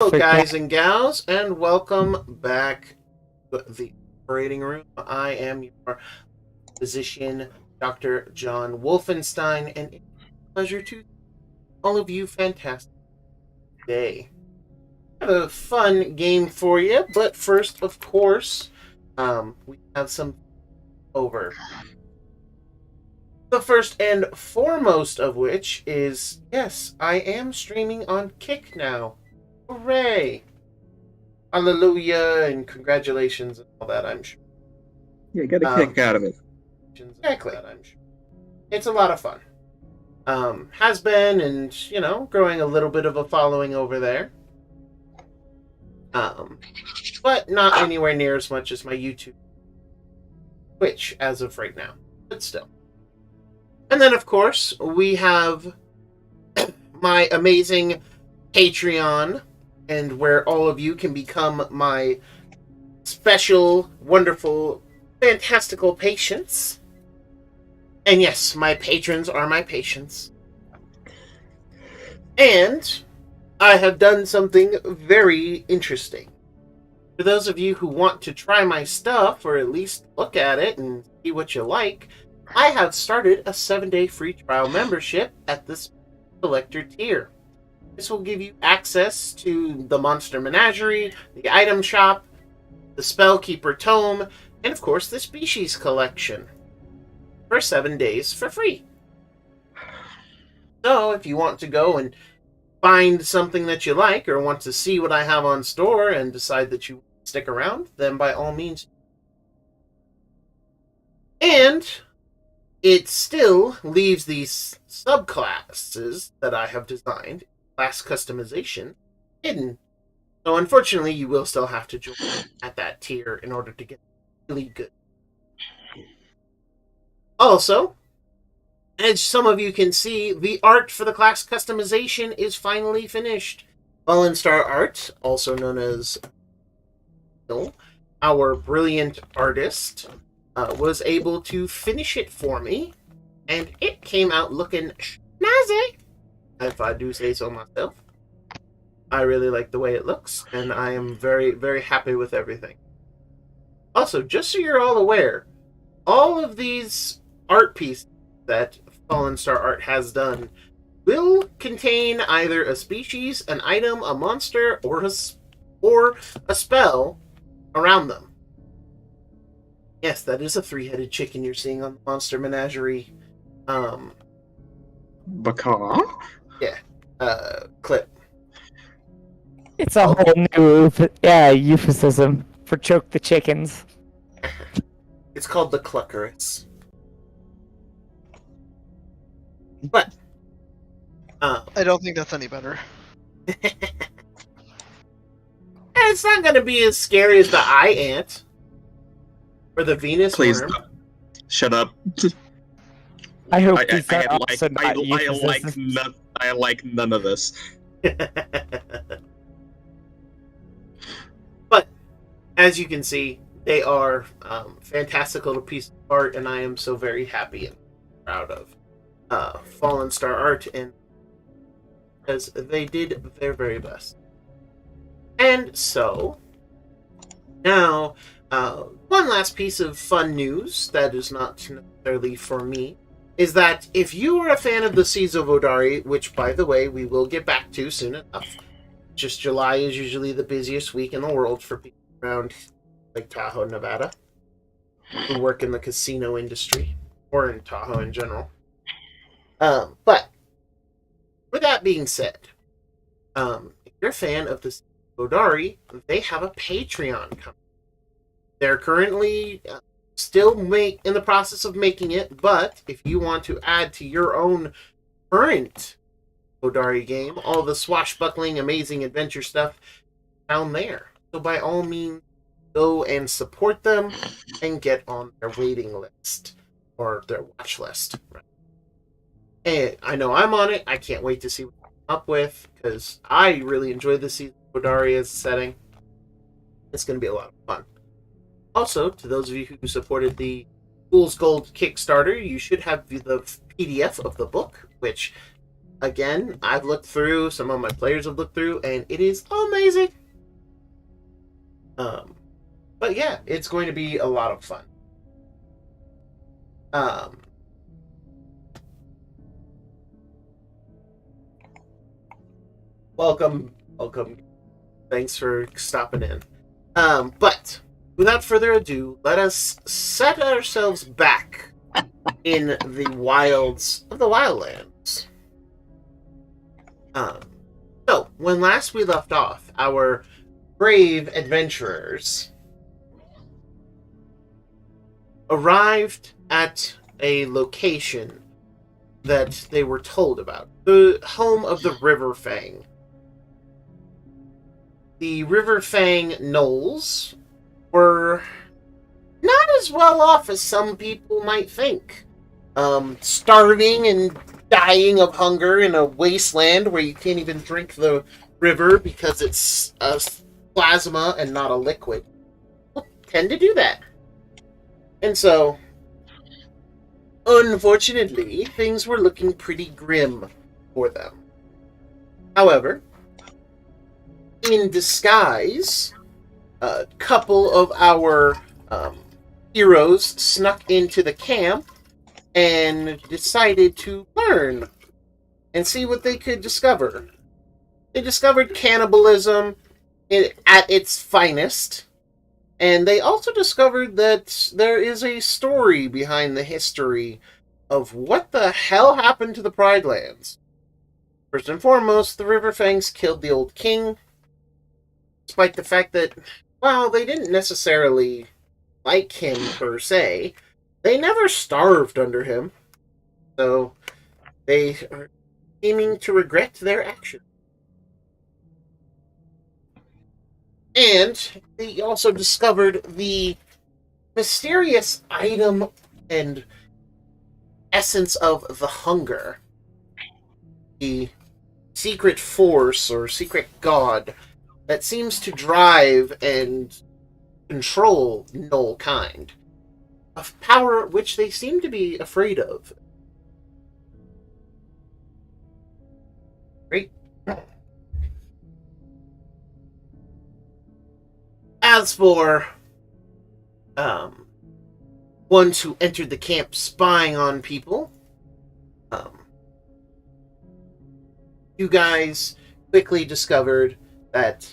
Hello, guys and gals, and welcome back to the operating room. I am your physician, Dr. John Wolfenstein, and it's a pleasure to all of you fantastic day. I have a fun game for you, but first, of course, we have some over. The first and foremost of which is, yes, I am streaming on Kick now. Hooray! Hallelujah and congratulations and all that, I'm sure. Yeah, get a kick out of it. Exactly. I'm sure. It's a lot of fun. Has been and, growing a little bit of a following over there. But not anywhere near as much as my YouTube Twitch as of right now. But still. And then, of course, we have my amazing Patreon, and where all of you can become my special, wonderful, fantastical patients. And yes, my patrons are my patients. And I have done something very interesting. For those of you who want to try my stuff, or at least look at it and see what you like, I have started a 7-day free trial membership at this collector tier. This will give you access to the Monster Menagerie, the item shop, the Spellkeeper Tome, and of course the Species Collection for 7 days for free. So if you want to go and find something that you like or want to see what I have on store and decide that you stick around, then by all means. And it still leaves these subclasses that I have designed, class customization, hidden. So unfortunately, you will still have to join at that tier in order to get really good. Also, as some of you can see, the art for the class customization is finally finished. Fallen Star Art, also known as our brilliant artist, was able to finish it for me, and it came out looking snazzy, if I do say so myself. I really like the way it looks, and I am very, very happy with everything. Also, just so you're all aware, all of these art pieces that Fallen Star Art has done will contain either a species, an item, a monster, or a spell around them. Yes, that is a 3-headed chicken you're seeing on the Monster Menagerie. Bacaw? Yeah. Clip. It's a whole new euphemism for choke the chickens. It's called the Cluckerus. But I don't think that's any better. It's not going to be as scary as the eye ant or the Venus Please, worm. shut up. I hope I these are also not euphemisms. I like none of this. But as you can see, they are fantastical pieces of art, and I am so very happy and proud of Fallen Star Art, and because they did their very best. And so now, one last piece of fun news that is not necessarily for me is that if you are a fan of the Seas of Odari, which, by the way, we will get back to soon enough, just July is usually the busiest week in the world for people around Lake Tahoe, Nevada, who work in the casino industry, or in Tahoe in general. But, with that being said, if you're a fan of the Seas of Odari, they have a Patreon coming. They're currently still in the process of making it, but if you want to add to your own current Odari game, all the swashbuckling, amazing adventure stuff down there. So by all means, go and support them and get on their waiting list, or their watch list. And I know I'm on it. I can't wait to see what I'm up with, because I really enjoy the Season of Odari as a setting. It's going to be a lot of fun. Also, to those of you who supported the Fool's Gold Kickstarter, you should have the PDF of the book, which again, I've looked through, some of my players have looked through, and it is amazing. But yeah, it's going to be a lot of fun. Welcome. Thanks for stopping in. But without further ado, let us set ourselves back in the wilds of the Wildlands. So, when last we left off, our brave adventurers arrived at a location that they were told about. The home of the River Fang. The River Fang Knolls were not as well off as some people might think. Starving and dying of hunger in a wasteland where you can't even drink the river because it's a plasma and not a liquid. People tend to do that. And so, unfortunately, things were looking pretty grim for them. However, in disguise, a couple of our heroes snuck into the camp and decided to learn and see what they could discover. They discovered cannibalism at its finest, and they also discovered that there is a story behind the history of what the hell happened to the Pride Lands. First and foremost, the River Fangs killed the old king, despite the fact that, well, they didn't necessarily like him per se. They never starved under him, so they are seeming to regret their actions. And they also discovered the mysterious item and essence of the hunger. The secret force or secret god that seems to drive and control Gnoll kind. A power which they seem to be afraid of. Great. As for ones who entered the camp spying on people, you guys quickly discovered that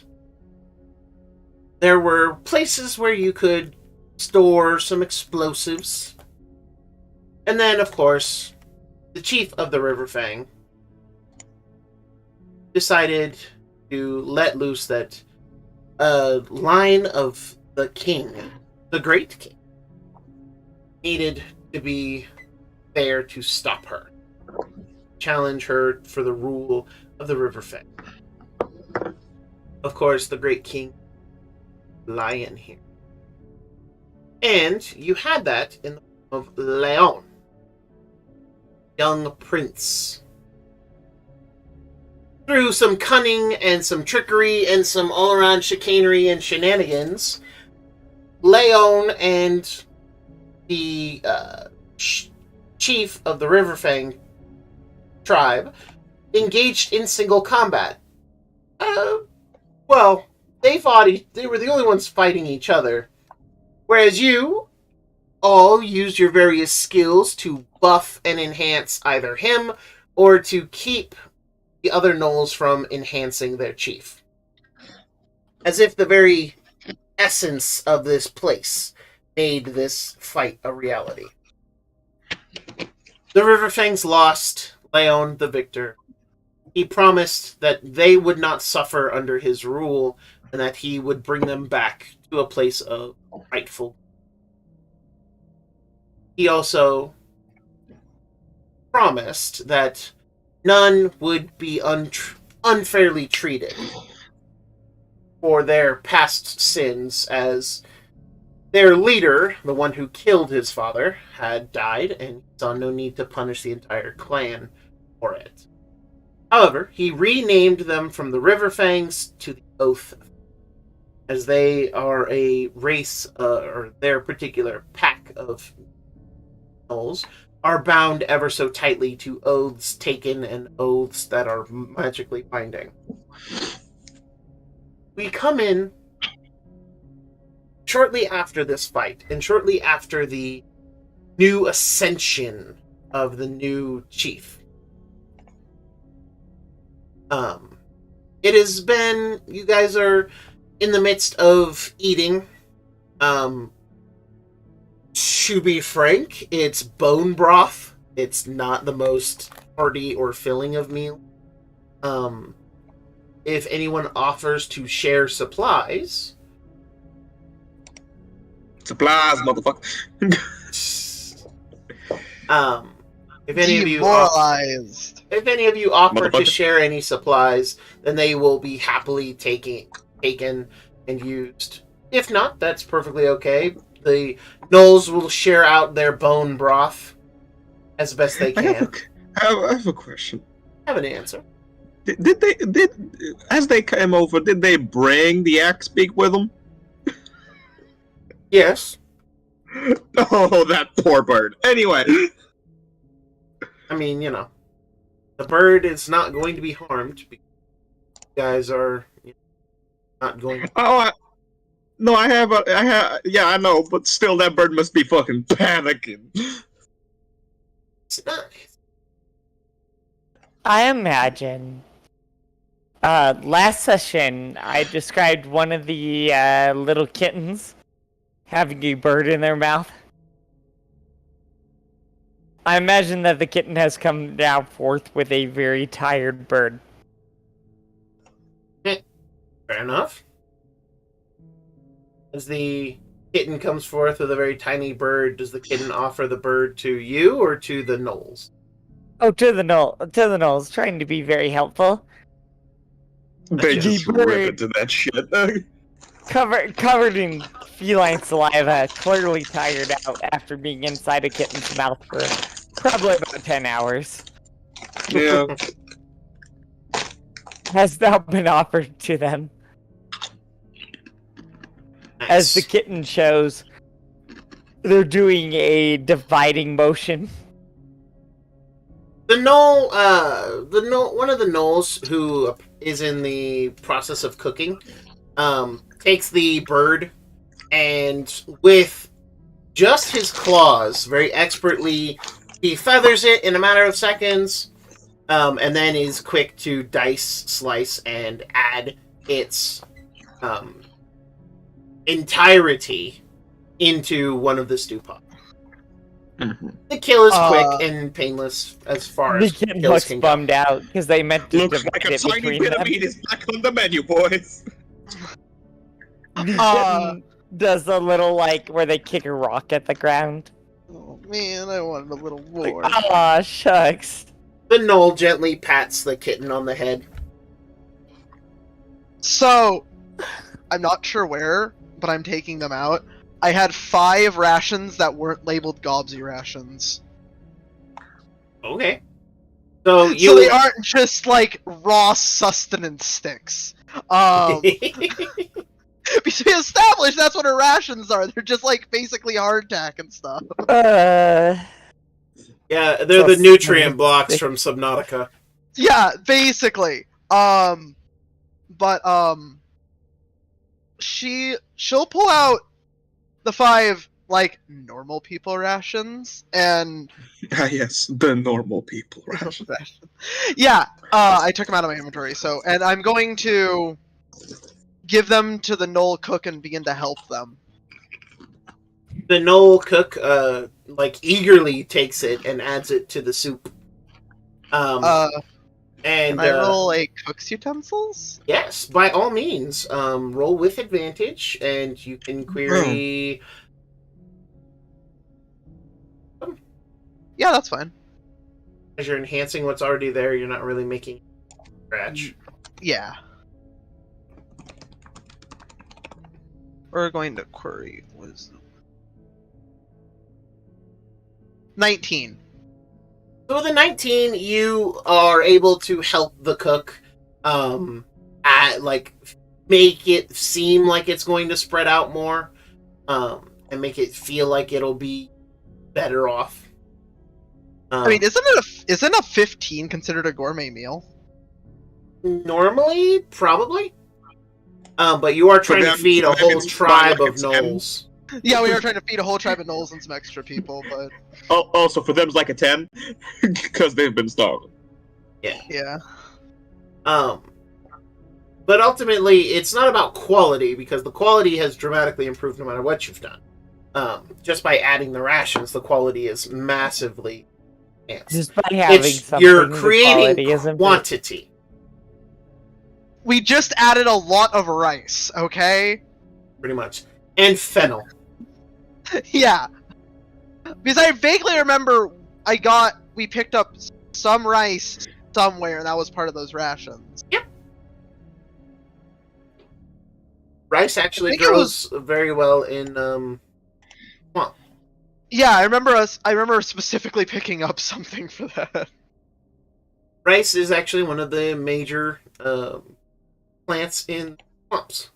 there were places where you could store some explosives. And then, of course, the chief of the River Fang decided to let loose that a line of the king, the great king, needed to be there to stop her. Challenge her for the rule of the River Fang. Of course, the great king, lion here. And you had that in the form of Leon, young prince. Through some cunning and some trickery and some all-around chicanery and shenanigans, Leon and the chief of the River Fang tribe engaged in single combat. Well, they were the only ones fighting each other. Whereas you all used your various skills to buff and enhance either him or to keep the other gnolls from enhancing their chief. As if the very essence of this place made this fight a reality. The River Fangs lost, Leon the victor. He promised that they would not suffer under his rule and that he would bring them back to a place of rightful. He also promised that none would be unfairly treated for their past sins, as their leader, the one who killed his father, had died, and he saw no need to punish the entire clan for it. However, he renamed them from the River Fangs to the Oath, as they are a race, or their particular pack of gnolls are bound ever so tightly to oaths taken and oaths that are magically binding. We come in shortly after this fight, and shortly after the new ascension of the new chief. It has been, you guys are in the midst of eating. To be frank, it's bone broth. It's not the most hearty or filling of meal. If anyone offers to share supplies... Supplies, motherfucker. If any of you Demoralized. If any of you offer to Motherfucker. share any supplies, then they will be happily taken and used. If not, that's perfectly okay. The gnolls will share out their bone broth as best they can. I have a question. Have an answer. Did as they came over, did they bring the axe beak with them? Yes. Oh, that poor bird. Anyway. I mean, you know, the bird is not going to be harmed because you guys are not going to... Oh, yeah, I know, but still, that bird must be fucking panicking. It's not... I imagine. Last session, I described one of the little kittens having a bird in their mouth. I imagine that the kitten has come now forth with a very tired bird. Fair enough. As the kitten comes forth with a very tiny bird, does the kitten offer the bird to you or to the gnolls? Oh, to the gnolls, trying to be very helpful. They The just bird- rip into that shit. Covered in feline saliva, clearly tired out after being inside a kitten's mouth for probably about 10 hours. Yeah. Has now been offered to them. As the kitten shows, they're doing a dividing motion. One of the gnolls who is in the process of cooking, takes the bird and with just his claws, very expertly, he feathers it in a matter of seconds, and then is quick to dice, slice, and add its entirety into one of the stew pots. Mm-hmm. The kill is quick and painless as far The as kitten kills looks can go. bummed out because they meant to Looks divide like a it tiny between bit them. of meat is back on the menu, boys. The kitten does a little like where they kick a rock at the ground. Oh man, I wanted a little Like, more. aw, shucks. The gnoll gently pats the kitten on the head. So, I'm not sure where, but I'm taking them out. I had 5 rations that weren't labeled Gobsy rations. Okay. So So they aren't just like raw sustenance sticks. Because we established that's what our rations are. They're just like basically hardtack and stuff. Yeah, they're the nutrient blocks from Subnautica. Yeah, basically. She'll pull out the 5 like normal people rations and Ah, yes, the normal people ration. yeah, I took them out of my inventory. So, and I'm going to give them to the gnoll cook and begin to help them. The gnoll cook, eagerly takes it and adds it to the soup. And Can I roll a cook's utensils? yes, by all means, roll with advantage, and you can query. Yeah, that's fine. As you're enhancing what's already there, you're not really making scratch. Yeah. We're going to query wisdom. 19. So with a 19, you are able to help the cook, make it seem like it's going to spread out more, and make it feel like it'll be better off. I mean, isn't a 15 considered a gourmet meal? Normally, probably. But you are trying to feed a whole it's tribe like of a 10. gnolls. Yeah, we are trying to feed a whole tribe of gnolls and some extra people, but Also, for them, it's like a 10 because they've been starving. yeah. But ultimately, it's not about quality, because the quality has dramatically improved no matter what you've done. Just by adding the rations, the quality is massively enhanced. Just by having something, you're the creating quality is improved. quantity. We just added a lot of rice, okay? Pretty much. And fennel. Yeah. Because I vaguely remember we picked up some rice somewhere, and that was part of those rations. Rice actually grows very well in swamp. Yeah, I remember specifically picking up something for that. Rice is actually one of the major plants in swamps.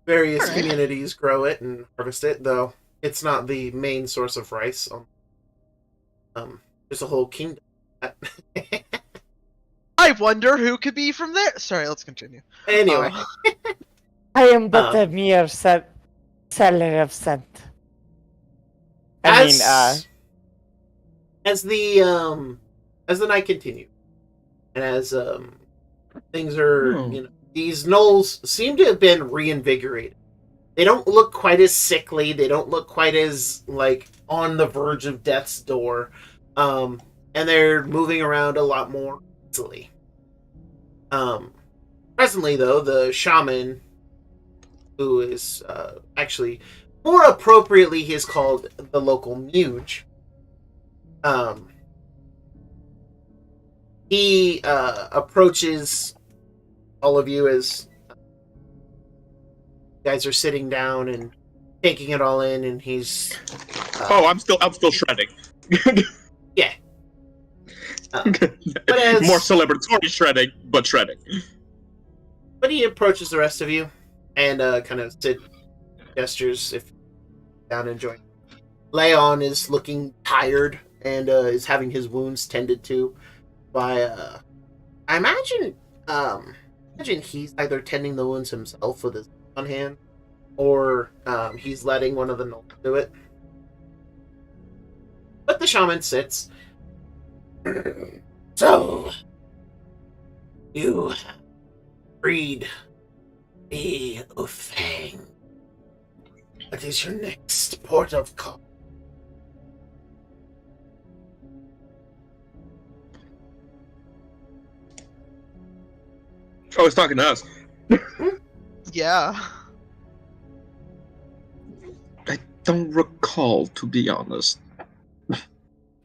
Various communities grow it and harvest it, though it's not the main source of rice. There's a whole kingdom. I wonder who could be from there. Sorry, let's continue. Anyway, I am but a mere seller of scent. as the night continues, and as things are, these gnolls seem to have been reinvigorated. They don't look quite as sickly. They don't look quite as like on the verge of death's door, and they're moving around a lot more easily. Presently, though, the shaman, who is actually more appropriately, he is called the local Muge. He approaches all of you as you guys are sitting down and taking it all in, and he's I'm still shredding. yeah. More celebratory shredding, but shredding. But he approaches the rest of you and kind of gestures if down and join. Leon is looking tired and is having his wounds tended to by I imagine he's either tending the wounds himself with his one hand, or he's letting one of the gnolls do it. But the shaman sits. So, you have freed the Ufang. What is your next port of call? Oh, he's talking to us. Yeah. I don't recall, to be honest.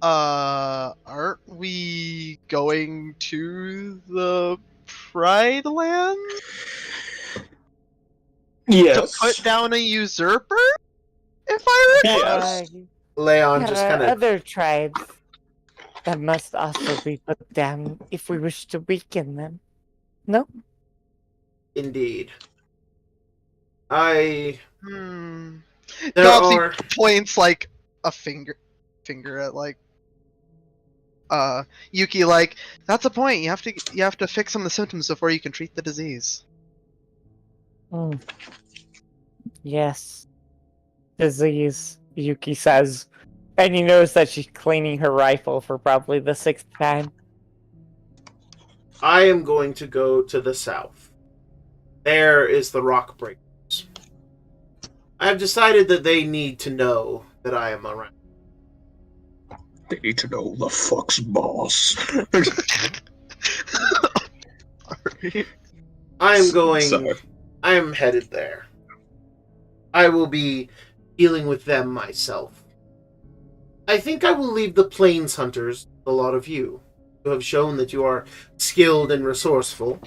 Aren't we going to the Pride Land? Yes. To put down a usurper? If I recall? Yes. Leon There just are kind of... other tribes that must also be put down if we wish to weaken them. No? Indeed. There Dobbsy are... points like a finger at like Yuki, like, that's a point. You have to fix some of the symptoms before you can treat the disease. Yes. Disease, Yuki says. And he knows that she's cleaning her rifle for probably the 6th time. I am going to go to the south. There is the Rock Breakers. I have decided that they need to know that I am around. They need to know the fuck's boss. I am headed there. I will be dealing with them myself. I think I will leave the Plains Hunters, a lot of you, who have shown that you are skilled and resourceful.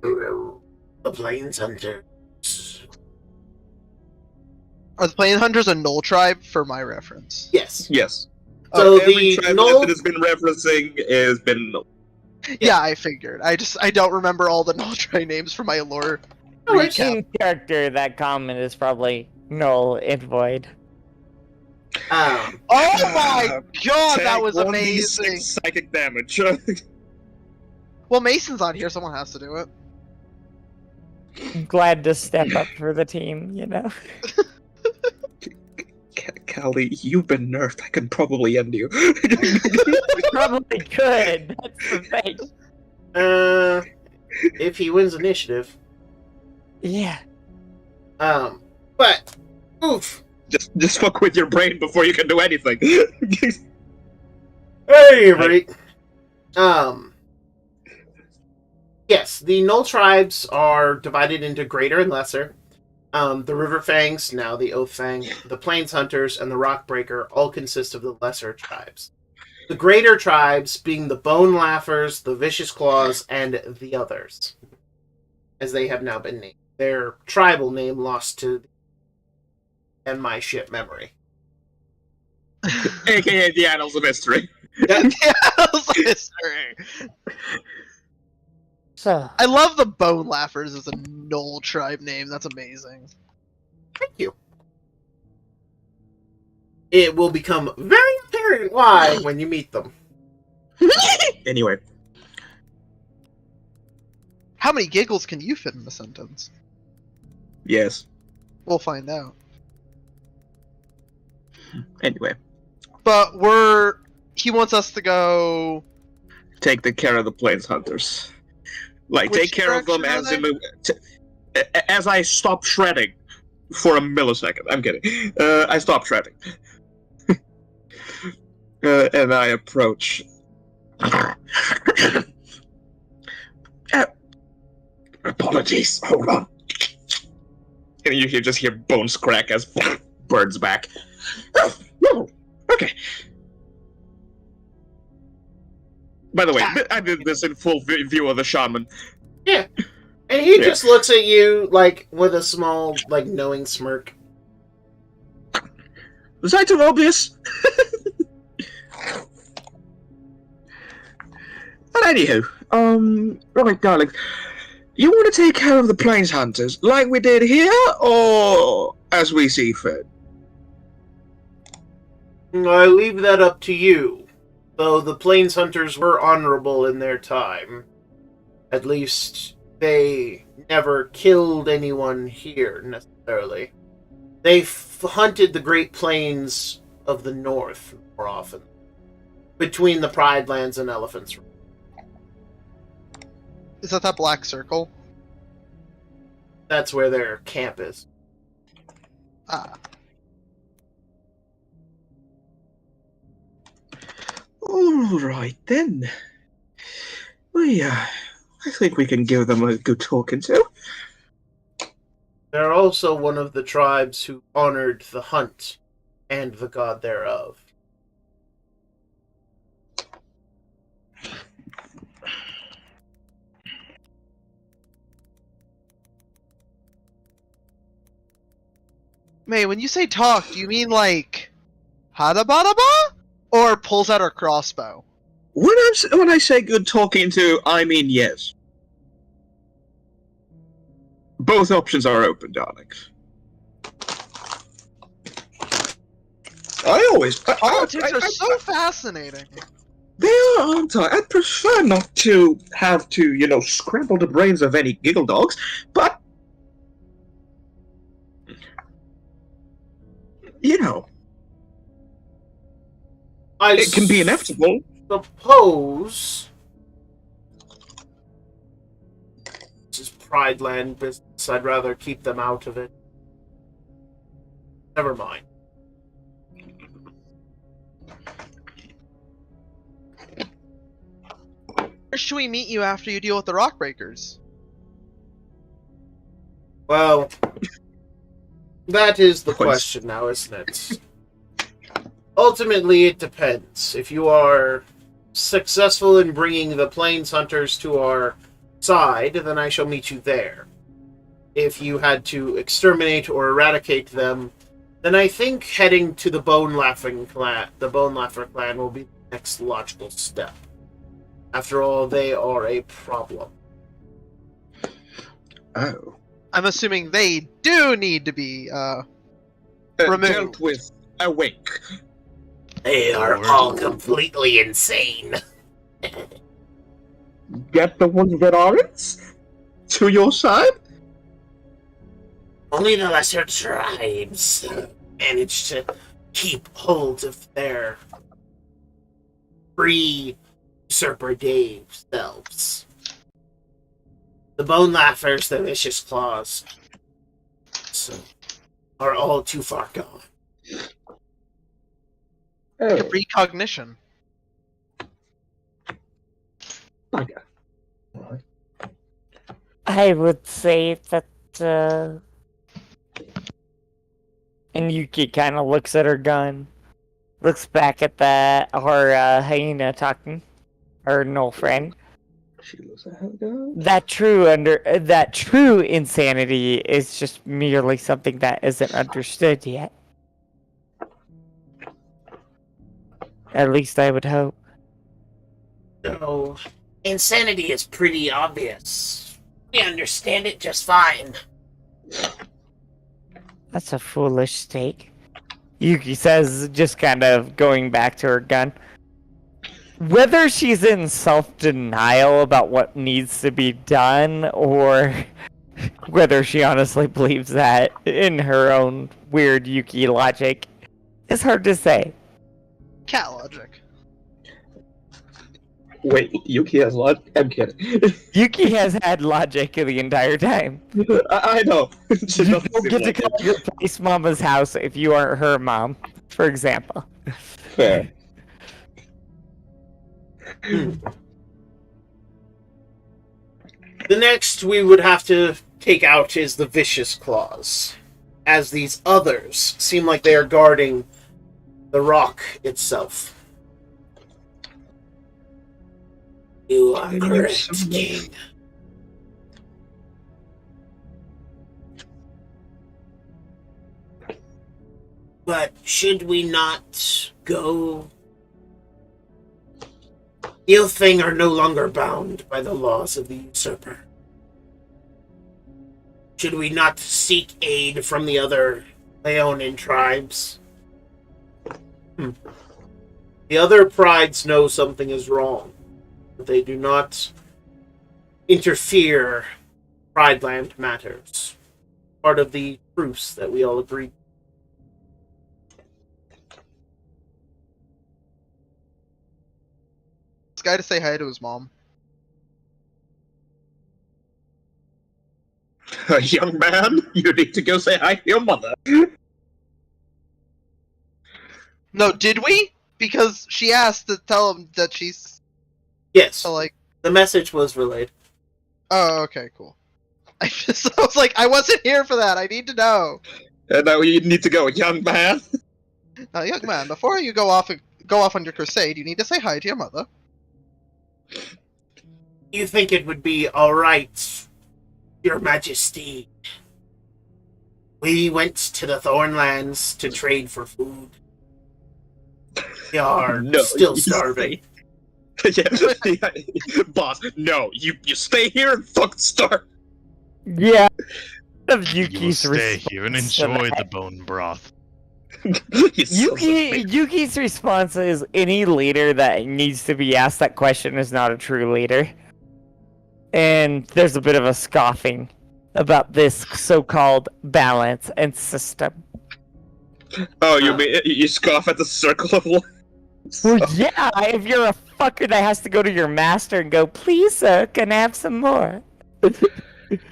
The Plains Hunters. Are the Plain Hunters a Gnoll tribe, for my reference? Yes. Yes. So Every the tribe Gnoll... that has been referencing has been Gnoll. Yeah, I figured. I don't remember all the Gnoll tribe names for my lore. In character, that comment is probably null and void. Um, Oh my god, that Take was 1d6 amazing! psychic damage. Well, Mason's on here, someone has to do it. I'm glad to step up for the team, you know? Callie, you've been nerfed. I can probably end you. Probably could. That's the thing. if he wins initiative. Yeah. But oof. just fuck with your brain before you can do anything. At any rate, yes, the Null tribes are divided into greater and lesser. The River Fangs, now the Oath Fang, the Plains Hunters, and the Rockbreaker all consist of the lesser tribes. The greater tribes being the Bone Laughers, the Vicious Claws, and the others, as they have now been named. Their tribal name lost to and my ship memory. AKA the Annals of History. Yeah, that was a history. So, I love the Bone Laughers as a Knoll tribe name. That's amazing. Thank you. It will become very apparent why when you meet them. Anyway. How many giggles can you fit in a sentence? Yes. We'll find out. Anyway. But he wants us to go... Take the care of the Plains Hunters. Like, Which take care of them direction as I stop shredding for a millisecond. I'm kidding. I stop shredding. And I approach. Apologies. Hold on. And you just hear bones crack as birds back. Oh, okay. By the way, I did this in full view of the shaman. Yeah. And he just looks at you, like, with a small, like, knowing smirk. Was that too obvious? But anywho, right, darling. You want to take care of the Plains Hunters like we did here, or as we see fit? I leave that up to you. Though the Plains Hunters were honorable in their time. At least, they never killed anyone here, necessarily. They hunted the Great Plains of the North, more often. Between the Pride Lands and Elephants. Is that black circle? That's where their camp is. Ah. All right, then. I think we can give them a good talking to. They're also one of the tribes who honored the hunt and the god thereof. May, when you say talk, do you mean like hadabadaba? Or pulls out her crossbow? When I say good talking to, I mean yes. Both options are open, darling. Politics are so fascinating. They are, aren't I? I'd prefer not to have to, scramble the brains of any giggle dogs, but it can be inevitable. Suppose this is Pride Land business. I'd rather keep them out of it. Never mind. Where should we meet you after you deal with the Rockbreakers? Well, that is the question now, isn't it? Ultimately, it depends. If you are successful in bringing the Plains Hunters to our side, then I shall meet you there. If you had to exterminate or eradicate them, then I think heading to the Bone Laugher clan will be the next logical step. After all, they are a problem. Oh. I'm assuming they do need to be removed. Dealt with awake. They are all completely insane. Get the ones that aren't to your side? Only the lesser tribes manage to keep hold of their pre-Usurper Dave selves. The Bone Laughers, the Vicious Claws, so, are all too far gone. Oh, Precognition. okay. I would say that, and Yuki kind of looks at her gun, looks back at her hyena talking, her null friend. She looks at her gun. That true insanity is just merely something that isn't understood yet. At least I would hope. So, insanity is pretty obvious. We understand it just fine. That's a foolish take. Yuki says, just kind of going back to her gun. Whether she's in self-denial about what needs to be done, or whether she honestly believes that in her own weird Yuki logic, is hard to say. Cat logic. Wait, Yuki has logic? I'm kidding. Yuki has had logic the entire time. I know. She You doesn't don't seem get to like come it. to your place mama's house if you aren't her mom, for example. Fair. The next we would have to take out is the Vicious Claws, as these others seem like they are guarding the rock itself. You are correct, King. But should we not go? Ilfing are no longer bound by the laws of the Usurper. Should we not seek aid from the other Leonin tribes? The other prides know something is wrong, but they do not interfere Prideland matters. Part of the truce that we all agreed. This guy to say hi to his mom. Young man, you need to go say hi to your mother. No, did we? Because she asked to tell him that she's Yes, so like. the message was relayed. Oh, okay, cool. I was like, I wasn't here for that. I need to know. And now you need to go, young man. Now, young man, before you go off on your crusade, you need to say hi to your mother. You think it would be alright, Your Majesty? We went to the Thornlands to trade for food. We are still you starving. Yeah. Boss, no, you stay here and fucking starve. Yeah. Of You will Yuki's stay here and response to enjoy that. the bone broth. You sons of bitches. Yuki's response is any leader that needs to be asked that question is not a true leader. And there's a bit of a scoffing about this so-called balance and system. Oh, you scoff at the circle of life? Well, yeah, if you're a fucker that has to go to your master and go, please, sir, can I have some more?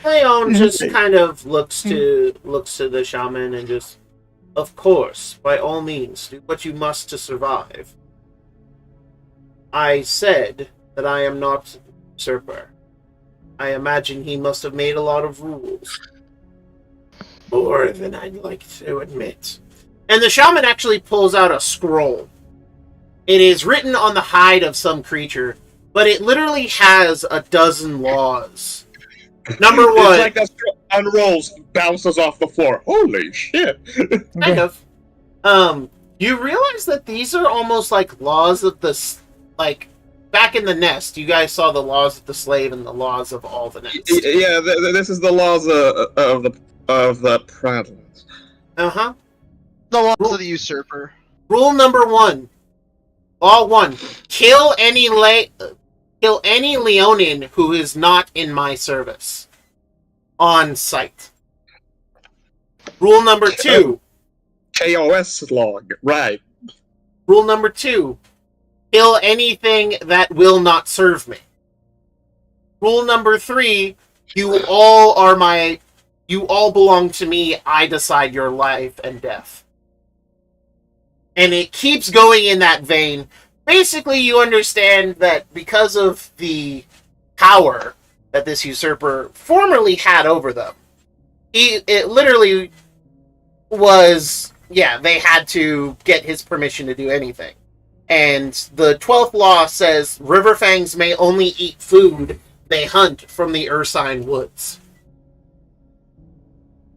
Leon just kind of looks to the shaman and just, of course, by all means, do what you must to survive. I said that I am not usurper. I imagine he must have made a lot of rules. More than I'd like to admit. And the shaman actually pulls out a scroll. It is written on the hide of some creature, but it literally has 12 laws. Number one, It's like that scroll unrolls, bounces off the floor. Holy shit! kind of. You realize that these are almost like laws of the like back in the nest. You guys saw the laws of the slave and the laws of all the nest. Yeah, this is the laws of the Proudlands. Uh huh. The laws Rule- of the usurper. Rule number 1. Law 1. Kill any Leonin who is not in my service. On sight. Rule number 2. KOS log, right. Rule number 2. Kill anything that will not serve me. Rule number 3. You all belong to me. I decide your life and death. And it keeps going in that vein. Basically, you understand that because of the power that this usurper formerly had over them, it literally was, they had to get his permission to do anything. And the 12th law says Riverfangs may only eat food they hunt from the Ursine Woods.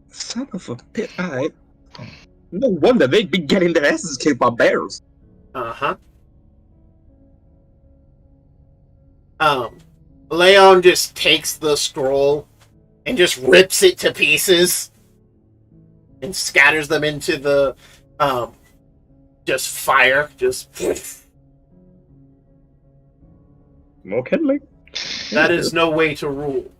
Son of a bit. No wonder they'd be getting their asses kicked by bears. Uh-huh. Leon just takes the scroll and just rips it to pieces and scatters them into the, just fire. Just... More kindling. That is no way to rule.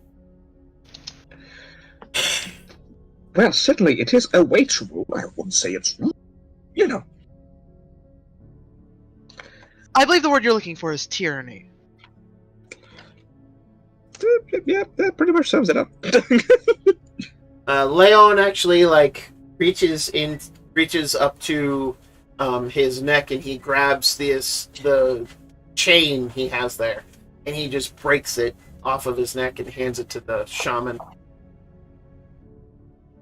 Well, certainly it is a way to rule. I wouldn't say it's rude. You know. I believe the word you're looking for is tyranny. Yeah, that pretty much sums it up. Leon actually, reaches up to his neck and he grabs the chain he has there. And he just breaks it off of his neck and hands it to the shaman.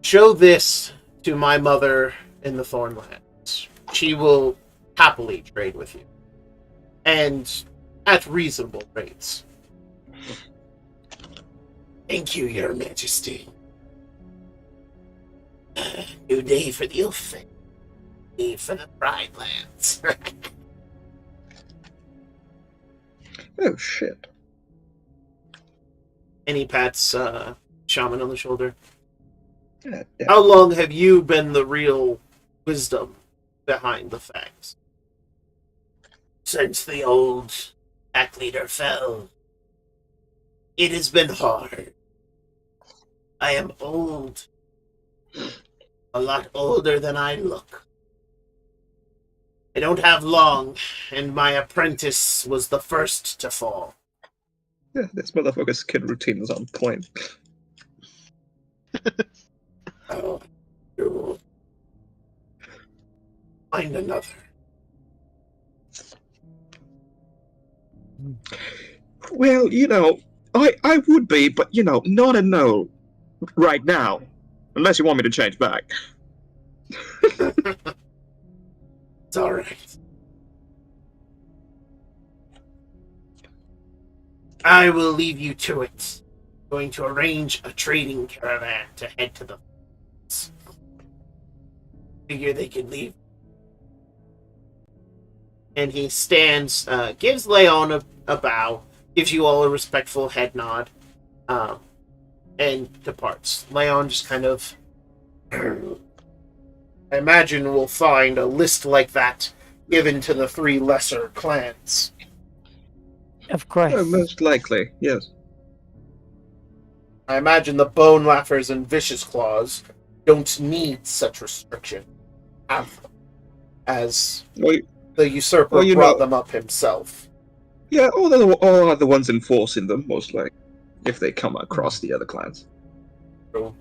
Show this to my mother in the Thornlands. She will happily trade with you. And at reasonable rates. Thank you, Your Majesty. New day for the Ilfin. Day for the Wildlands. Oh, shit. And he pats Shaman on the shoulder. God, How long have you been the real wisdom behind the facts? Since the old pack leader fell. It has been hard. I am old. A lot older than I look. I don't have long, and my apprentice was the first to fall. Yeah, this motherfucker's kid routine is on point. Oh, you find another. Well, I would be, but, not a no right now. Unless you want me to change back. It's alright. I will leave you to it. Going to arrange a trading caravan to head to the... Figure they could leave. And he stands, gives Leon a bow, gives you all a respectful head nod, and departs. Leon just kind of... I imagine we'll find a list like that given to the 3 lesser clans. Of course. Most likely, yes. I imagine the Bone Laughers and Vicious Claws don't need such restriction. As the usurper brought them up himself. Yeah, all are the ones enforcing them, most likely, if they come across the other clans. True.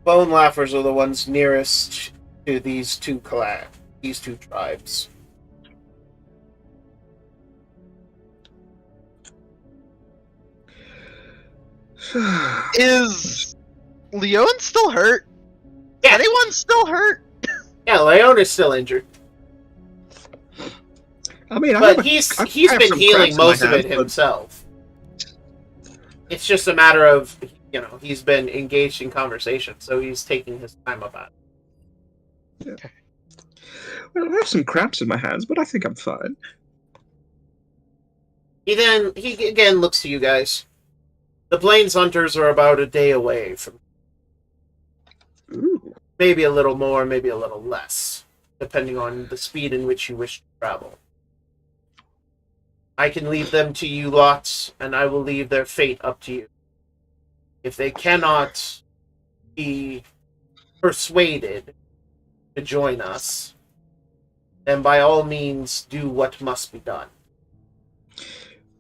Bone Laughers are the ones nearest to these 2 tribes. Is Leon still hurt? Yeah. Anyone still hurt? Yeah, Leon is still injured. I mean, But he's been healing most of it himself. It's just a matter of, he's been engaged in conversation, so he's taking his time about it. Yeah. Well, I have some cramps in my hands, but I think I'm fine. He again looks to you guys. The Plains Hunters are about a day away from... Ooh. maybe a little more, maybe a little less, depending on the speed in which you wish to travel. I can leave them to you lots, and I will leave their fate up to you. If they cannot be persuaded to join us, then by all means do what must be done.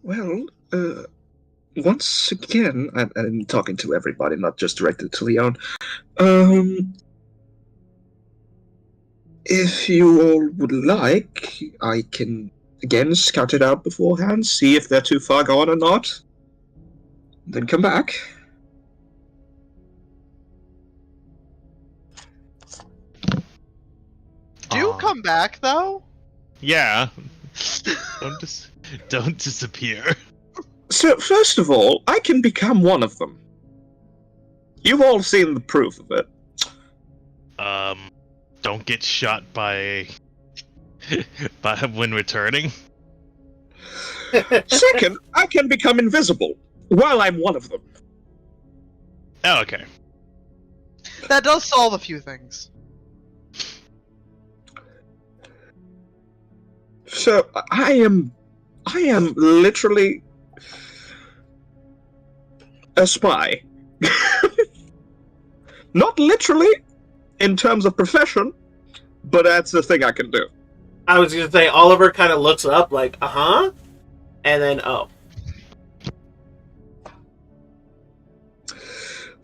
Well, once again, I'm talking to everybody, not just directed to Leon. If you all would like, I can again scout it out beforehand, see if they're too far gone or not, then come back. Do come back though. Yeah. Don't disappear. So, first of all, I can become one of them. You've all seen the proof of it. Don't get shot by when returning. Second, I can become invisible while I'm one of them. Oh, okay. That does solve a few things. So I am literally a spy. Not literally in terms of profession, but that's the thing I can do. I was going to say, Oliver kind of looks up like, uh-huh, and then, oh.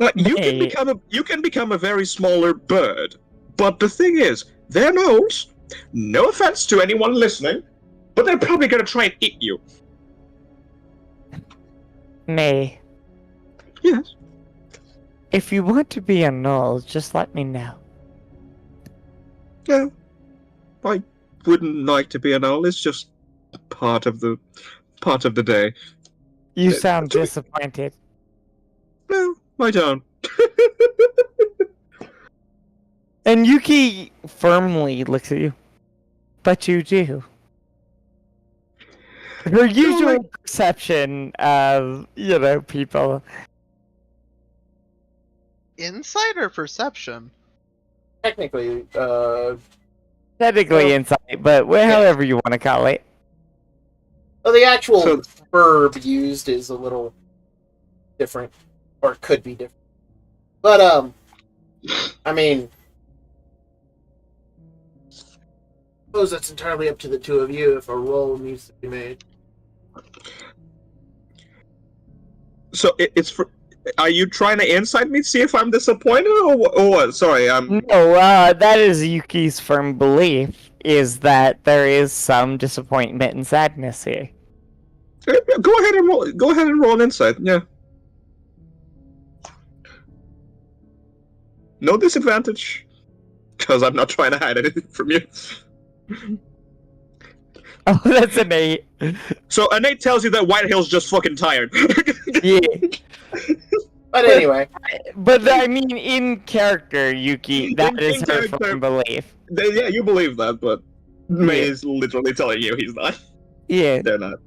Like, you can become a very smaller bird, but the thing is, they're moles. No offense to anyone listening, but they're probably going to try and eat you. May. Yes. If you want to be a null, just let me know. Yeah. I wouldn't like to be an owl. It's just part of the day. You sound disappointed. No, I don't. And Yuki firmly looks at you. But you do. Her usual perception of, people. Insight or perception? Technically, Insight, but however you want to call it. well, the actual verb used is a little different, or could be different. But, I mean, I suppose that's entirely up to the two of you if a roll needs to be made. So it's for. Are you trying to insight me to see if I'm disappointed or what? Sorry, I'm. No, that is Yuki's firm belief, is that there is some disappointment and sadness here. Go ahead and roll. Go ahead and roll an insight. Yeah. No disadvantage, because I'm not trying to hide anything from you. Oh, that's an 8. So an 8 tells you that Whitehill's just fucking tired. Yeah. But anyway. But I mean, in character, Yuki, that is her character, firm belief. Yeah, you believe that, but May is literally telling you he's not. Yeah. They're not.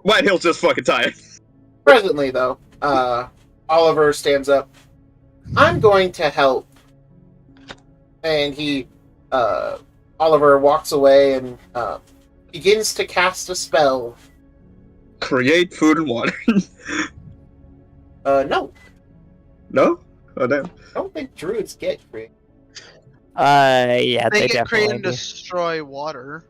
Whitehill's just fucking tired. Presently, though, Oliver stands up. I'm going to help. And Oliver walks away and begins to cast a spell. Create food and water. No. No? Oh, damn. I don't think druids get create. Yeah, They they get create definitely and do. destroy water.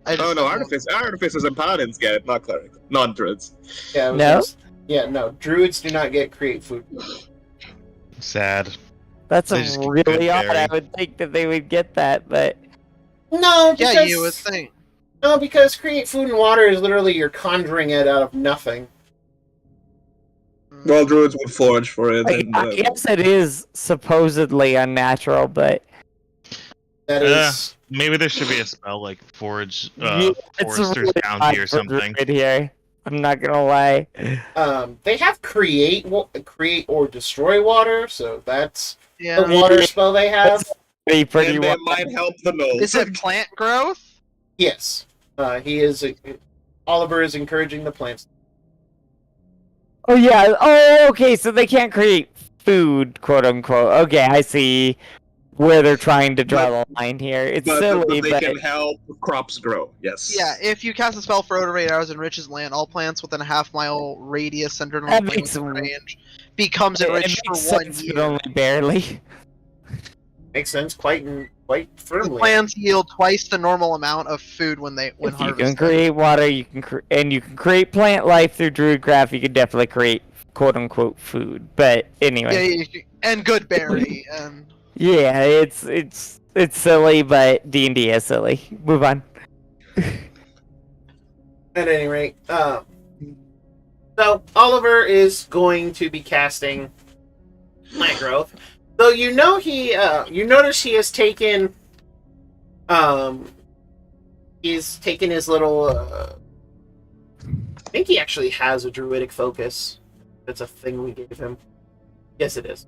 Oh no, artificers and paladins get it, not clerics. Non-druids. Yeah, no. Druids do not get create food. Sad. That's They just get really good odd. I berry. would think that they would get that, but No, because, Yeah, you would think. No, because create food and water is literally you're conjuring it out of nothing. Well, druids would forage for it. I guess it is supposedly unnatural, but That is. Maybe there should be a spell like Forage, yeah, Forester's Bounty or something. Right here. I'm not gonna lie. They have create or destroy water, so that's Yeah. the water spell they have. That's pretty and well. that might help the gnolls. Is it plant growth? Yes, he is. Oliver is encouraging the plants. Oh yeah. Oh, okay. So they can't create food, quote unquote. Okay, I see where they're trying to draw the line here. It's silly, they but can help crops grow. Yes. Yeah, if you cast a spell for over 8 hours, enriches land, all plants within a half-mile radius centered on That the makes- range becomes it enriched for makes 1 sense, year. but only barely. Makes sense quite firmly. Plants yield twice the normal amount of food when If you can harvested. create water, you can create plant life through druidcraft. You can definitely create quote unquote food. But anyway, And good berry and yeah, it's silly, but D&D is silly. Move on. At any rate, so Oliver is going to be casting plant growth. So you notice he has taken, he's taken his little. I think he actually has a druidic focus. That's a thing we gave him. Yes, it is.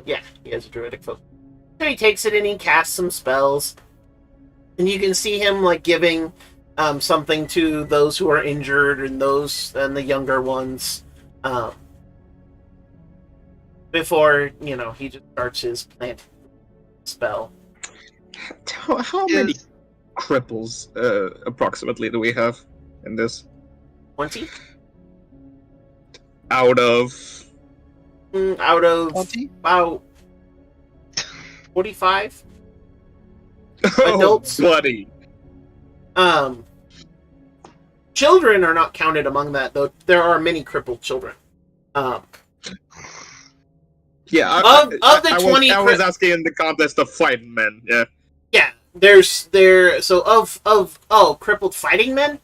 Yeah, he has a druidic focus. So he takes it and he casts some spells, and you can see him like giving something to those who are injured and the younger ones. Before he just starts his plant spell. How many cripples approximately do we have in this? 20 out of 20? about 45 oh, adults. buddy. Children are not counted among that, though. There are many crippled children. Yeah, Of the 20 I was asking in the context of fighting men. Yeah. Yeah, crippled fighting men.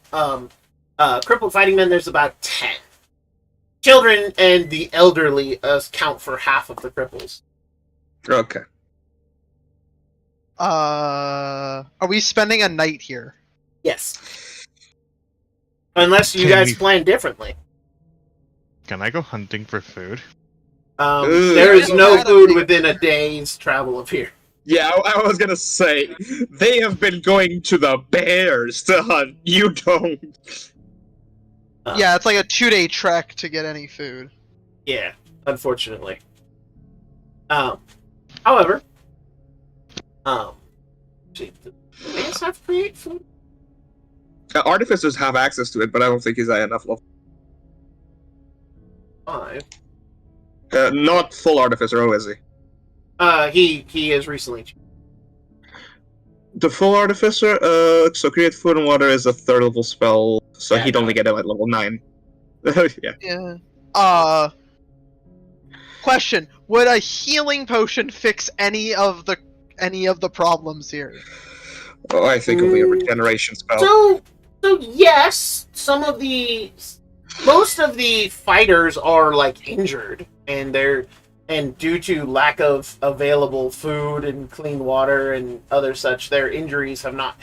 Crippled fighting men. There's about 10. Children and the elderly count for half of the cripples. Okay. Are we spending a night here? Yes. Unless you guys plan differently. Can I go hunting for food? There is no food within a day's travel of here. Yeah, I was gonna say, they have been going to the bears to hunt. You don't. Yeah, it's like a 2-day trek to get any food. Yeah, unfortunately. However, see, do they guys have create food? Artificers have access to it, but I don't think he's at enough level. 5. Not full artificer, oh, is he? He has recently. The full artificer, so create food and water is a 3rd level spell, so Yeah, he'd only get it at level 9. Yeah. Yeah. Question: would a healing potion fix any of the problems here? Oh, I think it'll be a regeneration spell. So yes, most of the fighters are like injured, and due to lack of available food and clean water and other such, their injuries have not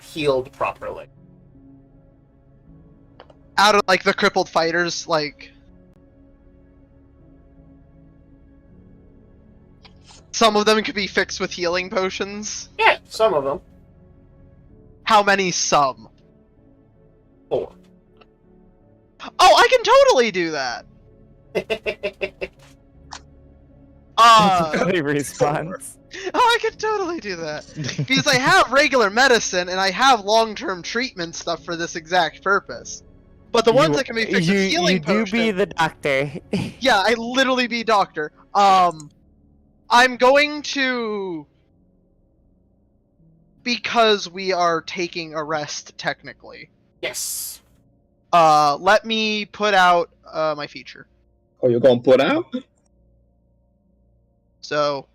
healed properly. Out of like the crippled fighters, like some of them could be fixed with healing potions. Yeah, some of them. How many? Some. 4. Oh, I can totally do that. Funny response. Oh, I can totally do that. Because I have regular medicine and I have long-term treatment stuff for this exact purpose. But the ones that can be fixed with healing you do be potion... the doctor. Yeah, I literally be doctor. I'm going to... Because we are taking a rest, technically. Yes. Let me put out my feature. Oh, you're gonna put out? So...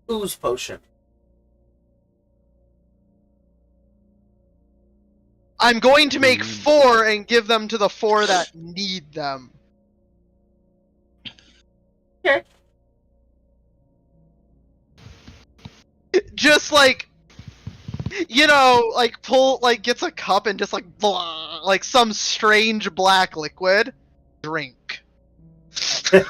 Ooze potion. I'm going to make 4 and give them to the 4 that need them. Okay. Just like, like pull, like gets a cup and just like, blah, like some strange black liquid. Drink. He's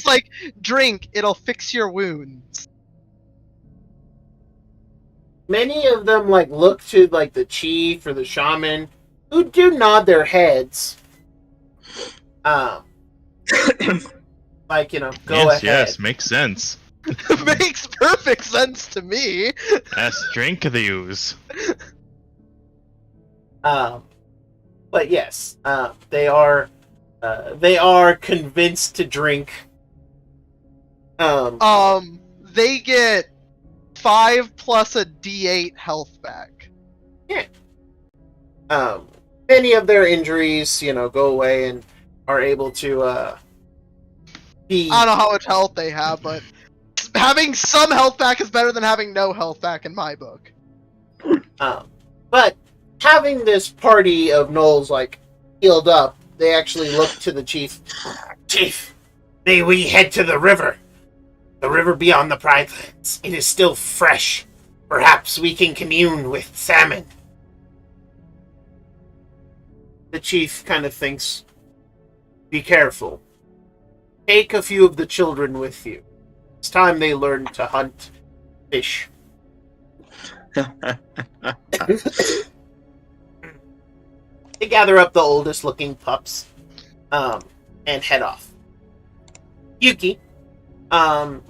like, drink, it'll fix your wounds. many of them like look to like the chief or the shaman, who do nod their heads. Like, go yes, ahead. yes, makes sense. Makes perfect sense to me. Yes, drink these. But yes, they are convinced to drink. They get 5 plus a D8 health back. Many of their injuries, go away and are able to be. I don't know how much health they have, but having some health back is better than having no health back in my book. But having this party of gnolls like healed up, they actually look to the chief. Chief, may we head to the river? The river beyond the Pridelands. It is still fresh. Perhaps we can commune with salmon. The chief kind of thinks, be careful. Take a few of the children with you. It's time they learn to hunt fish. They gather up the oldest looking pups and head off. Yuki,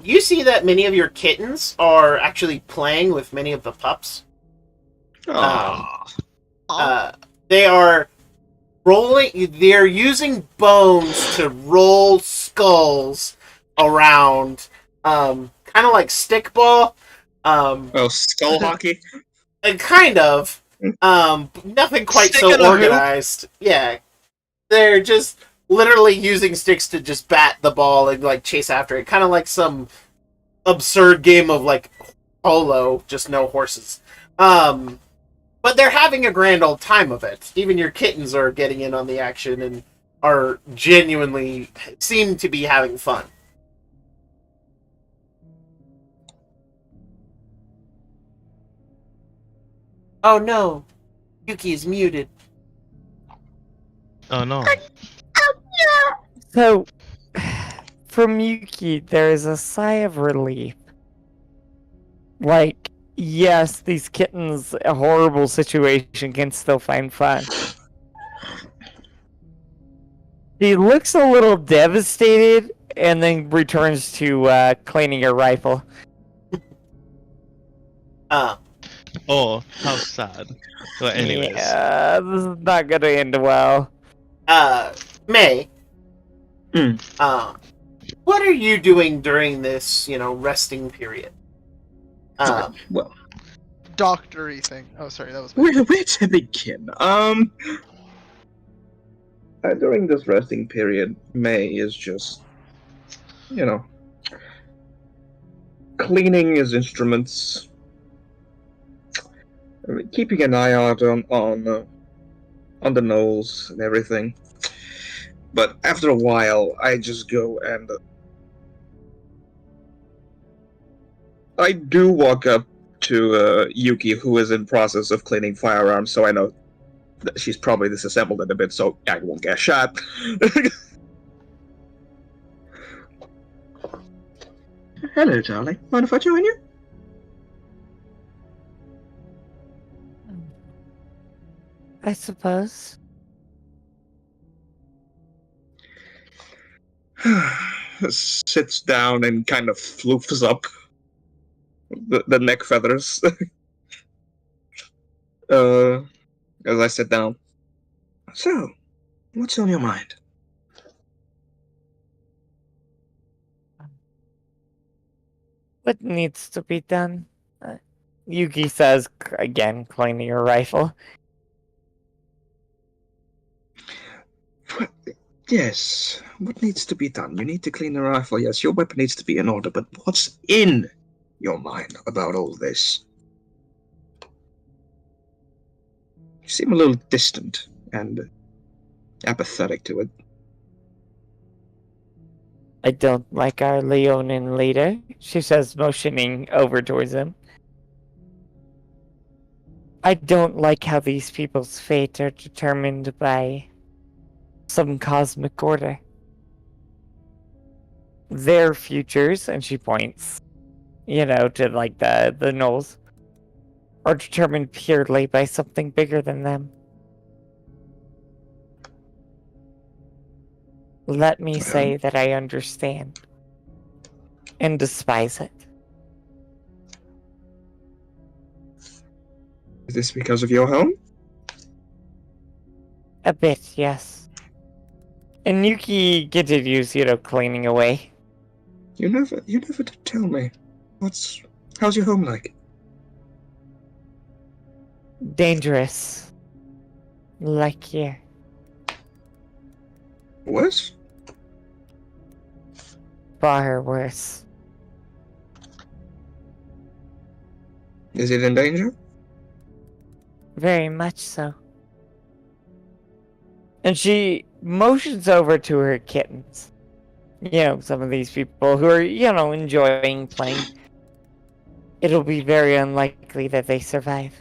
you see that many of your kittens are actually playing with many of the pups. They are they're using bones to roll skulls around, kind of like stickball. Skull hockey? Kind of. Nothing quite Stick in so a organized. Yeah. They're just literally using sticks to just bat the ball and like chase after it. Kind of like some absurd game of like polo, just no horses. But they're having a grand old time of it. Even your kittens are getting in on the action and are genuinely seem to be having fun. Oh no, Yuki is muted. Oh no. So, from Yuki, there is a sigh of relief. Like, yes, these kittens, a horrible situation, can still find fun. He looks a little devastated and then returns to cleaning her rifle. Oh, how sad. But anyways. Yeah, this is not gonna end well. May. Hmm. What are you doing during this, Um, resting period? Well, Doctory thing. Oh, sorry, that was. where to begin? During this resting period, May is just, cleaning his instruments, keeping an eye out on the gnolls and everything. But after a while, I just go and I do walk up to Yuki, who is in process of cleaning firearms, so I know that she's probably disassembled it a bit, so I won't get shot. Hello, darling. Mind if I join you? I suppose. Sits down and kind of floofs up the neck feathers. As I sit down. So, what's on your mind? What needs to be done? Yuki says, again, cleaning her rifle. Yes, what needs to be done? You need to clean the rifle, yes, your weapon needs to be in order, but what's in your mind about all this? You seem a little distant and apathetic to it. I don't like our Leonin leader, she says, motioning over towards him. I don't like how these people's fate are determined by some cosmic order. Their futures, and she points, to like the gnolls. are determined purely by something bigger than them. Let me say that I understand and despise it. Is this because of your home? A bit, yes. And Yuki continues, cleaning away. You never did tell me. How's your home like? Dangerous. Like here. Worse? Far worse. Is it in danger? Very much so. And she motions over to her kittens. Some of these people who are, enjoying playing. It'll be very unlikely that they survive.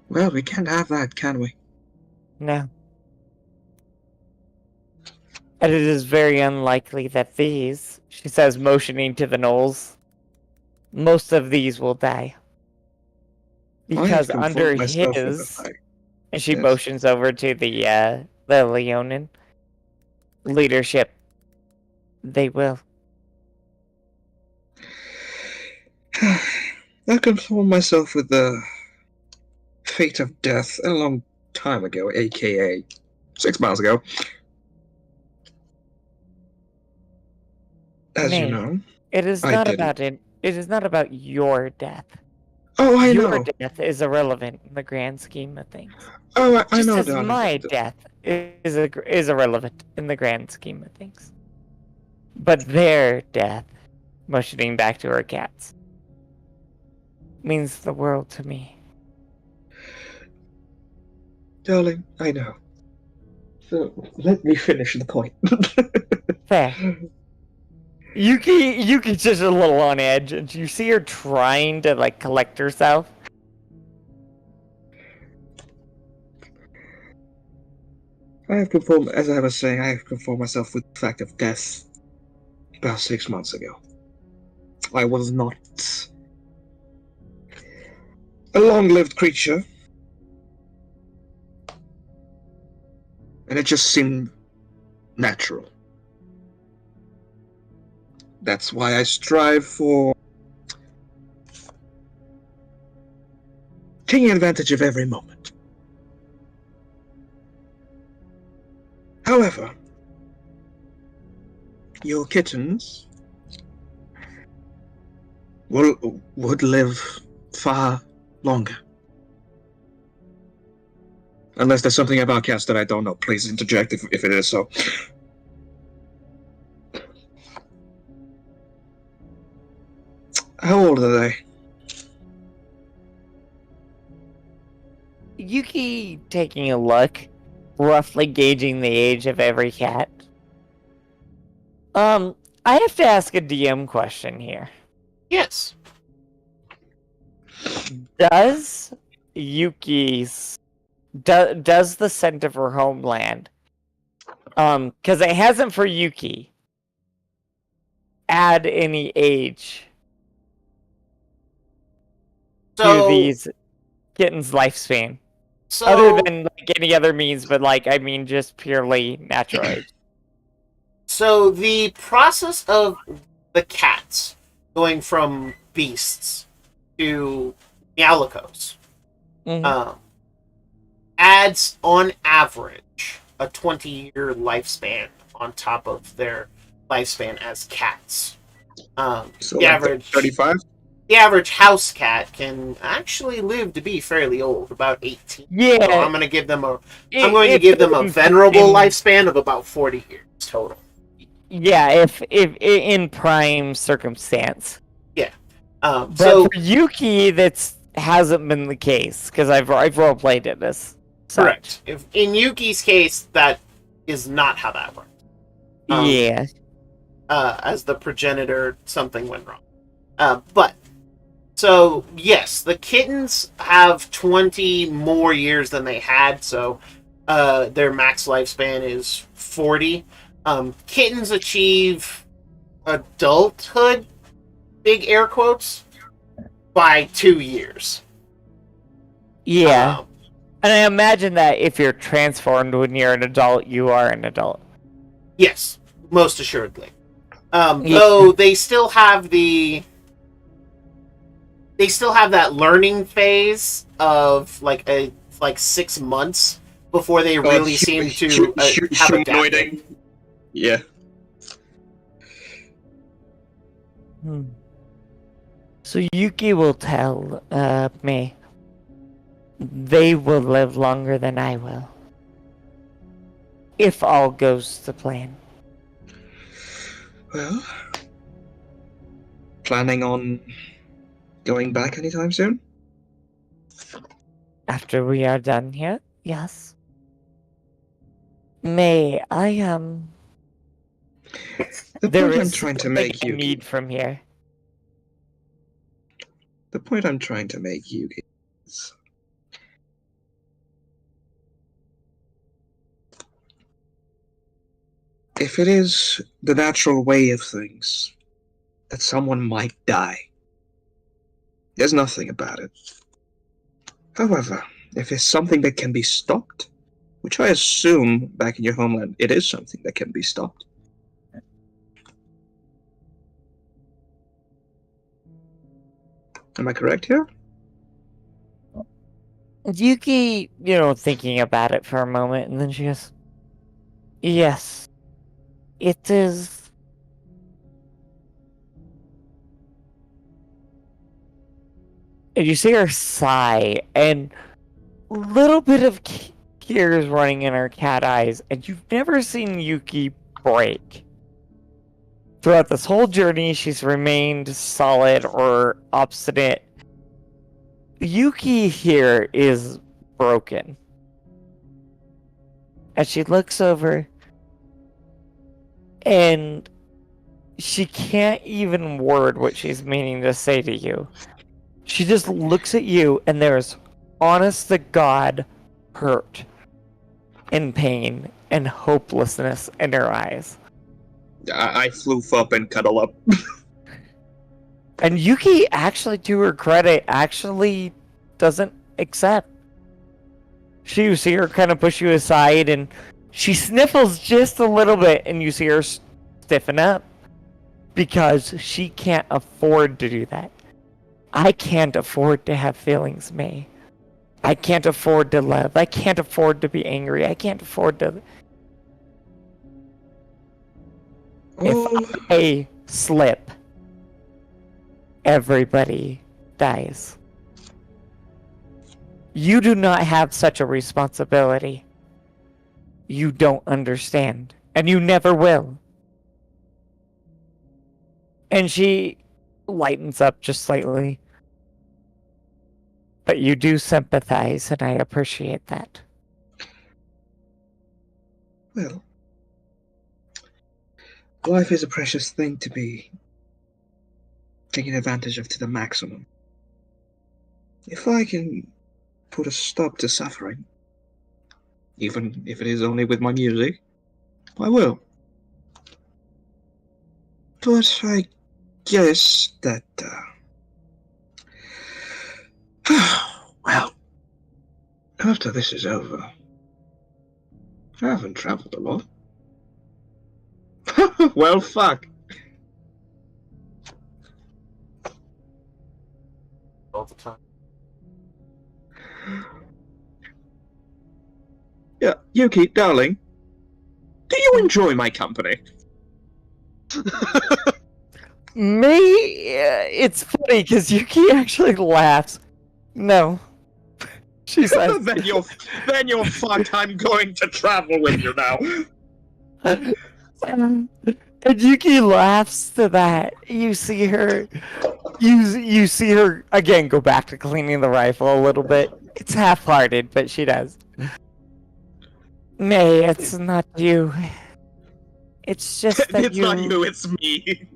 Well, we can't have that, can we? No. And it is very unlikely that these, she says, motioning to the gnolls, most of these will die. Because under his, and she motions over to the Leonin leadership, they will. I conformed myself with the fate of death a long time ago, aka 6 miles ago. As you know, it is not about it. It is not about your death. Oh, I your know. death is irrelevant in the grand scheme of things. Oh, I know. Just as my death is irrelevant in the grand scheme of things. But their death, motioning back to her cats, means the world to me. Darling, I know. So, let me finish the point. Fair. Yuki's just a little on edge, and you see her trying to, collect herself. As I was saying, I have conformed myself with the fact of death about 6 months ago. I was not a long-lived creature. And it just seemed natural. That's why I strive for taking advantage of every moment. However, your kittens would live far longer. Unless there's something about cats that I don't know. Please interject if it is so. How old are they? Yuki taking a look, roughly gauging the age of every cat. I have to ask a DM question here. Yes. Does Yuki's does the scent of her homeland, because it hasn't for Yuki, add any age to these kittens' lifespan? Other than any other means, but just purely natural age. So the process of the cats going from beasts to meowlicos adds on average a 20-year lifespan on top of their lifespan as cats. So the average 35? The average house cat can actually live to be fairly old, about 18. Yeah. So I'm going to give them a venerable lifespan of about 40 years total. Yeah, if in prime circumstance. Yeah. But for Yuki, that hasn't been the case because I've role played it as such. Correct. If in Yuki's case, that is not how that works. Yeah. As the progenitor, something went wrong. But so yes, the kittens have 20 more years than they had, so their max lifespan is 40. Kittens achieve adulthood, big air quotes, by 2 years. Yeah. And I imagine that if you're transformed when you're an adult, you are an adult. Yes, most assuredly. Though they still have that learning phase of like 6 months before they really seem to have adapted. Yeah. So Yuki will tell me they will live longer than I will. If all goes to plan. Well, planning on going back anytime soon? After we are done here, yes. May I The there point I'm is trying to something make, I Yuki. need from here. The point I'm trying to make, Yuki, is if it is the natural way of things that someone might die, there's nothing about it. However, if it's something that can be stopped, which I assume back in your homeland it is something that can be stopped. Am I correct here? Yuki, thinking about it for a moment, and then she goes, yes, it is. And you see her sigh, and a little bit of tears running in her cat eyes, and you've never seen Yuki break. Throughout this whole journey, she's remained solid or obstinate. Yuki here is broken. As she looks over, and she can't even word what she's meaning to say to you. She just looks at you, and there's honest to God hurt and pain and hopelessness in her eyes. I floof up and cuddle up. And Yuki, actually, to her credit, actually doesn't accept. You see her kind of push you aside, and she sniffles just a little bit, and you see her stiffen up. Because she can't afford to do that. I can't afford to have feelings, May. I can't afford to love. I can't afford to be angry. I can't afford to... If I slip, everybody dies. You do not have such a responsibility. You don't understand. And you never will. And she lightens up just slightly. But you do sympathize, and I appreciate that. Well, life is a precious thing to be taken advantage of to the maximum. If I can put a stop to suffering, even if it is only with my music, I will. But I guess that, well, after this is over, I haven't traveled a lot. Well, fuck. All the time. Yeah, Yuki, darling, do you enjoy my company? Me, it's funny because Yuki actually laughs. No. She says, then you're fucked. I'm going to travel with you now. and Yuki laughs to that. You see her, you see her again go back to cleaning the rifle a little bit. It's half-hearted, but she does. May, it's not you. It's just that It's not you, it's me.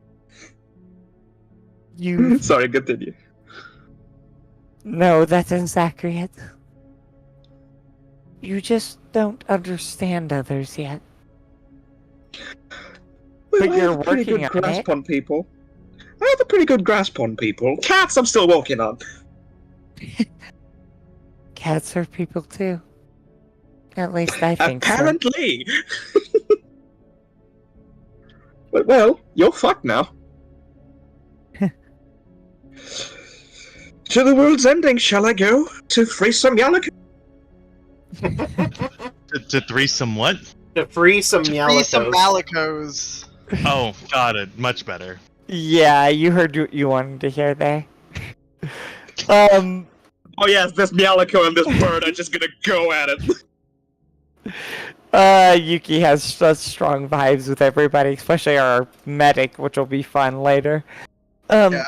You. Sorry, continue. No, that is accurate. You just don't understand others yet. But I you're have a pretty working good on grasp it. on people. I have a pretty good grasp on people. Cats, I'm still working on. Cats are people too. At least I think so. Apparently. But, well, you're fucked now. To the world's ending, shall I go to free some Yalaka? To threesome what? To free some Free some Malicos. Malicos. Oh, got it. Much better. Yeah, you heard what you wanted to hear there. Oh yes, this Meowlico and this bird are just gonna go at it. Yuki has such strong vibes with everybody, especially our medic, which will be fun later. Yeah.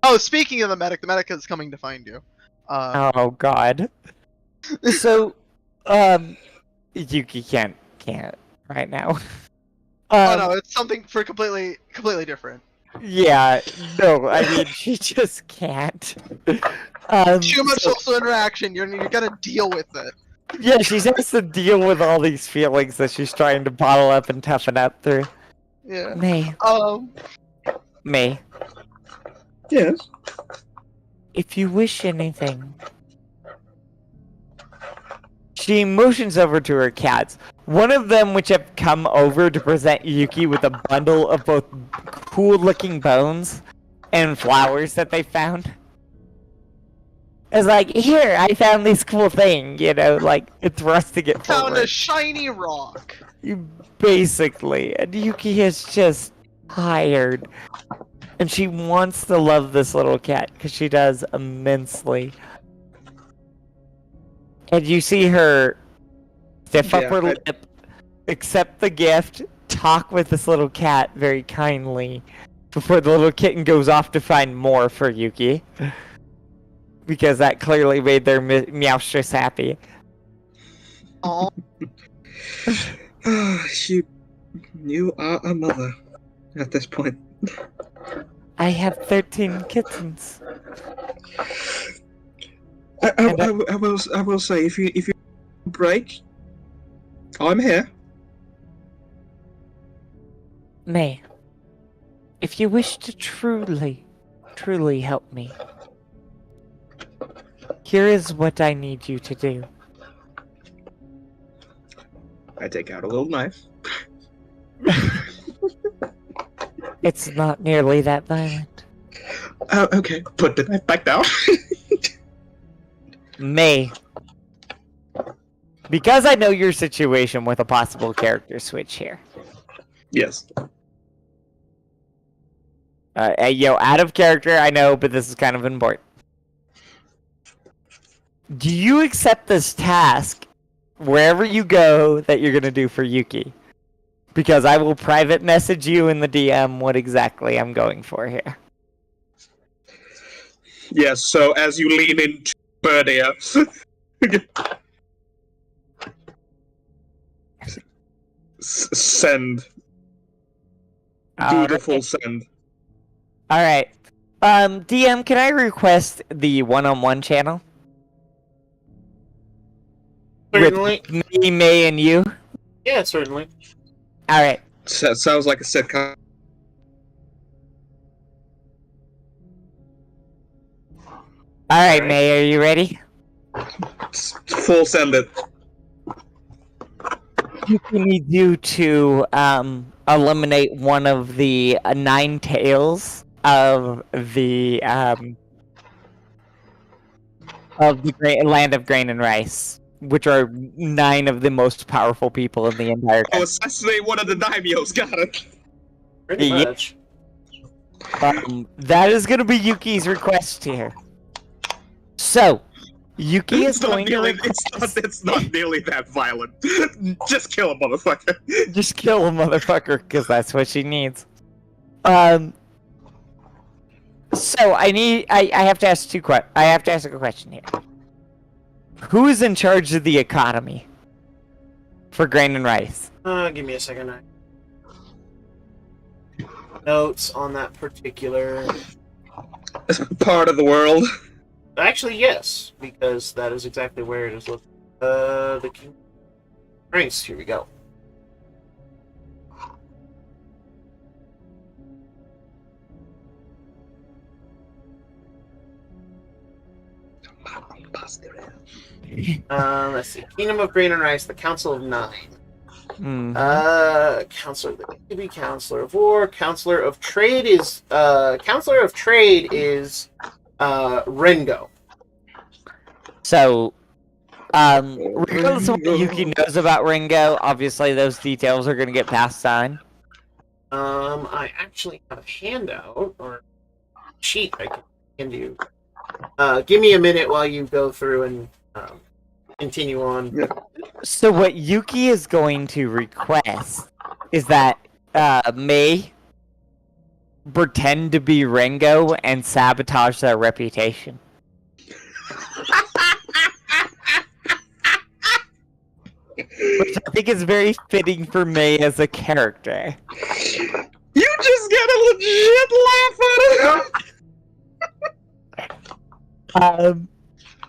Oh, speaking of the medic is coming to find you. Oh god. So, Yuki can't right now. Oh no, it's something for completely different. Yeah, no, I mean she just can't. Too much social interaction. You're gonna deal with it. Yeah, she has to deal with all these feelings that she's trying to bottle up and toughen up through. Yeah. May, Yes. if you wish anything. She motions over to her cats. One of them, which have come over to present Yuki with a bundle of both cool-looking bones and flowers that they found. It's like, here, I found this cool thing, you know, like, it's thrusting it Found forward. a shiny rock. Basically, and Yuki is just tired. And she wants to love this little cat, because she does immensely. And you see her stiff up her lip, accept the gift, talk with this little cat very kindly, before the little kitten goes off to find more for Yuki. Because that clearly made their meowstress happy. Oh, You are a mother at this point. I have 13 kittens. I will say, if you break, I'm here. May, if you wish to truly help me, here is what I need you to do. I take out a little knife. It's not nearly that violent. Okay, put the knife back down. May, because I know your situation with a possible character switch here. Yes. Out of character, I know, but this is kind of important. Do you accept this task wherever you go that you're gonna do for Yuki? Because I will private message you in the DM what exactly I'm going for here. Yes, so as you lean into Birdia, send. Dutiful send. Alright. DM, can I request the one-on-one channel? Certainly. With me, May, and you? Yeah, certainly. Alright. Sounds like a sitcom. Alright, May, are you ready? Full send it. Yuki needs you to eliminate one of the 9 tails of the land of grain and rice, which are 9 of the most powerful people in the entire Oh, country. assassinate one of the daimyos, got it. Pretty Yeah. much. That is going to be Yuki's request here. So, Yuki is going to request... It's not nearly that violent. Just kill a motherfucker. Just kill a motherfucker, because that's what she needs. So I have to ask I have to ask a question here. Who is in charge of the economy for grain and rice? Give me a second. Notes on that particular. Part of the world. Actually, yes, because that is exactly where it is located. The King. Rice. Here we go. Let's see. Kingdom of Grain and Rice, the Council of Nine. Counselor of the Navy, Counselor of War, Counselor of Trade is Rengo. So, regardless of what Yuki knows about Ringo, obviously those details are going to get passed on. I actually have a handout or sheet I can hand you. Give me a minute while you go through and continue on. Yeah. So what Yuki is going to request is that May pretend to be Ringo and sabotage their reputation. Which I think is very fitting for May as a character. You just get a legit laugh out of Um,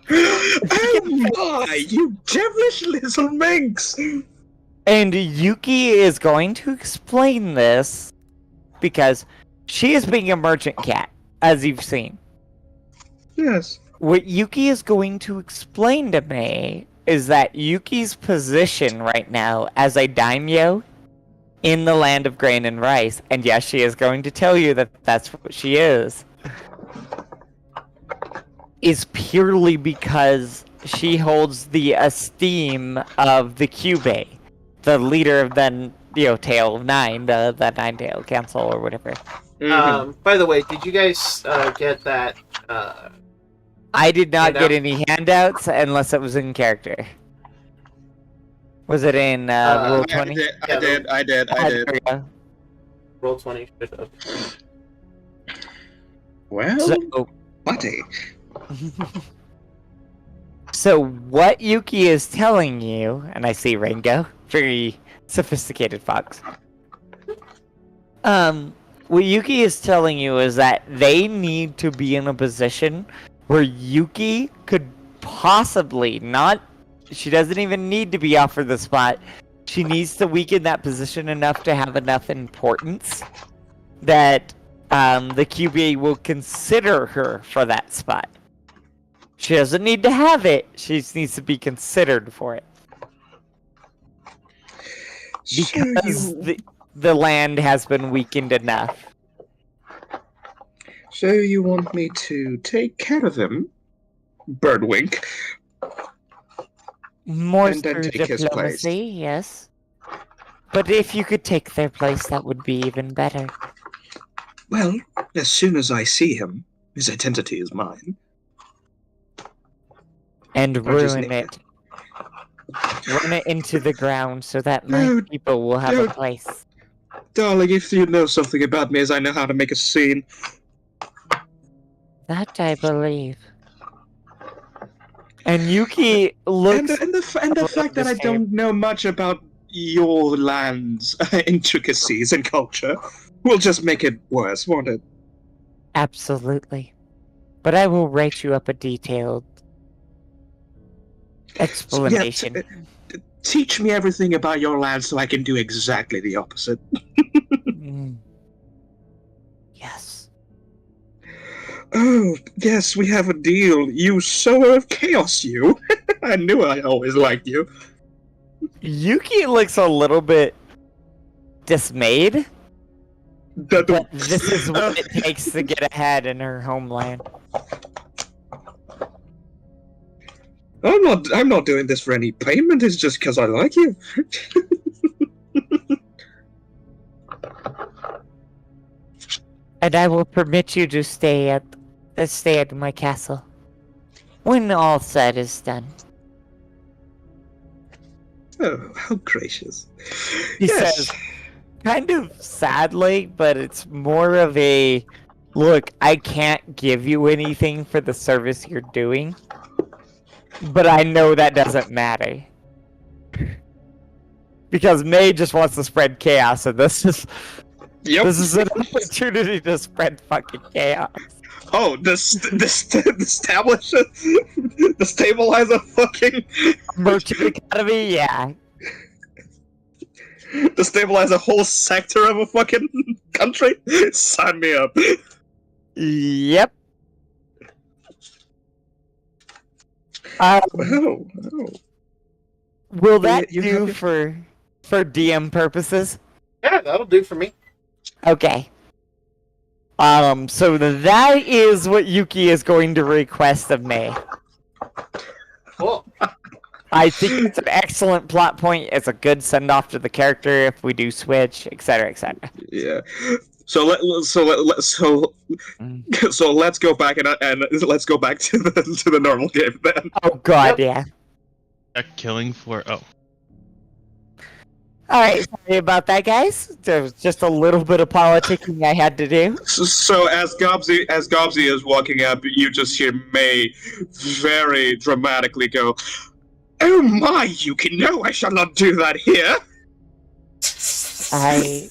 Oh my, you devilish little minx! and Yuki is going to explain this because she is being a merchant cat, as you've seen. Yes. What Yuki is going to explain to May is that Yuki's position right now as a daimyo in the land of grain and rice, and yes, she is going to tell you that that's what she is purely because she holds the esteem of the Kyubey, the leader of the Tail of Nine, the Nine-Tail Council or whatever. By the way, did you guys get that? I did not handout? get any handouts unless it was in character. Was it in Rule 20? I did. There we go. Roll 20 should have. Well, So, buddy. so what Yuki is telling you, and I see Ringo, very sophisticated fox. What Yuki is telling you is that they need to be in a position where Yuki could possibly not. She doesn't even need to be offered the spot. She needs to weaken that position enough to have enough importance that the QBA will consider her for that spot. She doesn't need to have it. She just needs to be considered for it. Because the land has been weakened enough. So you want me to take care of him? Birdwink. More And then through take his place. diplomacy, yes. But if you could take their place, that would be even better. Well, as soon as I see him, his identity is mine. And Or just ruin nick it. Run it into the ground so that my Dude, people will have a dude. place. Darling, if you know something about me, as I know how to make a scene. That I believe. And Yuki looks... And the fact that I don't know much about your land's intricacies and culture will just make it worse, won't it? Absolutely. But I will write you up a detailed explanation. Teach me everything about your land so I can do exactly the opposite. Yes. Oh, yes, we have a deal. You sower of chaos, you. I knew I always liked you. Yuki looks a little bit dismayed. But this is what it takes to get ahead in her homeland. I'm not doing this for any payment, it's just because I like you. And I will permit you to stay at my castle when all said is done. Oh, how gracious. He Yes. says, kind of sadly, but it's more of a, look, I can't give you anything for the service you're doing, but I know that doesn't matter. Because May just wants to spread chaos, and this is an opportunity to spread fucking chaos. Oh, stabilize a fucking Merchant economy, yeah. to stabilize a whole sector of a fucking country? Sign me up. Yep. Um, Oh. will that You do have your- for DM purposes? Yeah, that'll do for me. Okay. So that is what Yuki is going to request of me. Cool. I think it's an excellent plot point. It's a good send off to the character if we do switch, etc., etc. Yeah. So let's go back and let's go back to the normal game then. Oh god, Yep. yeah. A killing floor. Oh, All right, sorry about that, guys. There was just a little bit of politicking I had to do. So as Gobsy is walking up, you just hear May very dramatically go, "Oh my, Yuki! No, I shall not do that here." I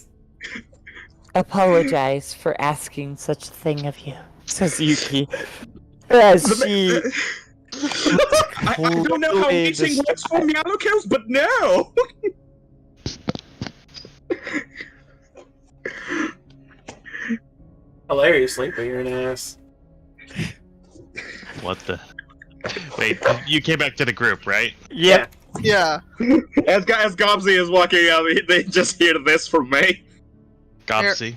apologize for asking such a thing of you, says Yuki. As she I don't know how eating works for Meowlocos, but no. Hilariously, but you're an ass. what the? Wait, you came back to the group, right? Yep. Yeah. As Gobsy is walking out, they just hear this from May. Gopsy.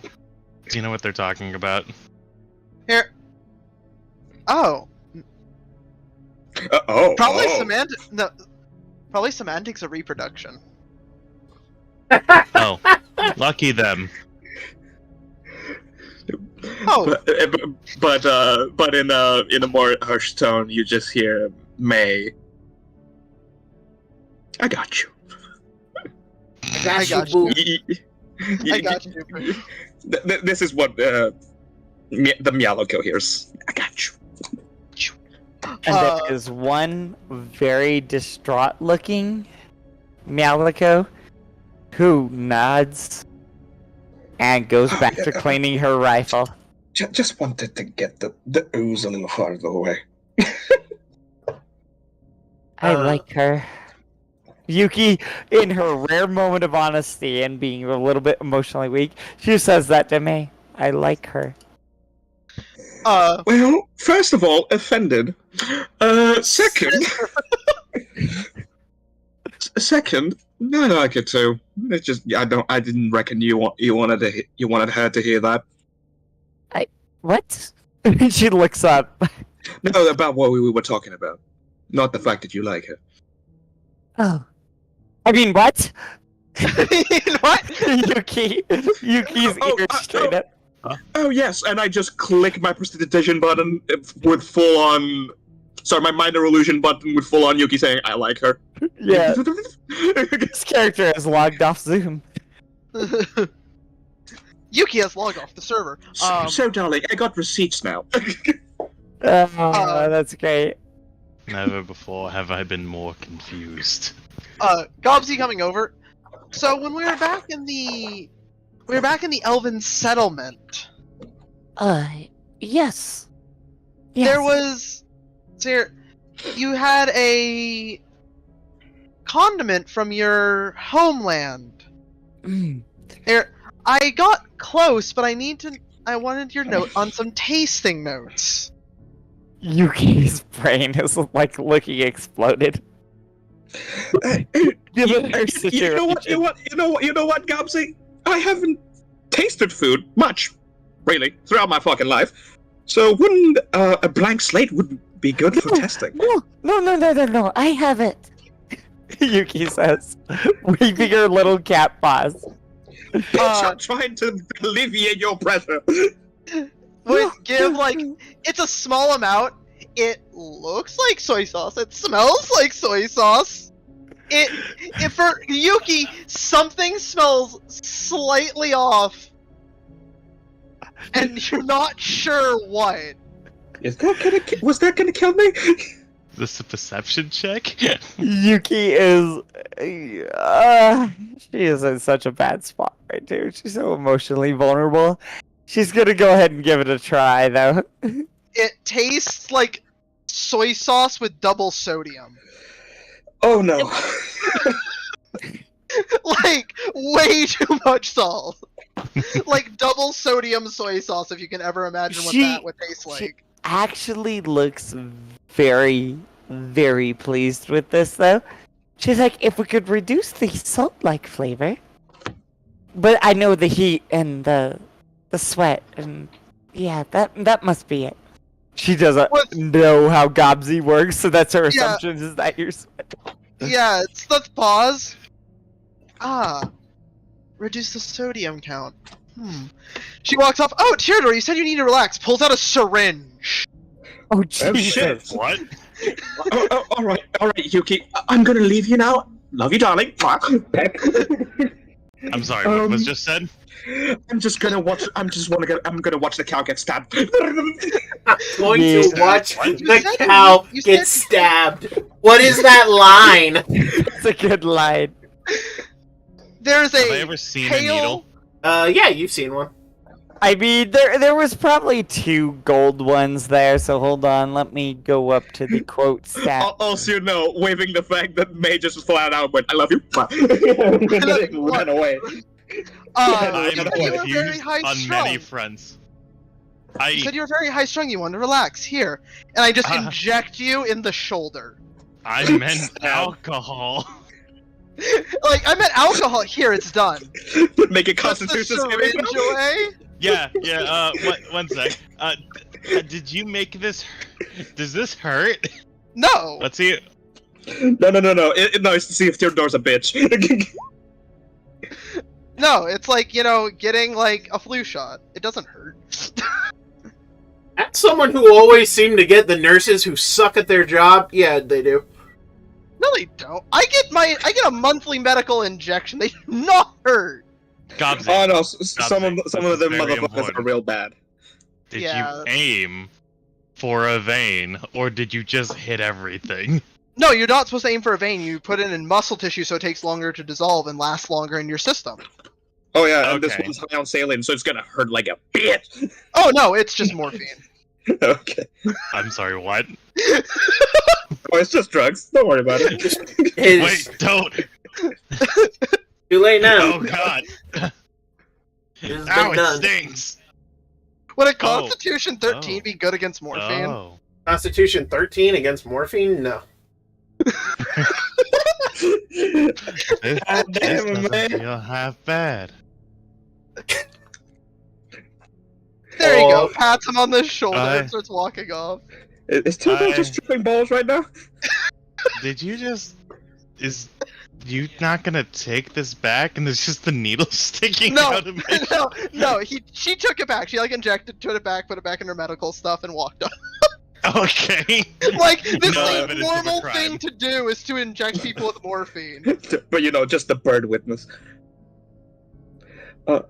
Do you know what they're talking about? Here. Oh. Probably Probably semantics of reproduction. Oh, lucky them. Oh. But in a more harsh tone, you just hear May. I got you. I got you, you, boo. I got you. This is what the Meowloco hears. I got you. And there is one very distraught looking Meowlico who nods and goes back to cleaning her rifle. Just wanted to get the ooze a little farther away. I like her. Yuki, in her rare moment of honesty and being a little bit emotionally weak, she says that to me. I like her. Well, first of all, offended. Second, I like it too. It's just I didn't reckon you wanted her to hear that. What? She looks up. No, about what we were talking about, not the fact that you like her. Oh. I mean, what? What? Yuki's ears straight up. Oh yes, and I just click my prestidigitation button with full on. Sorry, my minor illusion button with full on Yuki saying I like her. Yeah. This character has logged off Zoom. Yuki has logged off the server. So darling, I got receipts now. That's great. Never before have I been more confused. Gobsy coming over. So when we were back in the Elven settlement, Yes. there was you had a condiment from your homeland. Mm. I got close, but I wanted your note on some tasting notes. Yuki's brain is like looking exploded. Given her You know what, Gobsy? I haven't tasted food much, really, throughout my fucking life. So wouldn't a blank slate would be good for testing? No. I have it. Yuki says, waving her little cat paws. I'm trying to alleviate your pressure. It's a small amount. It looks like soy sauce. It smells like soy sauce. If for Yuki, something smells slightly off, and you're not sure what. Was that gonna kill me? Is this a perception check? Yuki is, she is in such a bad spot right there. She's so emotionally vulnerable. She's gonna go ahead and give it a try, though. It tastes like soy sauce with double sodium. Oh no. Like, way too much salt. Like, double sodium soy sauce, if you can ever imagine what that would taste like. Actually looks very very pleased with this, though. She's like, if we could reduce the salt-like flavor. But I know the heat and the sweat, and yeah, that must be it. She doesn't know how Gobsy works, so that's her assumption is that you're sweating. Yeah, let's pause. Reduce the sodium count. She walks off. Oh, Teardor, you said you need to relax. Pulls out a syringe. Oh, Oh, Jesus. shit. What? All right, Yuki. I'm gonna leave you now. Love you, darling. Peck. I'm sorry, what was just said? I'm gonna watch the cow get stabbed. I'm going to watch What? the cow you get said- stabbed. What is that line? It's a good line. There's Have I a ever seen a pale. needle? Yeah, you've seen one. I mean, there was probably 2 gold ones there, so hold on, let me go up to the quote stat. Also, waving the fact that May just flat out went, "I love you." Ran away. I'm You said you were very confused high on strung. many fronts. You said you were very high strung. You wanted to relax. Here, and I just inject you in the shoulder. I meant alcohol. Like I meant alcohol. Here, it's done. Make a Puts the constitution syringe saving throw. away. Yeah, one sec. Did you make this? Does this hurt? No. Let's see it. No. No, it's to see if Theodore's a bitch. No, it's like, getting like a flu shot. It doesn't hurt. As someone who always seemed to get the nurses who suck at their job, yeah, they do. No, they don't. I get a monthly medical injection. They do not hurt. Gobsy, Oh no, some of This them is very motherfuckers important. are real bad. did Yeah. you aim for a vein, or did you just hit everything? No, you're not supposed to aim for a vein. You put it in muscle tissue so it takes longer to dissolve and lasts longer in your system. Oh yeah, and this Okay. one's high on saline, so it's gonna hurt like a bitch. Oh no, it's just morphine. Okay. I'm sorry, what? Oh, it's just drugs. Don't worry about it. It's Wait, don't! too late now. Oh god! It's been Ow, it done. stings! Would a Constitution 13 Oh. be good against morphine? Oh. Constitution 13 against morphine? No. This God damn it, doesn't man. feel half bad. There you go. Oh. Pats him on the shoulder I- and starts walking off. Is Theodore just tripping balls right now? Did you just... Is you not gonna take this back and there's just the needle sticking No, out of me? no. She took it back. She injected, took it back, put it back in her medical stuff, and walked off. Okay. Like this No is evidence the of a normal crime. thing to do is to inject people with morphine. But just the bird witness. Can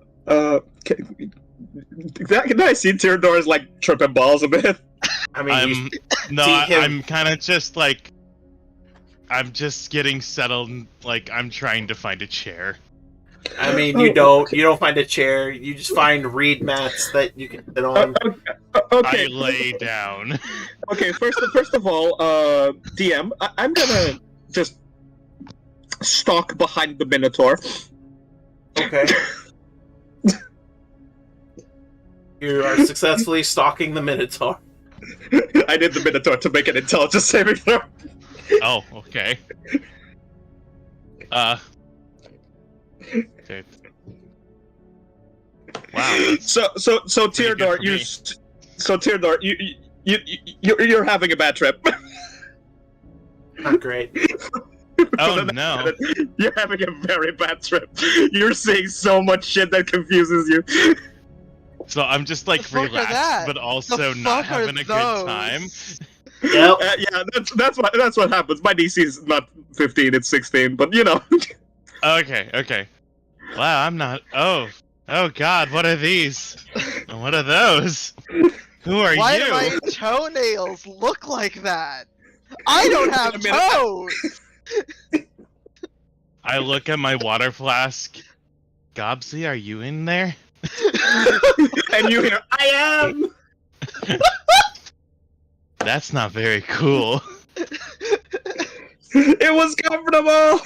I see Theodore's like tripping balls a bit? I mean, I'm kind of just like... I'm just getting settled, like, I'm trying to find a chair. you don't find a chair. You just find reed mats that you can sit on. Okay. I lay down. Okay. First of all, DM, I'm gonna just stalk behind the Minotaur. Okay. You are successfully stalking the Minotaur. I need the Minotaur to make an intelligence saving throw. Oh, okay. Okay. Wow. So Theodore, good for Theodore, you're having a bad trip. Not great. Oh no. You're having a very bad trip. You're seeing so much shit that confuses you. So I'm just like The fuck are relaxed, that? but also The not fuck are having a those? good time. Yep. Yeah, that's what happens. My DC is not 15, it's 16, but Okay. Wow, I'm not. Oh God, what are these? And what are those? Who are Why you? do my toenails look like that? I don't have toes! I look at my water flask. Gobsy, are you in there? and you hear, I am! That's not very cool. It was comfortable!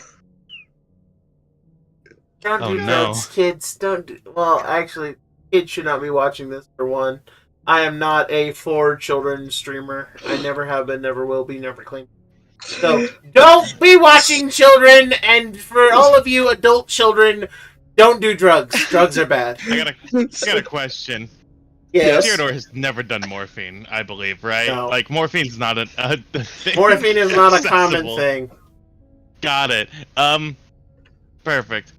Don't Oh, do no. drugs, kids. Don't do... Well, actually, kids should not be watching this, for one. I am not a for children streamer. I never have been, never will be, never claim. So don't be watching children, and for all of you adult children, don't do drugs. Drugs are bad. I got a question. Yes. Theodore has never done morphine, I believe, right? No. Like, morphine's not a thing. Morphine is not a common accessible. thing. Got it. Perfect.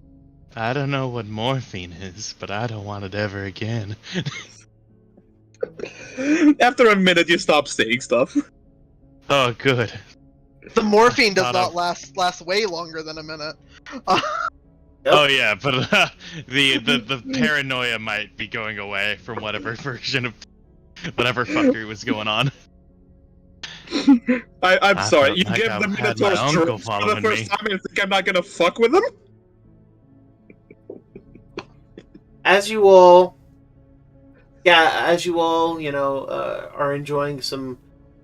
I don't know what morphine is, but I don't want it ever again. After a minute, you stop saying stuff. Oh, good. The morphine does Thought not of- last way longer than a minute. Oh yeah, but the paranoia might be going away from whatever version of whatever fuckery was going on. I'm I sorry, felt you like give I the had my Minotaurs uncle drugs for the following first me. time and think I'm not gonna fuck with them? As you all, are enjoying some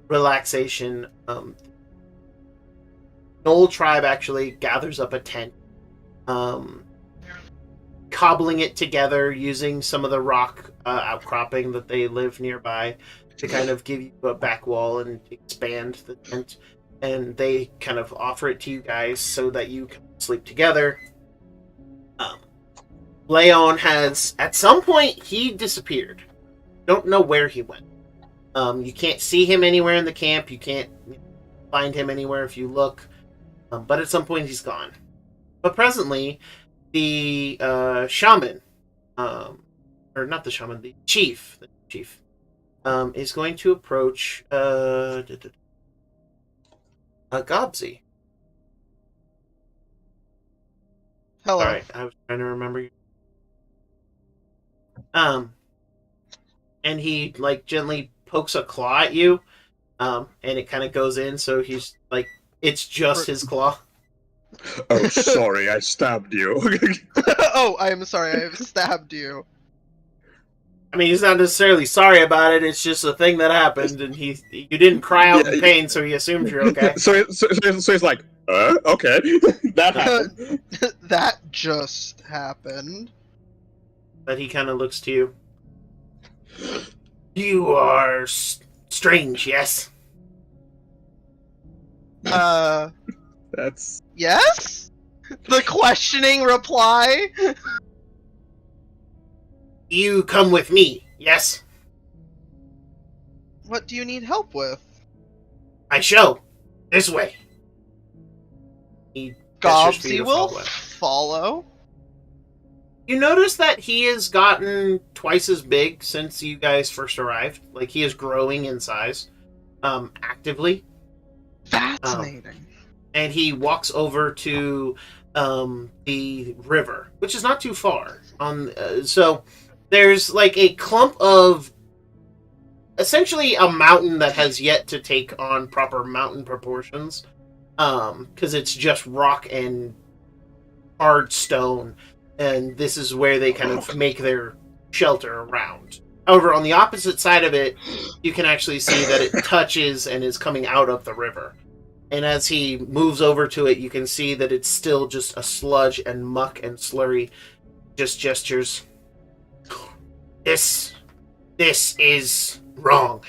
relaxation, the Knoll tribe actually gathers up a tent, cobbling it together using some of the rock outcropping that they live nearby to kind of give you a back wall and expand the tent. And they kind of offer it to you guys so that you can sleep together. Leon has, at some point, he disappeared. Don't know where he went. You can't see him anywhere in the camp. You can't find him anywhere if you look. But at some point, he's gone. But presently, the shaman, or not the shaman, the chief, is going to approach Gobsy. Hello. Sorry, I was trying to remember. And he gently pokes a claw at you, and it kind of goes in. So he's like, it's just his claw. Oh, sorry, I stabbed you. Oh, I am sorry. I have stabbed you. I mean, he's not necessarily sorry about it. It's just a thing that happened, and you didn't cry out in pain, so he assumes you're okay. so he's like, okay, that happened. That just happened. But he kind of looks to you. You are strange, yes? That's Yes? The questioning reply? You come with me, yes? What do you need help with? I show. This way. He gestures for you Gobsy to will follow. follow. You notice that he has gotten twice as big since you guys first arrived. Like, he is growing in size, actively. Fascinating. And he walks over to the river, which is not too far. So there's like a clump of essentially a mountain that has yet to take on proper mountain proportions, because it's just rock and hard stone, and this is where they kind of make their shelter around. However, on the opposite side of it, you can actually see that it touches and is coming out of the river. And as he moves over to it, you can see that it's still just a sludge and muck and slurry. Just gestures. This is wrong.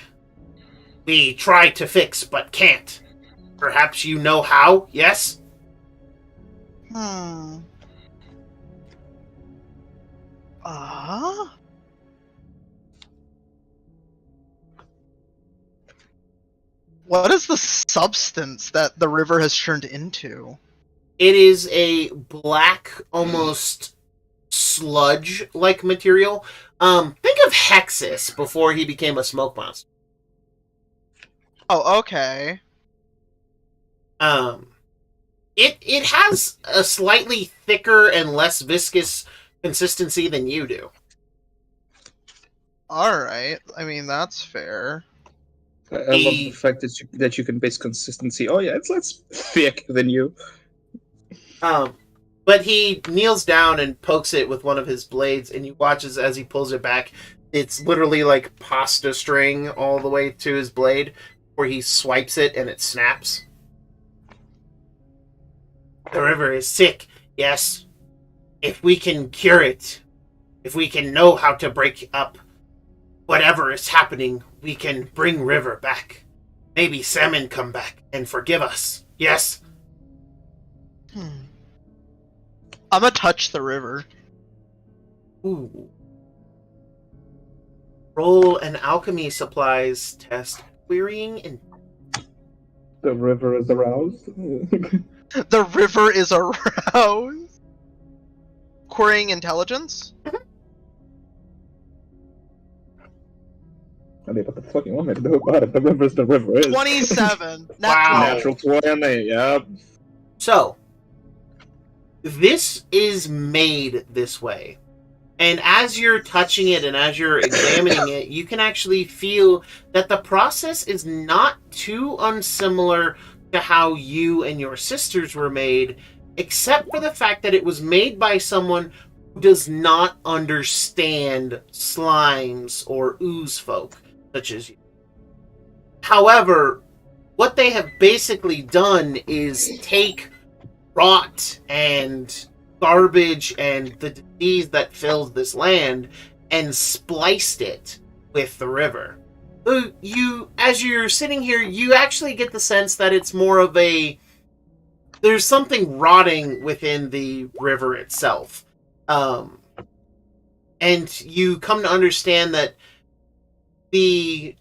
We try to fix, but can't. Perhaps you know how, yes? What is the substance that the river has turned into? It is a black, almost sludge-like material. Think of Hexus before he became a smoke monster. Oh, okay. It has a slightly thicker and less viscous consistency than you do. Alright. I mean, that's fair. I love the fact that you can base consistency. Oh yeah, it's less thick than you. But he kneels down and pokes it with one of his blades, and you watch as he pulls it back. It's literally like pasta string all the way to his blade, where he swipes it and it snaps. The river is sick, yes. If we can cure it, if we can know how to break up whatever is happening, we can bring River back. maybe salmon come back and forgive us. Yes? I'm gonna touch the river. Ooh. Roll an alchemy supplies test. Querying and The river is aroused. The river is aroused. Querying intelligence? I mean, what the fuck you want me to do about it? The river's the river is. 27. Wow. Natural 20, yep. So, this is made this way. And as you're touching it and as you're examining it, you can actually feel that the process is not too unsimilar to how you and your sisters were made, except for the fact that it was made by someone who does not understand slimes or ooze folk, such as you. However, what they have basically done is take rot and garbage and the disease that fills this land and spliced it with the river. So as you're sitting here, you actually get the sense that it's more of there's something rotting within the river itself. And you come to understand that a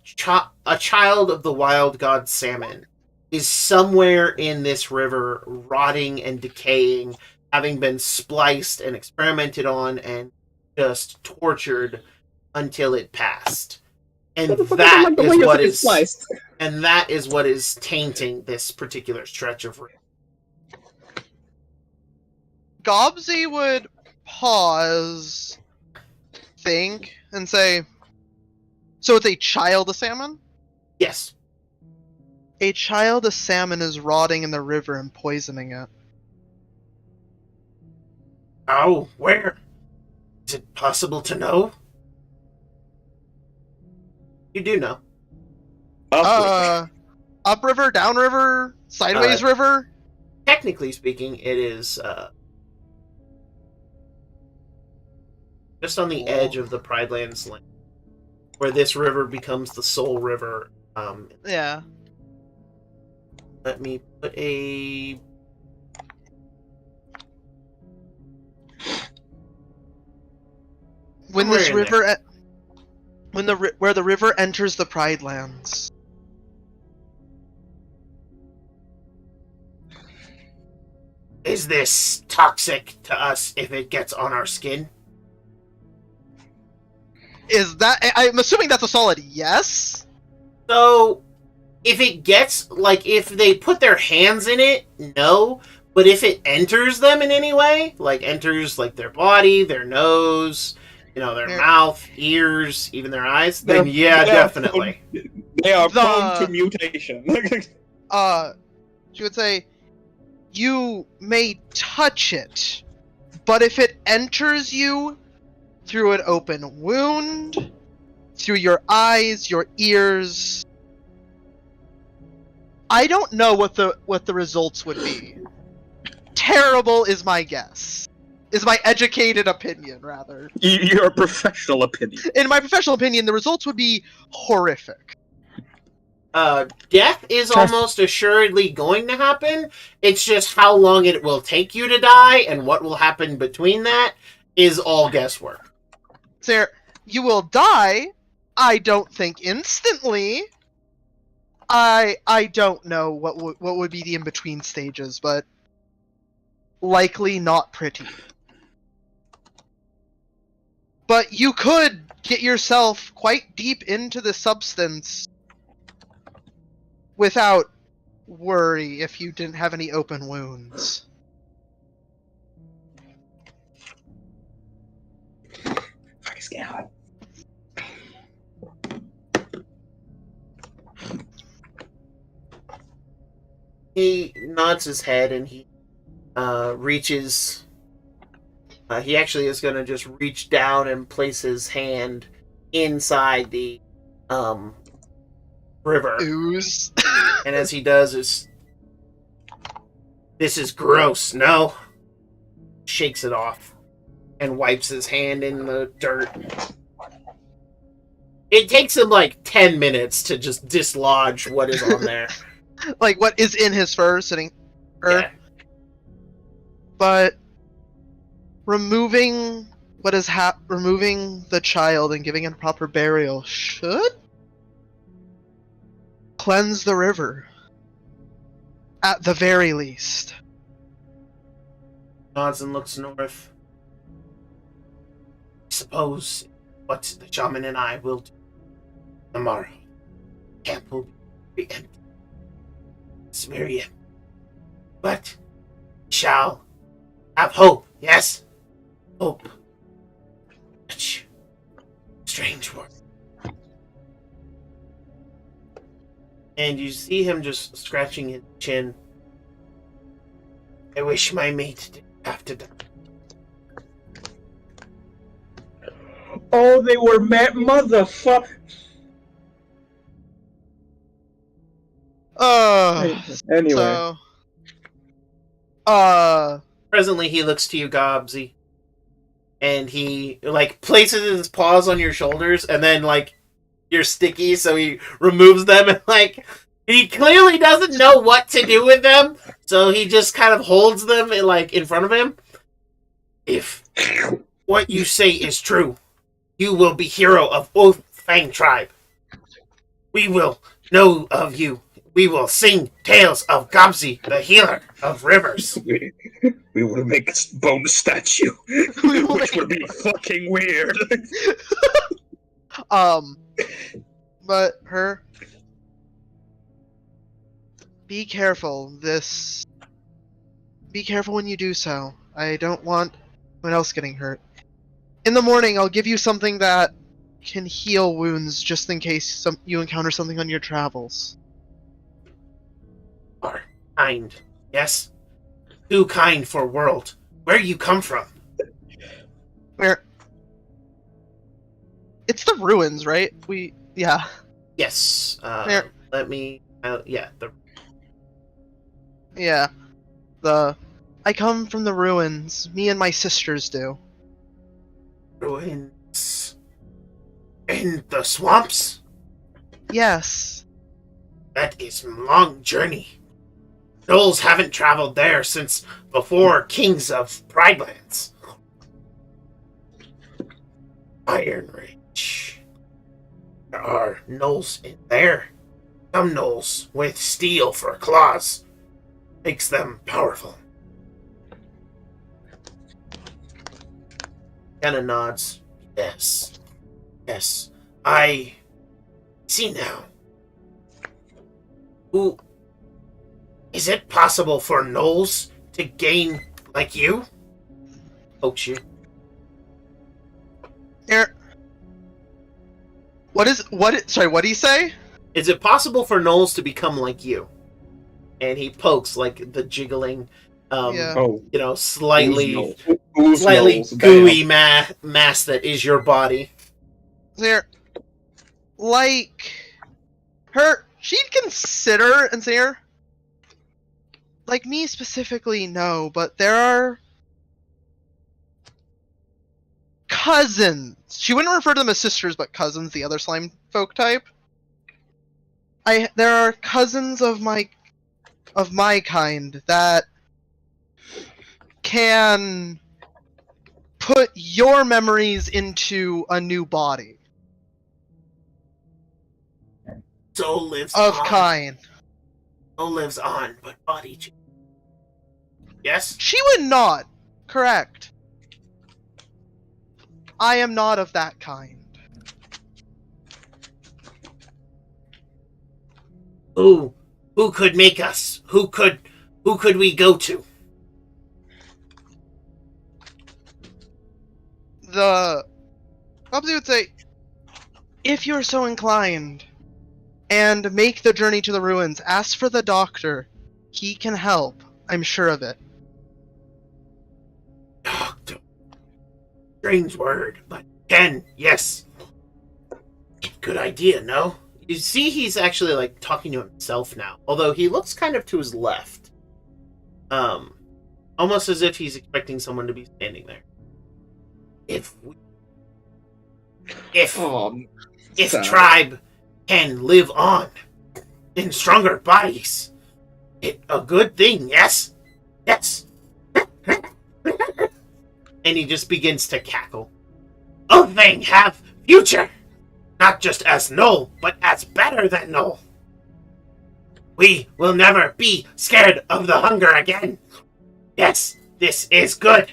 child of the wild god salmon is somewhere in this river, rotting and decaying, having been spliced and experimented on and just tortured until it passed. And that is what is tainting this particular stretch of river. Gobsy would pause, think, and say, so it's a child of salmon? Yes. A child of salmon is rotting in the river and poisoning it. Oh, where? Is it possible to know? You do know. Upriver, downriver, sideways river? Technically speaking, it is just on the edge of the Pridelands land, where this river becomes the sole river. Yeah. Let me put a... When Somewhere this in river, where the river enters the Pridelands. Is this toxic to us if it gets on our skin? Is that? I'm assuming that's a solid yes. So, if it gets, if they put their hands in it, no. But if it enters them in any way, enters, their body, their nose, their mouth, ears, even their eyes, then definitely. They are prone to mutation. She would say, you may touch it, but if it enters you through an open wound, through your eyes, your ears, I don't know what the results would be. Terrible is my guess. Is my educated opinion, rather. Your professional opinion. In my professional opinion, the results would be horrific. Death is almost assuredly going to happen. It's just how long it will take you to die and what will happen between that is all guesswork. Sarah, you will die. I don't think instantly. I don't know what would be the in-between stages, but likely not pretty. But you could get yourself quite deep into the substance without worry if you didn't have any open wounds. It's getting hot. He nods his head and he reaches... he actually is going to just reach down and place his hand inside the river. Ooze. And as he does, this is gross, no? Shakes it off and wipes his hand in the dirt. It takes him like 10 minutes to just dislodge what is on there. Like what is in his fur sitting. Yeah. But removing removing the child and giving it a proper burial should cleanse the river. At the very least. Nods and looks north. I suppose what the shaman and I will do tomorrow. Camp will be empty. It's Miriam. But shall have hope, yes? Hope. Such strange word. And you see him just scratching his chin. I wish my mate didn't have to die. Oh, they were motherfucker. Anyway. So Presently, he looks to you, Gobsy, and he like places his paws on your shoulders, and then like you're sticky, so he removes them, and like he clearly doesn't know what to do with them, so he just kind of holds them like in front of him. If what you say is true, you will be hero of Oath Fang tribe. We will know of you. We will sing tales of Gobsy, the healer of rivers. We will make a bone statue, which would be fucking weird. But her, be careful. Be careful when you do so. I don't want anyone else getting hurt. In the morning, I'll give you something that can heal wounds, just in case you encounter something on your travels. Are kind, yes? Too kind for world. Where you come from? Where? It's the ruins, right? Yeah. Yes. There. Let me. Yeah. Yeah. I come from the ruins. Me and my sisters do. Ruins. In the swamps. Yes. That is a long journey. Gnolls haven't traveled there since before Kings of Pridelands. Iron Ridge. There are gnolls in there. Some gnolls with steel for claws. Makes them powerful. Kinda nods. Yes. Yes. I see now. Who... Is it possible for gnolls to gain like you? Pokes you. Sorry, what do you say? Is it possible for gnolls to become like you? And he pokes like the jiggling, Yeah. Oh, slightly who's Knowles? gooey mass that is your body. There, she'd consider and say, like me specifically, no, but there are cousins. She wouldn't refer to them as sisters, but cousins, the other slime folk type. There are cousins of my kind that can put your memories into a new body. Soul lives Of on. kind. Soul lives on, but body changes. Yes? She would not. Correct. I am not of that kind. Who could make us? Who could we go to? Bubsy would say, if you're so inclined, and make the journey to the ruins, ask for the doctor. He can help. I'm sure of it. Doctor. Strange word, but Ken, yes. Good idea, no? You see he's actually like talking to himself now, although he looks kind of to his left. Almost as if he's expecting someone to be standing there. If This Sad. tribe can live on in stronger bodies. It a good thing, yes? Yes. And he just begins to cackle. Thing have future! Not just as null, but as better than null. We will never be scared of the hunger again. Yes, this is good.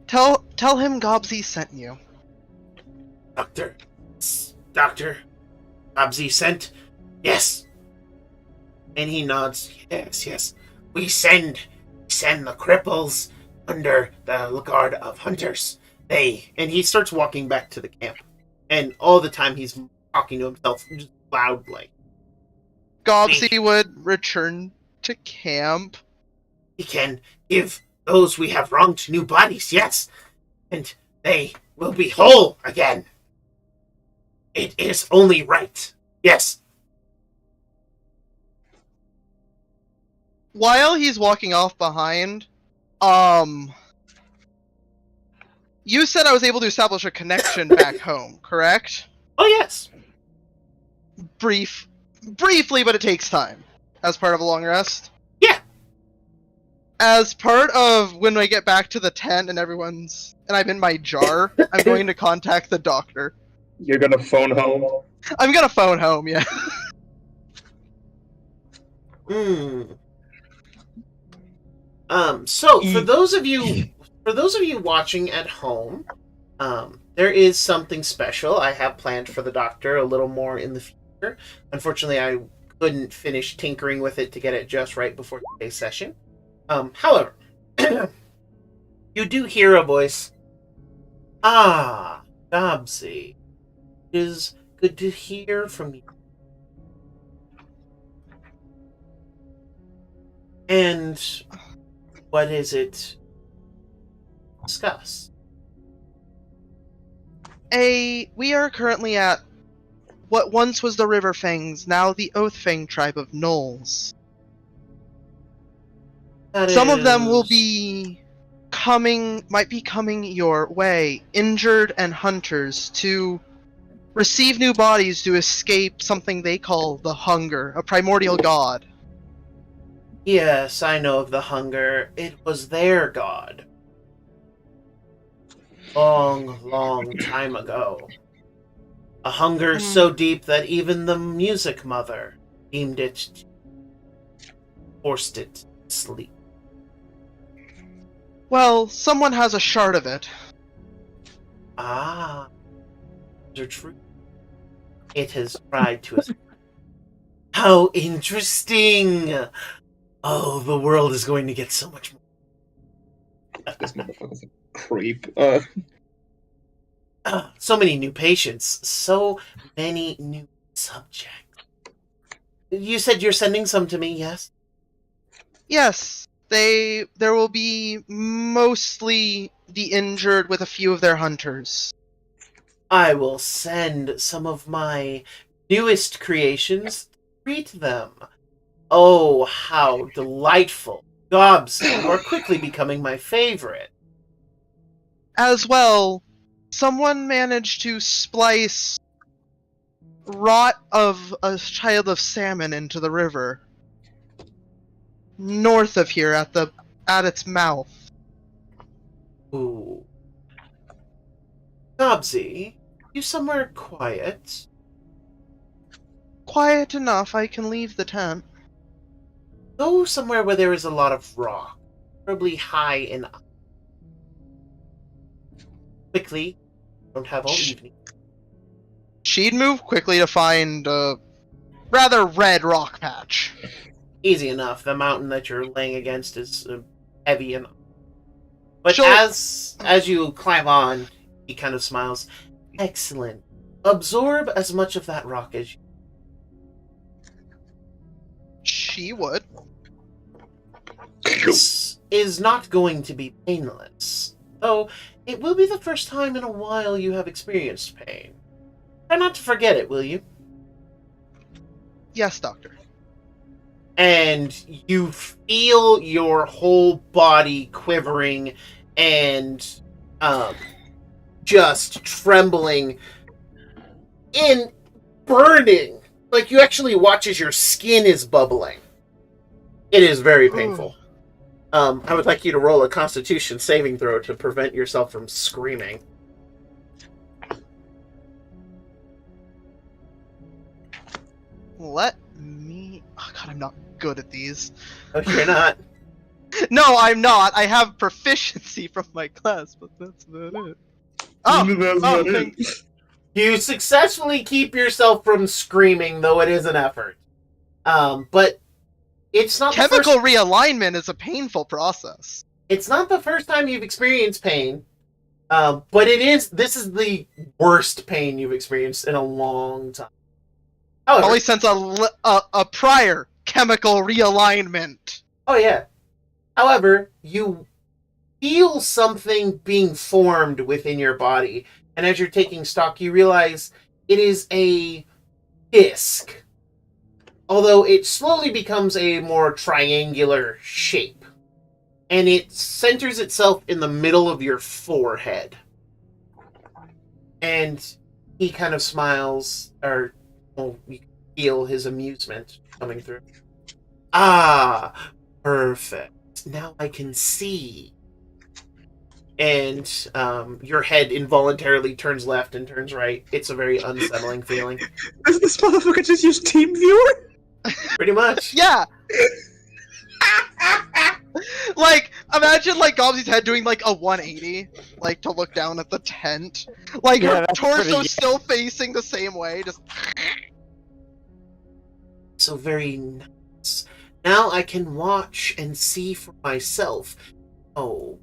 Tell him Gobsy sent you. Doctor, Abzi sent? Yes. And he nods. Yes. We send the cripples under the guard of hunters. And he starts walking back to the camp. And all the time he's talking to himself just loudly. Gobsy would return to camp. We can give those we have wronged new bodies, yes. And they will be whole again. It is only right. Yes. While he's walking off behind, you said I was able to establish a connection back home, correct? Oh, yes. Briefly, but it takes time. As part of a long rest? Yeah. As part of when I get back to the tent and I'm in my jar, I'm going to contact the doctor. You're gonna phone home? I'm gonna phone home, yeah. So for those of you watching at home, there is something special I have planned for the doctor a little more in the future. Unfortunately, I couldn't finish tinkering with it to get it just right before today's session. However, you do hear a voice. Ah, Gobsy. It is good to hear from you. And what is it? Discuss. We are currently at what once was the River Fangs, now the Oathfang tribe of Gnolls. Some of them will might be coming your way, injured and hunters, to receive new bodies to escape something they call the Hunger, a primordial god. Yes, I know of the Hunger. It was their god. Long time ago. A hunger so deep that even the music mother deemed it, forced it to sleep. Well, someone has a shard of it. Ah, those are true. It has tried to escape. How interesting! Oh, the world is going to get so much more. This motherfucker's a creep. So many new patients. So many new subjects. You said you're sending some to me, yes? Yes, there will be mostly the injured with a few of their hunters. I will send some of my newest creations to greet them. Oh, how delightful. Gobs, you are quickly becoming my favorite. As well, someone managed to splice rot of a child of salmon into the river. North of here at its mouth. Ooh. Gobsy, you somewhere quiet? Quiet enough I can leave the tent. Go somewhere where there is a lot of rock, preferably high and up. Quickly, don't have all evening. She'd move quickly to find a rather red rock patch. Easy enough. The mountain that you're laying against is heavy enough. But She'll- as you climb on, he kind of smiles. Excellent. Absorb as much of that rock as you. She would. This is not going to be painless, though it will be the first time in a while you have experienced pain. Try not to forget it, will you? Yes, Doctor. And you feel your whole body quivering and just trembling and burning. Like, you actually watch as your skin is bubbling. It is very painful. I would like you to roll a Constitution saving throw to prevent yourself from screaming. Let me... Oh god, I'm not good at these. Oh, you're not? No, I'm not. I have proficiency from my class, but that's about it. Thank- You successfully keep yourself from screaming, though it is an effort. But it's not Chemical realignment is a painful process. It's not the first time you've experienced pain, but this is the worst pain you've experienced in a long time. However, Probably since a prior chemical realignment. oh yeah. However, you feel something being formed within your body, and as you're taking stock, you realize it is a disc. Although it slowly becomes a more triangular shape. And it centers itself in the middle of your forehead. And he kind of smiles, or you can feel his amusement coming through. Ah, perfect. Now I can see. And your head involuntarily turns left and turns right. It's a very unsettling feeling. Does this motherfucker just use TeamViewer? Pretty much. Yeah! Like, imagine, like, Gobsy's head doing, like, a 180, like, to look down at the tent. Like, Yeah, her that's torso pretty- still facing the same way, just... So very nice. Now I can watch and see for myself. Oh,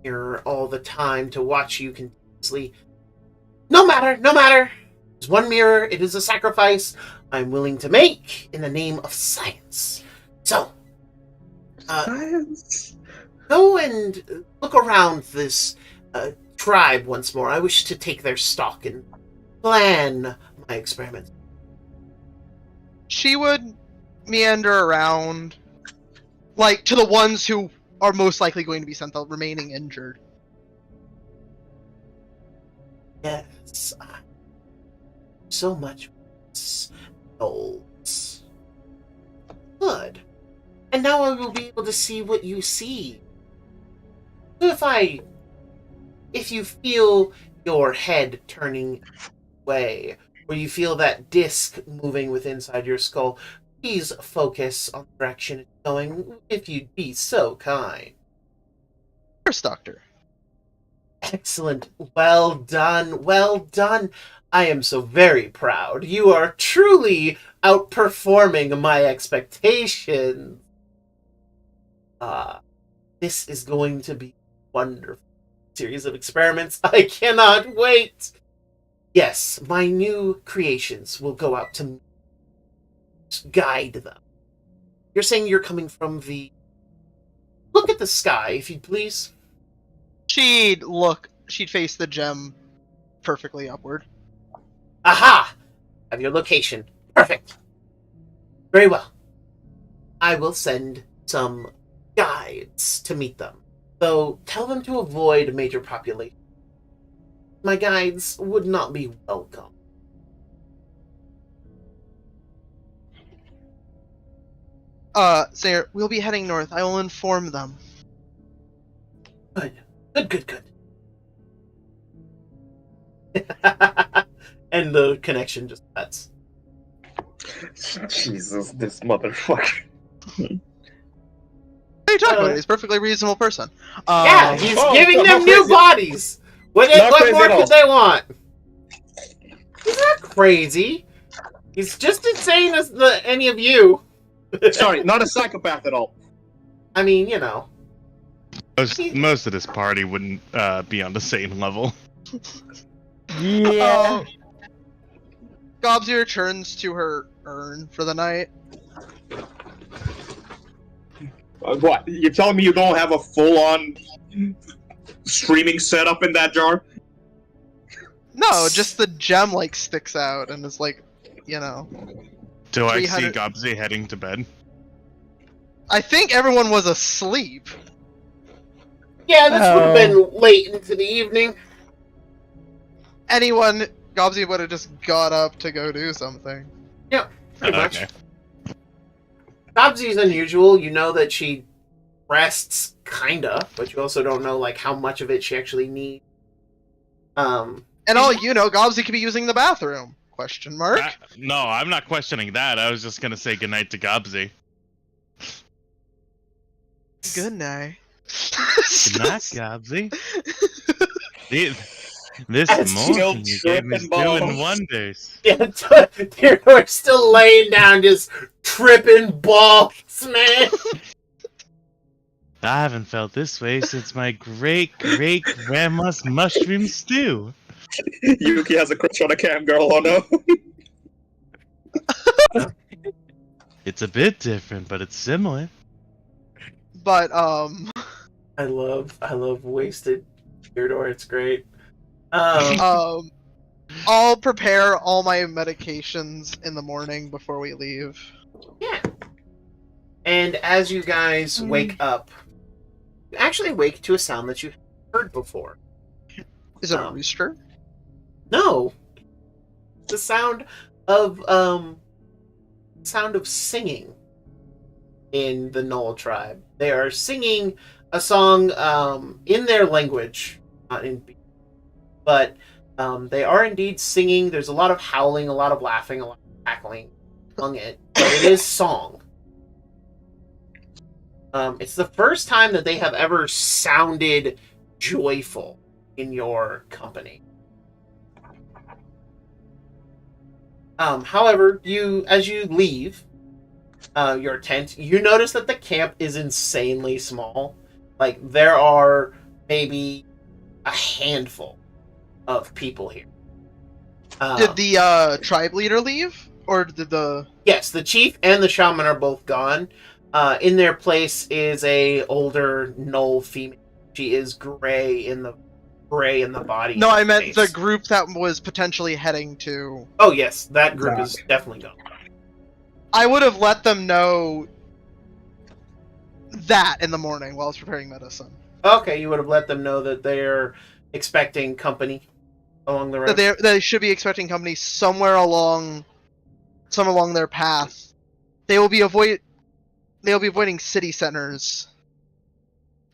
here all the time to watch you continuously. No matter, no matter. There's one mirror. It is a sacrifice I'm willing to make in the name of science. So, Science. go and look around this tribe once more. I wish to take their stock and plan my experiment. She would meander around, like, to the ones who are most likely going to be sent, the remaining injured. Yes, so much souls. Good. And now I will be able to see what you see. If you feel your head turning away, or you feel that disc moving within inside your skull, please focus on the direction it's going, if you'd be so kind. First, Doctor. Excellent. Well done. Well done. I am so very proud. You are truly outperforming my expectations. This is going to be a wonderful series of experiments. I cannot wait. Yes, my new creations will go out to guide them. You're saying you're coming from the... Look at the sky, if you'd please. She'd face the gem perfectly upward. Aha! Have your location. Perfect. Very well. I will send some guides to meet them. Though, tell them to avoid major population. My guides would not be welcome. Sayer, we'll be heading north. I will inform them. Good. And the connection just cuts. Jesus, this motherfucker. What are you talking about? He's a perfectly reasonable person. Yeah, he's oh, giving not them new crazy. bodies. What Not more crazy at all. could they want? He's not crazy. He's just insane as any of you. Sorry, not a psychopath at all. I mean, you know. Most of this party wouldn't be on the same level. Yeah. Gobsy returns to her urn for the night. What? You're telling me you don't have a full-on streaming setup in that jar? No, just the gem, like, sticks out and is like, you know. Do I see 300 Gobsy heading to bed? I think everyone was asleep. Yeah, this would have been late into the evening. anyone, Gobsy would have just got up to go do something. Pretty much. Okay. Bobsy's unusual. You know that she rests, kinda, but you also don't know like how much of it she actually needs. And all you know, Gobsy could be using the bathroom. Question mark. No, I'm not questioning that. I was just gonna say goodnight to Gobsy. Good night. Good night, Gobsy. This As morning you gave me tripping balls. doing wonders. Yeah, Theodore's still laying down, just tripping balls, man. I haven't felt this way since my great-great-grandma's mushroom stew. Yuki has a crush on a cam girl, oh no. It's a bit different, but it's similar. But I love wasted Theodore. It's great. I'll prepare all my medications in the morning before we leave. Yeah. And as you guys wake up, you actually wake to a sound that you heard before. Is it a rooster? No. The sound of singing in the Knoll tribe. They are singing a song in their language, not in but they are indeed singing. There's a lot of howling, a lot of laughing, a lot of cackling among it, but it is song. It's the first time that they have ever sounded joyful in your company. However, as you leave your tent, you notice that the camp is insanely small. Like, there are maybe a handful of people here. Did the tribe leader leave? Or did the... Yes, the chief and the shaman are both gone. In their place is a older Knoll female. She is gray in the body. No, and I meant face. the group that was potentially heading to... Oh yes, that group is definitely gone. I would have let them know that in the morning while I was preparing medicine. Okay, you would have let them know that they're expecting company along the road. That they should be expecting company somewhere along their path. They will be avoiding city centers.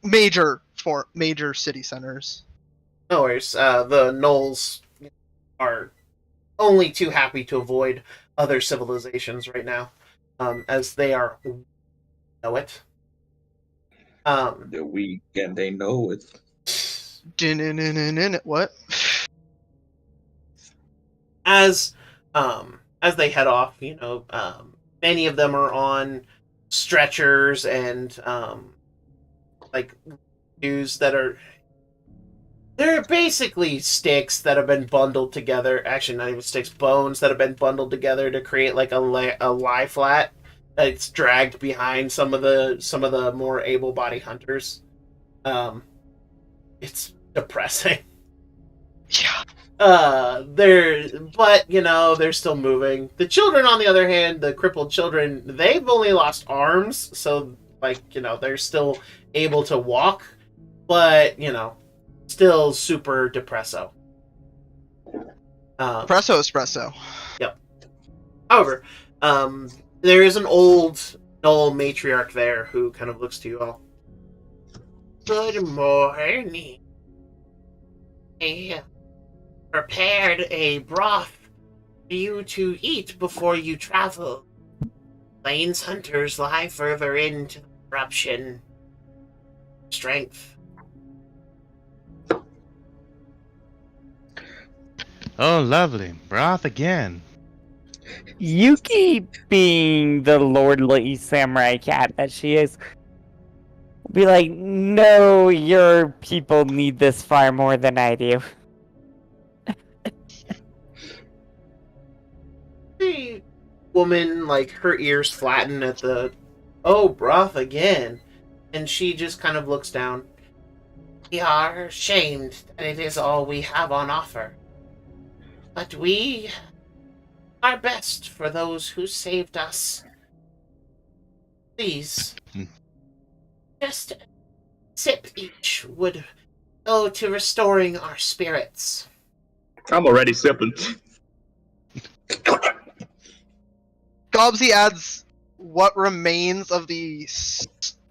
Major city centers. No worries. The Knolls are only too happy to avoid other civilizations right now, as they know it. They're weak and they know it. What? As they head off, many of them are on stretchers and like dues that are. They're basically sticks that have been bundled together. Actually, not even sticks, bones that have been bundled together to create like a lie flat that's dragged behind some of the more able-bodied hunters. It's depressing. Yeah. They're still moving. The children, on the other hand, the crippled children, they've only lost arms, so they're still able to walk, but still super depresso. Espresso. Yep. However, there is an old Knoll matriarch there who kind of looks to you all. Good morning. I prepared a broth for you to eat before you travel. Plains hunters lie further into the corruption. Strength. Oh, lovely. Broth again. Yuki, being the lordly samurai cat that she is, will be like, no, your people need this far more than I do. The woman, her ears flatten at the, oh, broth again. And she just kind of looks down. We are ashamed that it is all we have on offer. But we are best for those who saved us. Please, just a sip each would go to restoring our spirits. I'm already sipping. Gobsy adds what remains of the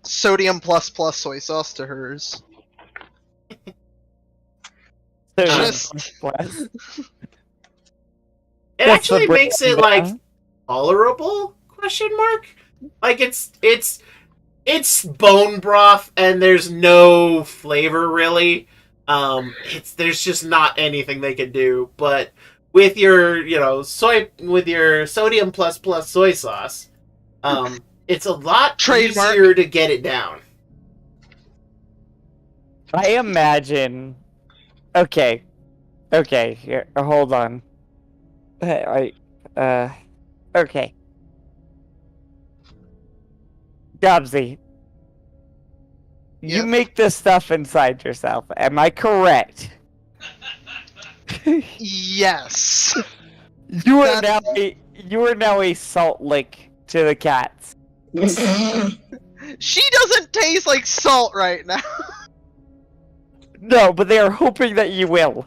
sodium plus soy sauce to hers. Just Bless. It That's the actually makes it like brand. tolerable? Question mark. Like it's bone broth and there's no flavor really. There's just not anything they can do. But with your with your sodium plus soy sauce, it's a lot Trademark. easier to get it down. I imagine. Okay. Here, hold on. Okay. Gobsy. You Yes. make this stuff inside yourself. Am I correct? Yes. You are now a salt lick to the cats. She doesn't taste like salt right now. No, but they are hoping that you will.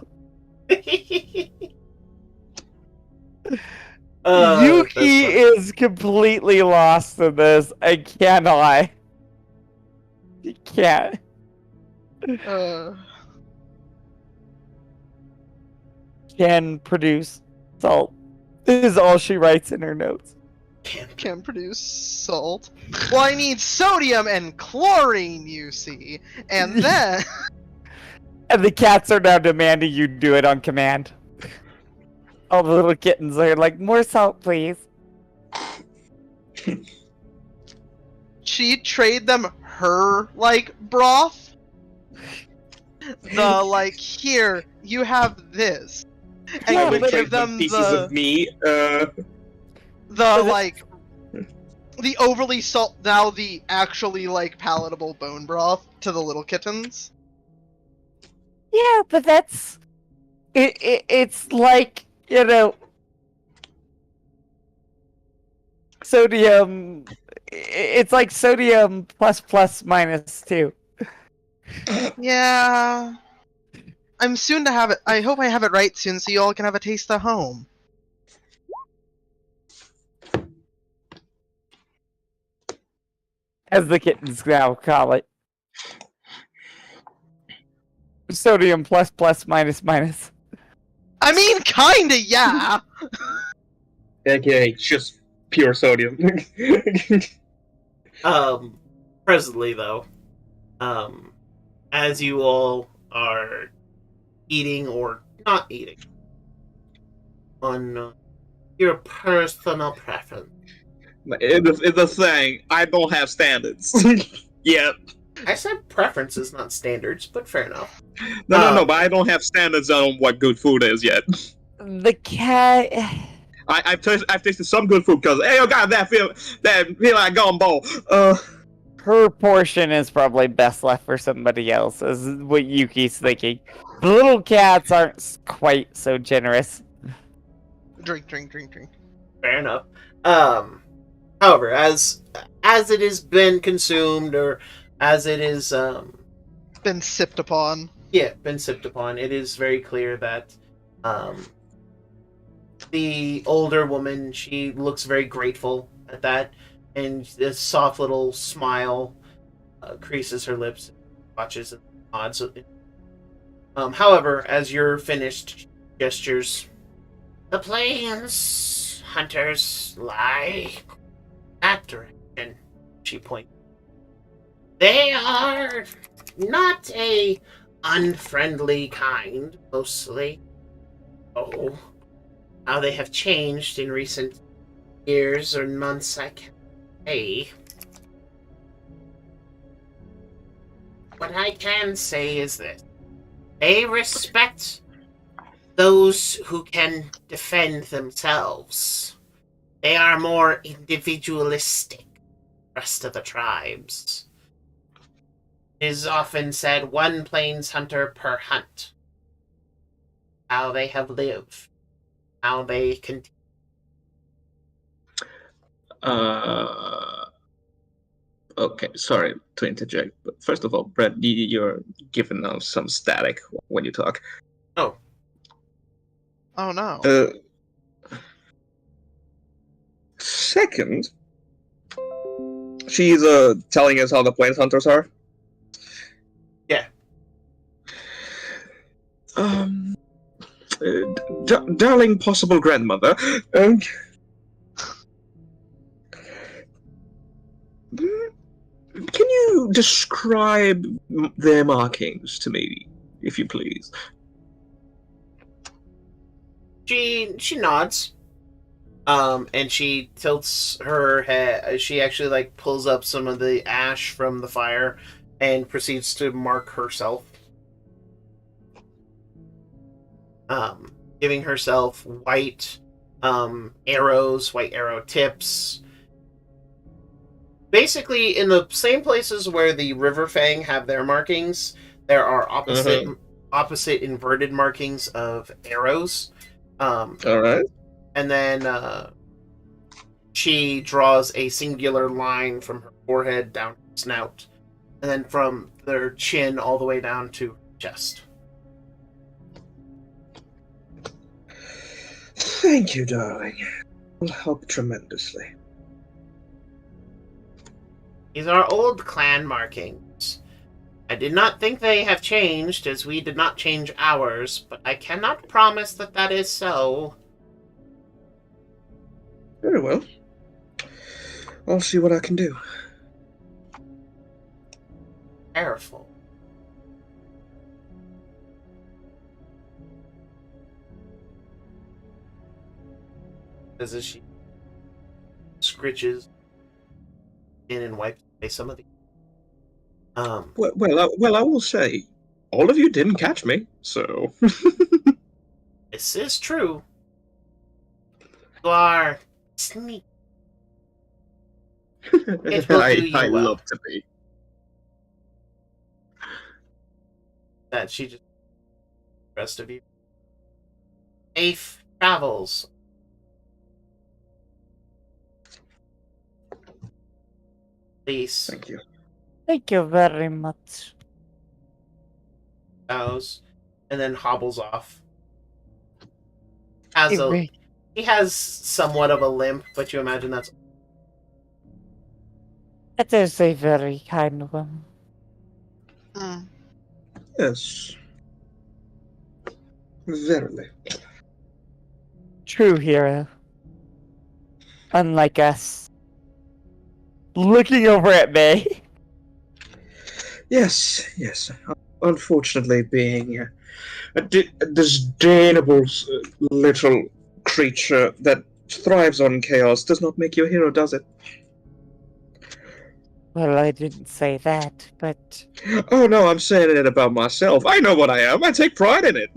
Yuki is completely lost in this. I cannot. He can't. Can produce salt. This is all she writes in her notes. Can produce salt. Well, I need sodium and chlorine, you see. And then... And the cats are now demanding you do it on command. All the little kittens are like, more salt, please. She'd trade them her, like, broth. The, like, here, you have this. And Yeah, you would but- give them pieces the, of me. like, the overly salt, now the actually, like, palatable bone broth to the little kittens. Yeah, but that's... It's like, you know... Sodium... It's like sodium plus minus 2. Yeah. I'm soon to have it. I hope I have it right soon so you all can have a taste at home. As the kittens now call it. Sodium plus minus. I mean, kinda, yeah. AKA just pure sodium. Presently though, as you all are eating or not eating on your personal preference. It's a thing. I don't have standards. Yeah. I said preferences, not standards, but fair enough. No, but I don't have standards on what good food is yet. The cat... I've tasted some good food because hey, you got that feel like gumbo. Her portion is probably best left for somebody else, is what Yuki's thinking. The little cats aren't quite so generous. Drink. Fair enough. However, as it has been consumed or as it is Been sipped upon. been sipped upon, it is very clear that the older woman, she looks very grateful at that, and this soft little smile creases her lips, and watches and nods. However, as you're finished, she gestures. The plains hunters lie that direction. She points. They are not a unfriendly kind, mostly. Oh, how they have changed in recent years or months, I can't say. What I can say is this. They respect those who can defend themselves. They are more individualistic than the rest of the tribes. It is often said one plains hunter per hunt. How they have lived. How they continue. Okay, sorry to interject, but first of all, Brett, you're giving off some static when you talk. Oh. Oh no. Second, she's telling us how the plains hunters are. Yeah. Darling possible grandmother, can you describe their markings to me, if you please? She nods. And she tilts her head. She actually like pulls up some of the ash from the fire and proceeds to mark herself. Giving herself white arrows, white arrow tips. Basically, in the same places where the River Fang have their markings, there are opposite inverted markings of arrows. All right. And then she draws a singular line from her forehead down to her snout, and then from their chin all the way down to her chest. Thank you, darling. Will help tremendously. These are old clan markings. I did not think they have changed, as we did not change ours, but I cannot promise that that is so. Very well. I'll see what I can do. Careful. As she scritches in and wipes away some of the. Well, I will say, all of you didn't catch me, so. This is true. You are sneaky. It will do you I well. love to be. That she just the rest of you. Safe travels. Please. Thank you. Thank you very much. Bows and then hobbles off. He has somewhat of a limp, but you imagine that's That is a very kind one. Mm. Yes. Verily. True hero. Unlike us. Looking over at me. Yes. Unfortunately, being a disdainable little creature that thrives on chaos does not make you a hero, does it? Well, I didn't say that, but Oh no, I'm saying it about myself. I know what I am. I take pride in it.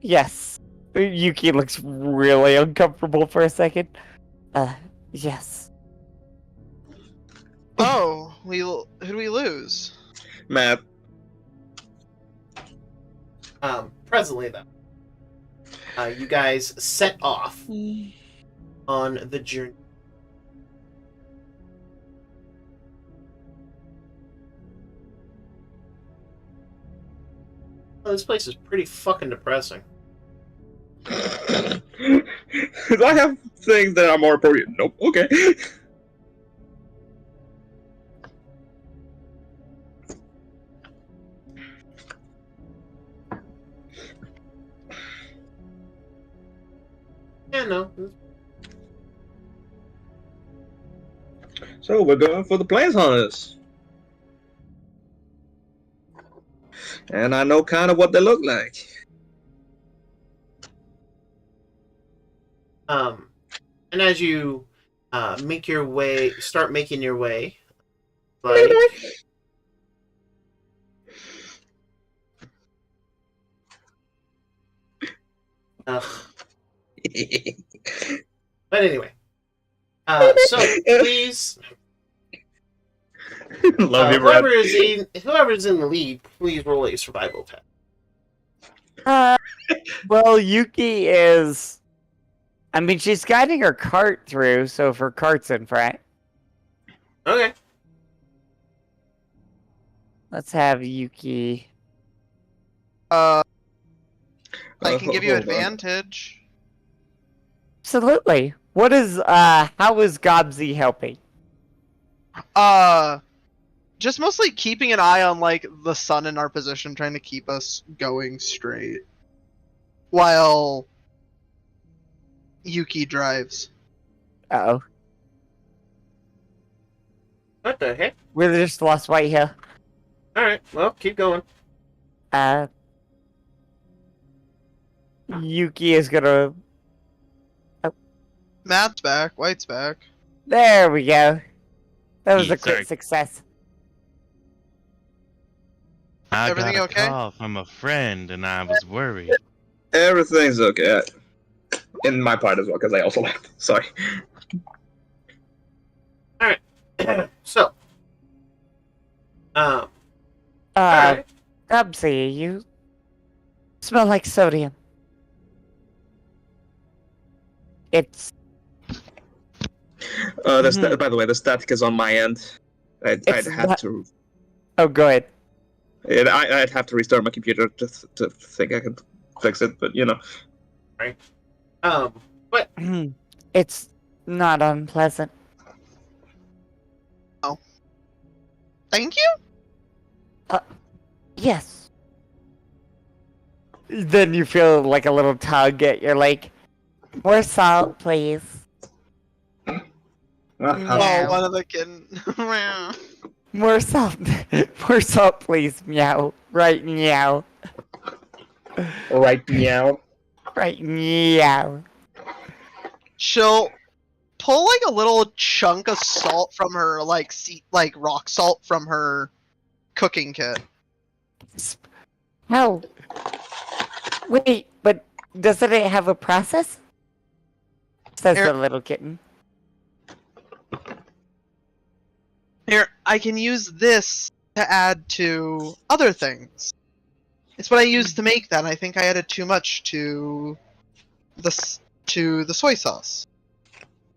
yes. Yuki looks really uncomfortable for a second. Yes. Oh, who do we lose? Matt. presently though. You guys set off on the journey. Oh, this place is pretty fucking depressing. I have things that are more appropriate. Nope. Okay. Yeah, no. So we're going for the Plains Hunters. And I know kind of what they look like. And as you start making your way, like, but anyway, so please, Love you, Brad. whoever's in the lead, please roll a survival test. Well, Yuki is. I mean, she's guiding her cart through, so if her cart's in front, Okay. let's have Yuki. I can give you hold on. advantage. Absolutely. What is how is Gobsy helping? Just mostly keeping an eye on like the sun in our position, trying to keep us going straight. While Yuki drives. Uh-oh. What the heck? We just lost White here. Alright, well, keep going. Yuki is gonna... Matt's back, White's back. There we go. That was Yeah, a crit sorry. success. I Everything got a okay? call from a friend, and I was worried. Everything's okay. In my part as well, because I also left. Sorry. So, alright. Gobsy, you smell like sodium. It's... By the way, the static is on my end. I'd It's have not- to. Oh, go ahead. I'd have to restart my computer to think I can fix it, but you know. But It's not unpleasant. Thank you? Yes. Then you feel like a little tug at your leg. More salt, please. Oh, Meow. one of the kitten. More salt. More salt, please. Meow. Right, meow. Right meow. Right, meow. She'll pull like a little chunk of salt from her like rock salt from her cooking kit. How? Wait, but doesn't it have a process? Says Here. the little kitten. Here, I can use this to add to other things. It's what I used to make that. And I think I added too much to the soy sauce.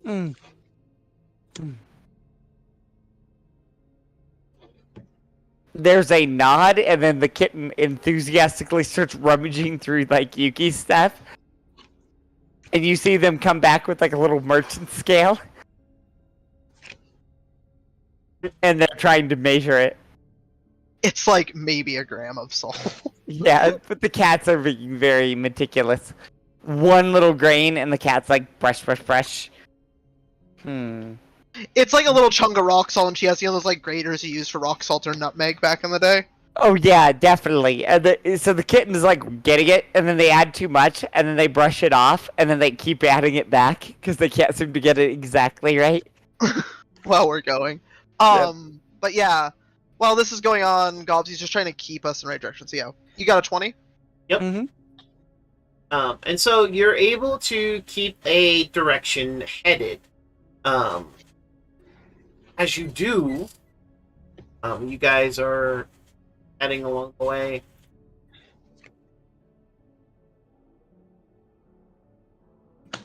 Mm. There's a nod, and then the kitten enthusiastically starts rummaging through like Yuki's stuff. And you see them come back with like a little merchant scale. And they're trying to measure it. It's like maybe a gram of salt. Yeah, but the cats are being very meticulous. One little grain, and the cat's like, brush, brush, brush. It's like a little chunk of rock salt, and she has those like graters you used for rock salt or nutmeg back in the day. Oh yeah, definitely. So the kitten is like getting it, and then they add too much, and then they brush it off, and then they keep adding it back because they can't seem to get it exactly right. While we're going. But yeah, while this is going on, Gobsy's just trying to keep us in the right direction. So yeah, you got a 20? Yep. Mm-hmm. And so you're able to keep a direction headed. As you do, you guys are heading along the way. Let's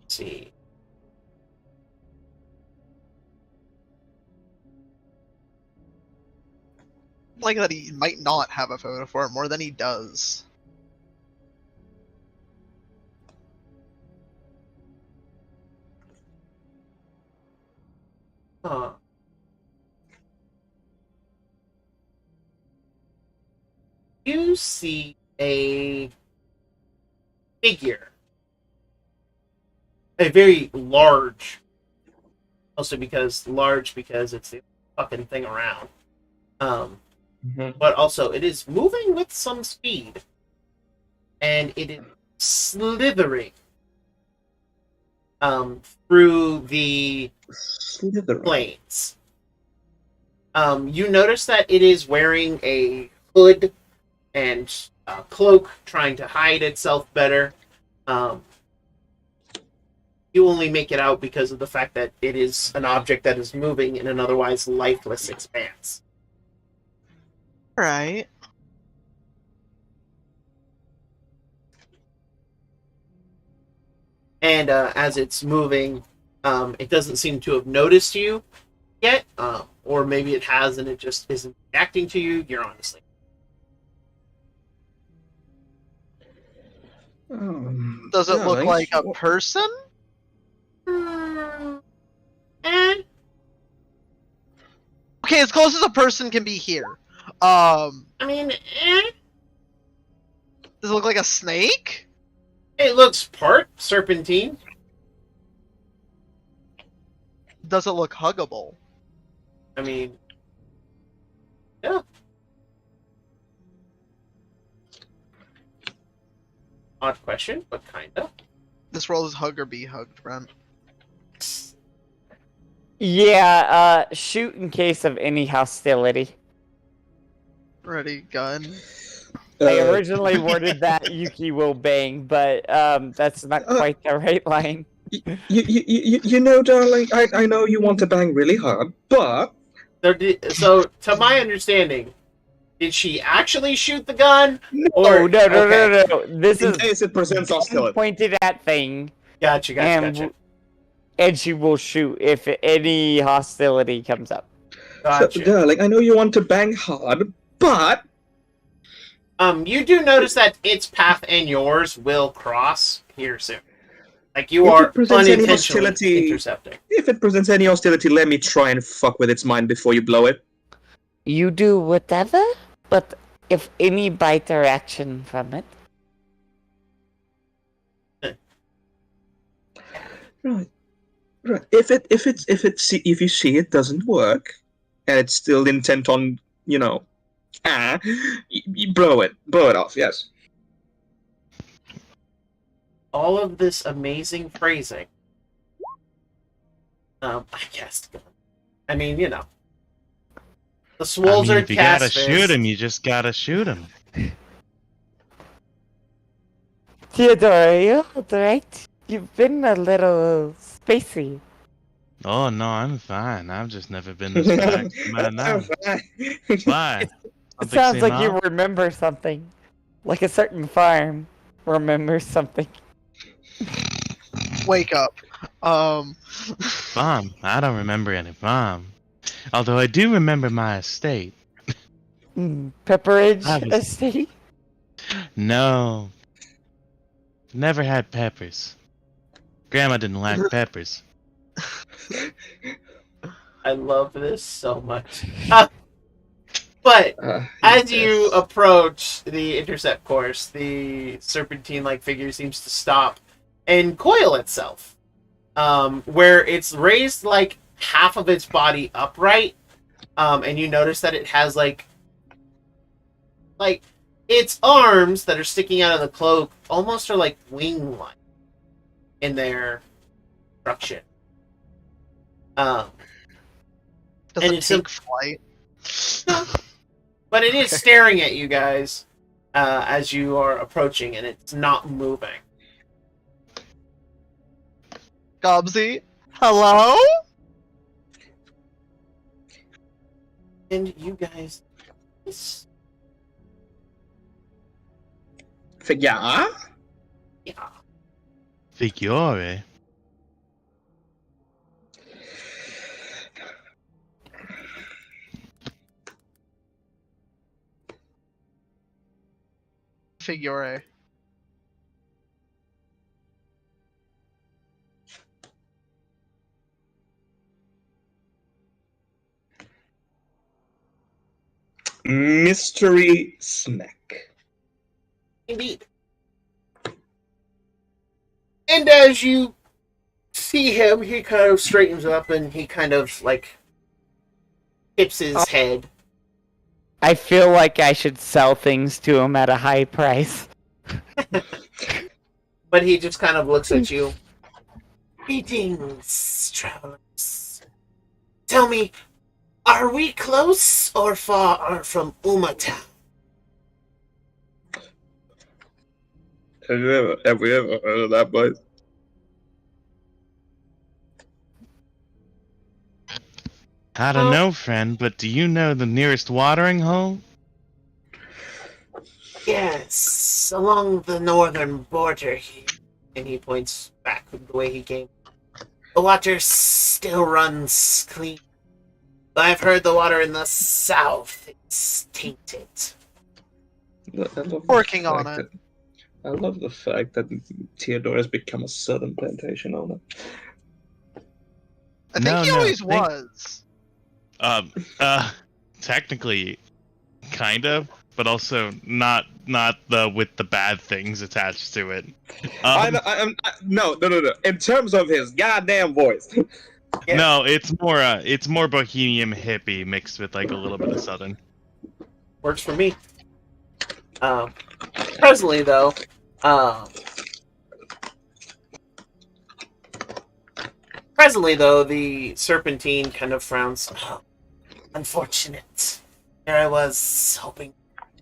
see. Like that he might not have a photo for it more than he does. Huh. You see a figure. A very large. Mostly because it's the fucking thing around. But also it is moving with some speed. And it is slithering through the plains. You notice that it is wearing a hood and a cloak, trying to hide itself better. You only make it out because of the fact that it is an object that is moving in an otherwise lifeless expanse. Right. And as it's moving, it doesn't seem to have noticed you yet, or maybe it has and it just isn't reacting to you. You're honestly. Does it look darling, like a what- person? Hmm. Eh. Okay, as close as a person can be here. Um, I mean, does it look like a snake? it looks part serpentine. Does it look huggable? I mean, yeah. Odd question, but kinda. This world is hug or be hugged, Brent. Yeah, shoot in case of any hostility. Ready, gun. I originally worded that Yuki will bang, but that's not quite the right line. you know, darling, I know you want to bang really hard, but So, to my understanding, did she actually shoot the gun? Oh, no. okay. This In is case it presents hostility. pointed at thing, Gotcha. and she will shoot if any hostility comes up. Gotcha. So, darling, I know you want to bang hard, but You do notice that its path and yours will cross here soon. Like you If are it presents any unintentionally hostility- intercepting. if it presents any hostility, let me try and fuck with its mind before you blow it. You do whatever, but if any bite or action from it, Right. If you see it doesn't work, and it's still intent on, you blow it off. Yes. All of this amazing phrasing. I guess. I mean, the swolls are if you gotta cast shoot him, you just gotta shoot him. Theodore, you're right. You've been a little spacey. Oh no, I'm fine. I've just never been this relaxed in my life. Why? It Something sounds seem like you off? remember something. Like a certain farm remembers something. Wake up. Farm. I don't remember any farm. Although I do remember my estate. Pepperidge I was- Estate? No. Never had peppers. Grandma didn't like peppers. I love this so much. But as you approach the intercept course, the serpentine-like figure seems to stop and coil itself, where it's raised like half of its body upright, and you notice that it has like its arms that are sticking out of the cloak almost are like wing-like in their construction. Does And it it's take flight? But it is staring at you guys as you are approaching, and it's not moving. Gobsy? Hello? And you guys, this, Yeah. yeah, Figliore. Figure. Mystery snack. indeed. And as you see him, he kind of straightens up and he kind of like tips his head. I feel like I should sell things to him at a high price. But he just kind of looks at you. Greetings, travelers. Tell me, are we close or far from Umata? Have you ever heard of that place? I don't know, friend, but do you know the nearest watering hole? Yes, along the northern border here. And he points back the way he came. The water still runs clean. But I've heard the water in the south is tainted. Working on it. I love the fact that Theodore has become a southern plantation owner. I think he always was. Technically, kind of, but also not the with the bad things attached to it. No. In terms of his goddamn voice. Yeah. No, it's more bohemian hippie mixed with like a little bit of southern. Works for me. Presently, though, the Serpentine kind of frowns. Oh, unfortunate. Here I was hoping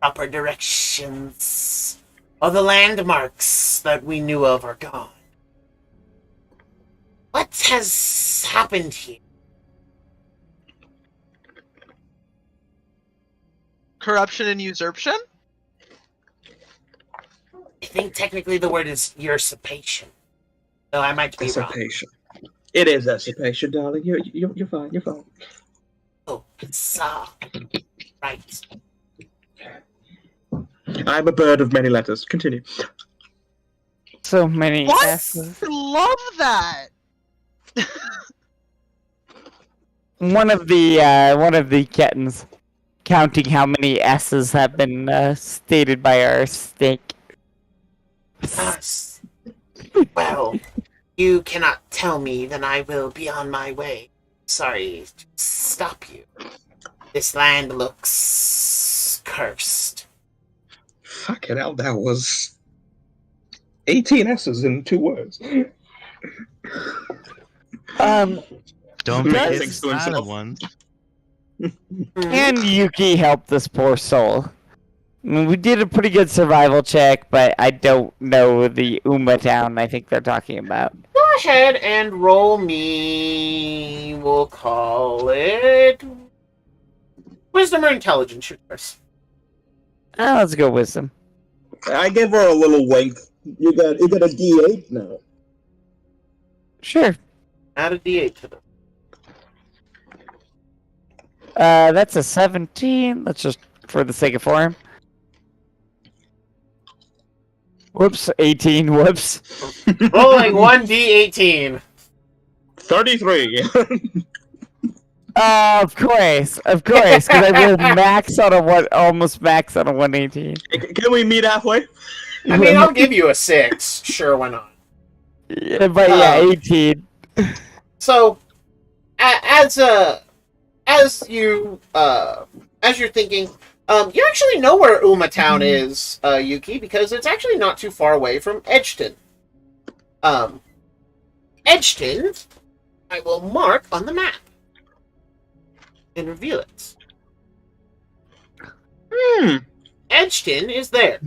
proper directions. All the landmarks that we knew of are gone. What has happened here? Corruption and usurpation? I think technically the word is usurpation. Though I might be wrong. Usurpation. It is usurpation, darling. You're fine. You're fine. Oh, it's right. I'm a bird of many letters. Continue. So many What? S's. I love that! One of the kittens counting how many S's have been stated by our snake. Well, you cannot tell me, then I will be on my way. Sorry to stop you. This land looks cursed. Fucking hell, that was 18 S's in 2 words. Don't Does- make it silent ones. Can Yuki help this poor soul? I mean, we did a pretty good survival check, but I don't know the Uma town I think they're talking about. Go ahead and roll me. We'll call it wisdom or intelligence. Your choice. Let's go wisdom. I gave her a little wink. You got a D8 now. Sure. Add a D8 to them. That's a 17. Let's just, for the sake of form. Whoops, 18. Whoops. Rolling 1d18. 33. Of course, because I rolled max on almost max on a 118. Can we meet halfway? I mean, I'll give you a 6. Sure, why not? Yeah, but yeah, 18. So, as you're thinking, you actually know where Uma Town is, Yuki, because it's actually not too far away from Edgeton. Edgeton, I will mark on the map and reveal it. Edgeton is there.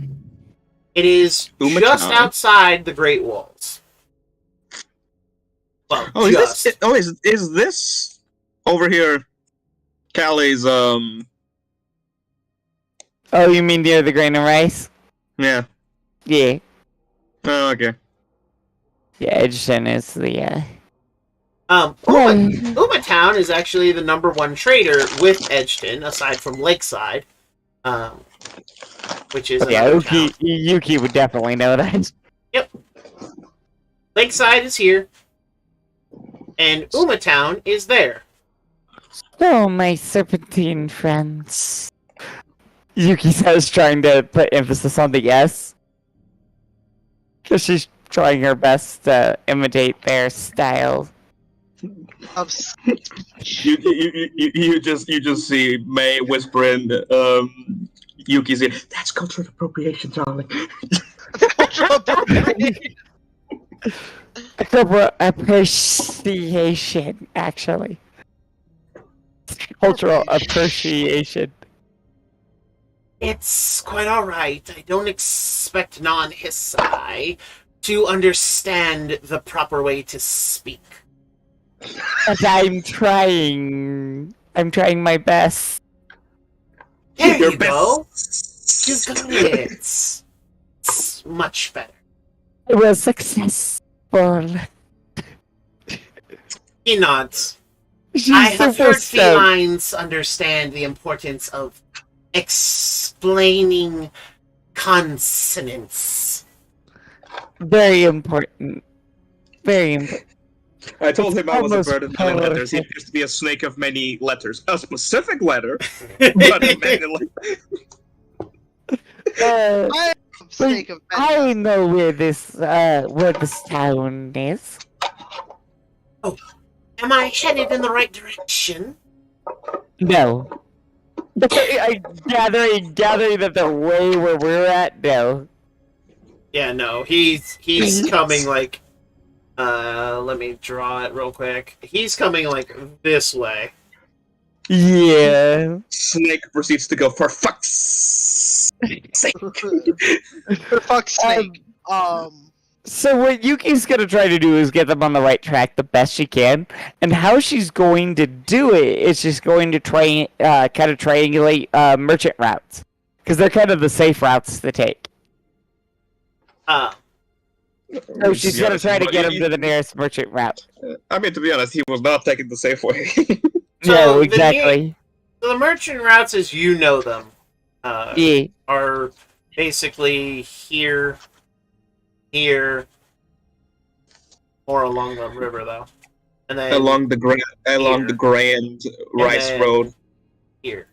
It is Uma just Town. outside the Great Walls. Well, just. Is this over here Callie's, Oh, you mean near the grain and rice? yeah. Yeah. Oh, okay. Yeah, Edgerton is the, Uma Town is actually the #1 trader with Edgeton, aside from Lakeside, which is yeah, another town. Yuki would definitely know that. Yep. Lakeside is here, and Uma Town is there. So, my serpentine friends. Yuki says, trying to put emphasis on the S. Because she's trying her best to imitate their style. You just see May whispering, Yuki's ear. That's cultural appropriation, darling. Cultural appreciation, actually. Cultural appreciation. It's quite alright. I don't expect non-Hissai to understand the proper way to speak. But I'm trying my best. There Your you go. You got it. It's much better. It was successful. He nods. She's I have super heard stoked. felines understand the importance of explaining consonants. Very important. Very important. I told him I was a Almost bird of many letters. He perfect. appears to be a snake of many letters. A specific letter, but of many letters. Uh, I am snake of many I letters. know where this town is. Am I headed in the right direction? No. I gathering that they're way where we're at. No. Yeah, no. He's coming like. Let me draw it real quick. He's coming like this way. Yeah. Snake proceeds to go for fuck's sake. For fuck's sake. So what Yuki's gonna try to do is get them on the right track the best she can, and how she's going to do it is she's going to try kind of triangulate merchant routes, because they're kind of the safe routes to take. So she's gonna try to get him to the nearest merchant route. I mean, to be honest, he was not taking the safe way. So No, the exactly. The merchant routes, as you know them, Yeah. are basically here, or along the river, though, and then along the Grand Rice then Road. here.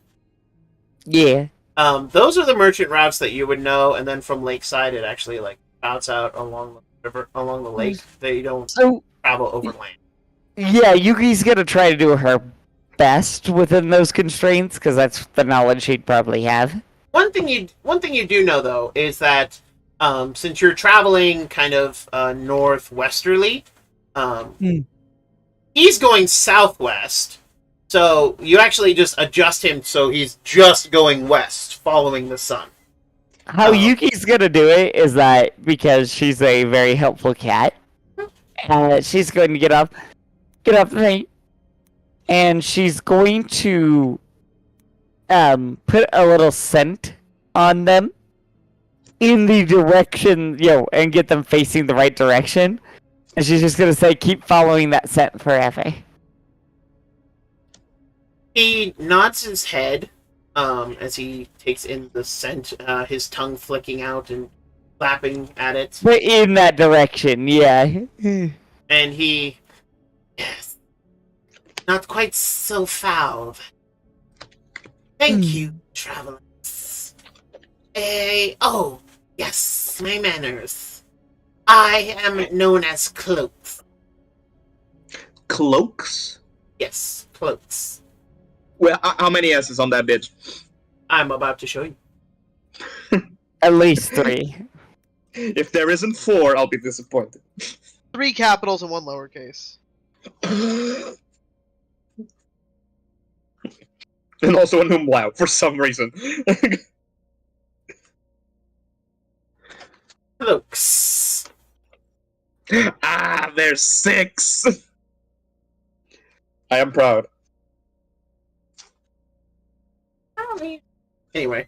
Yeah. Those are the merchant routes that you would know, and then from Lakeside, it actually like routes out along the river, along the lake. They don't So travel overland. yeah, Yuki's gonna try to do her best within those constraints, because that's the knowledge she'd probably have. One thing you do know though is that since you're traveling kind of northwesterly, he's going southwest. So you actually just adjust him so he's just going west, following the sun. How Yuki's gonna do it is that because she's a very helpful cat, she's going to get up the thing, and she's going to put a little scent on them in the direction, and get them facing the right direction. And she's just gonna say, "Keep following that scent forever." He nods his head as he takes in the scent, his tongue flicking out and flapping at it. But in that direction, yeah. And he... Yes. Not quite so foul. Thank you, travelers. Oh, yes, my manners. I am known as Cloaks. Cloaks? Yes, Cloaks. Well, how many S's on that bitch? I'm about to show you. At least 3. If there isn't 4, I'll be disappointed. 3 capitals and 1 lowercase. And also an umlaut for some reason. Cloaks. There's 6. I am proud. Anyway.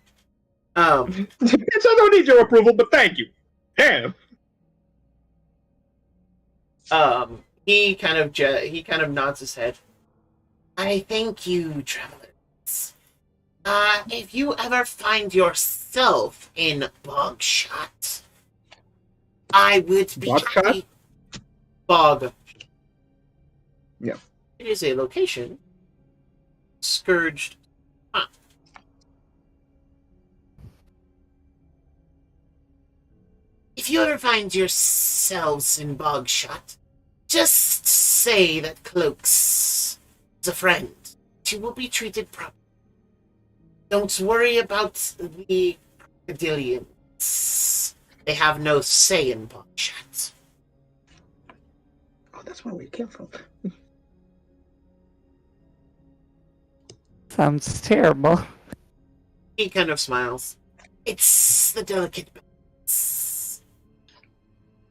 I don't need your approval, but thank you. Damn. He kind of nods his head. I thank you, travelers. If you ever find yourself in Bogshot, I would be Bogshot? happy. Bog. Yeah. It is a location scourged. If you ever find yourselves in Bogshot, just say that Cloaks is a friend. You will be treated properly. Don't worry about the crocodilians. They have no say in Bogshot. Oh, that's why we came from. Sounds terrible. He kind of smiles. It's the delicate balance.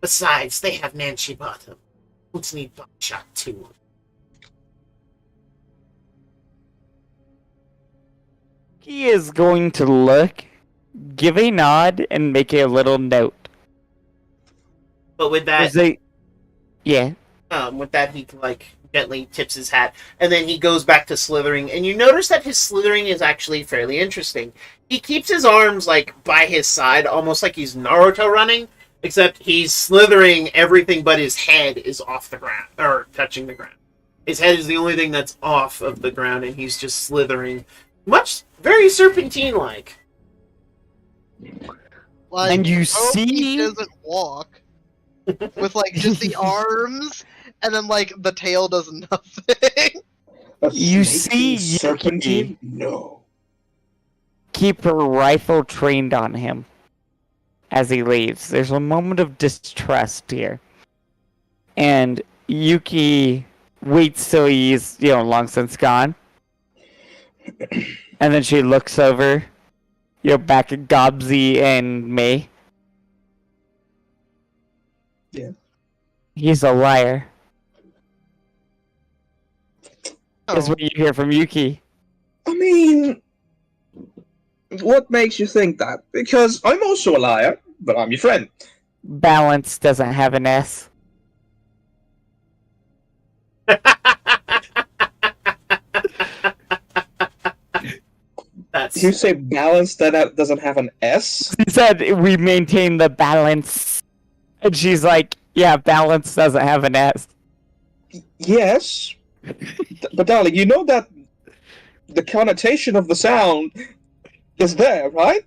Besides, they have Nancy Bottom. Won't need Bogshot too. He is going to look, give a nod, and make a little note. But with that, yeah. with that, he like gently tips his hat, and then he goes back to slithering. And you notice that his slithering is actually fairly interesting. He keeps his arms like by his side, almost like he's Naruto running, Except he's slithering, everything but his head is off the ground, or touching the ground. His head is the only thing that's off of the ground, and he's just slithering. Very serpentine-like. Like, And you he see- doesn't walk with like just the arms, and then like the tail does nothing. A You snake see being serpentine? No. Keep her rifle trained on him as he leaves. There's a moment of distrust here. And Yuki waits till he's, long since gone. And then she looks over, back at Gobsy and May. Yeah. He's a liar. Is Oh, what you hear from Yuki. I mean, what makes you think that? Because I'm also a liar, but I'm your friend. Balance doesn't have an S. That's You say balance that doesn't have an S? He said we maintain the balance. And she's like, yeah, balance doesn't have an S. Yes. But darling, you know that the connotation of the sound is there, right?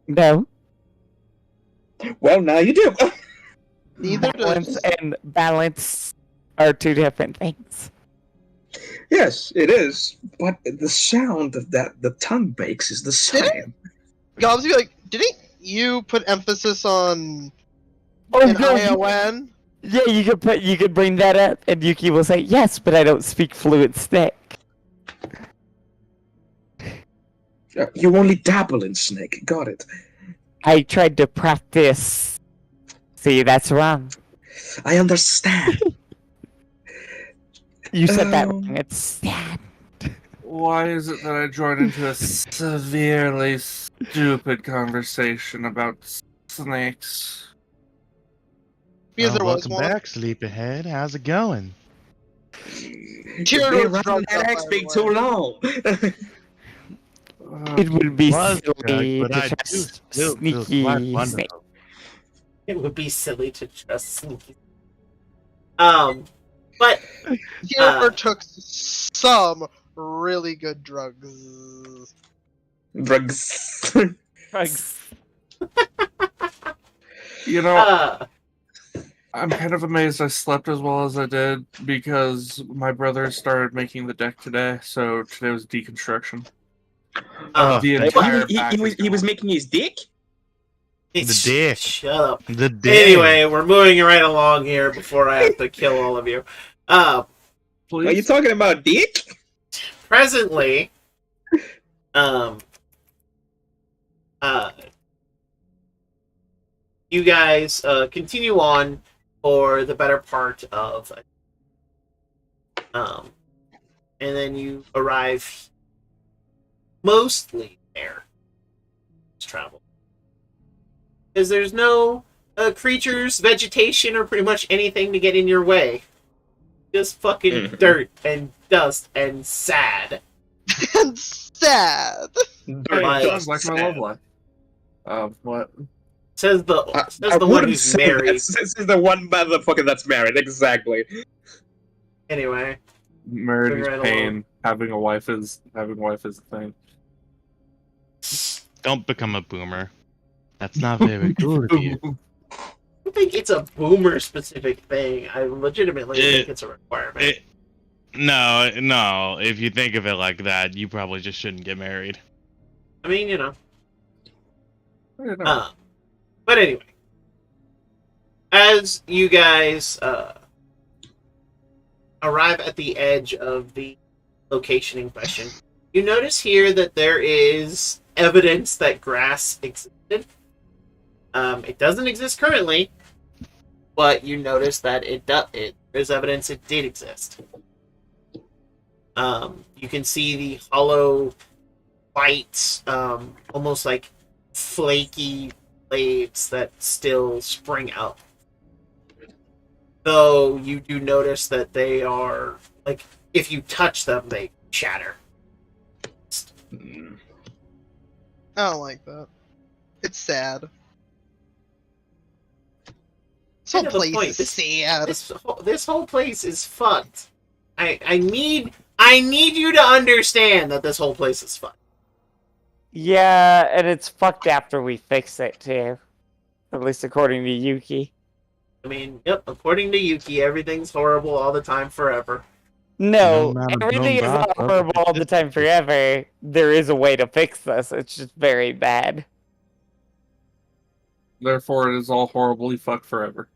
No. Well, now you do. neither Balance does. and balance are two different things. Yes, it is. But the sound of that the tongue makes is the same. Gobs be like, didn't you put emphasis on Oh, an no, ION? yeah, you could bring that up, and Yuki will say, yes, but I don't speak fluent snake. You only dabble in snake. Got it. I tried to practice. See, that's wrong. I understand. You said that Um, wrong. It's sad. Why is it that I joined into a severely stupid conversation about snakes? Because Well, there was welcome one. back, Sleepyhead. How's it going? Cheer You've been was running drunk that up, X by big the too way. long. It would be Was silly drunk, but to I do trust still feel quite sneaky wonderful. snake. it would be silly to trust sneaky. But Cheer took some really good drugs. Drugs. You know, uh, I'm kind of amazed I slept as well as I did because my brother started making the deck today, so today was deconstruction. uh, The thank entire He was making his dick? it's, The dick. Shut up. The day. Anyway, we're moving right along here before I have to kill all of you. Are you Please? talking about dick? Presently, you guys continue on for the better part of, and then you arrive mostly there. Travel, because there's no creatures, vegetation, or pretty much anything to get in your way. Just fucking dirt and dust and sad. And sad. Sounds like my love life. What? Says the I one wouldn't who's say married. that. This is the one motherfucker that's married. Exactly. Anyway, Married Moving is right pain. along. Having a wife is a thing. Don't become a boomer. That's not very cool of you. I don't think it's a boomer specific thing. I legitimately think it's a requirement. No. If you think of it like that, you probably just shouldn't get married. I mean, you know. I don't know. But anyway, as you guys arrive at the edge of the location in question, you notice here that there is evidence that grass existed. It doesn't exist currently, but you notice that there's evidence it did exist. You can see the hollow, white, almost like flaky blades that still spring up. Though you do notice that they are, like, if you touch them, they shatter. I don't like that. It's sad. This whole Kind of the place point. is sad. This whole place is fucked. I need you to understand that this whole place is fucked. Yeah, and it's fucked after we fix it too. At least according to Yuki. I mean, yep, according to Yuki, everything's horrible all the time forever. No, No, everything is no, not no. horrible all the time forever. There is a way to fix this. It's just very bad. Therefore, it is all horribly fucked forever.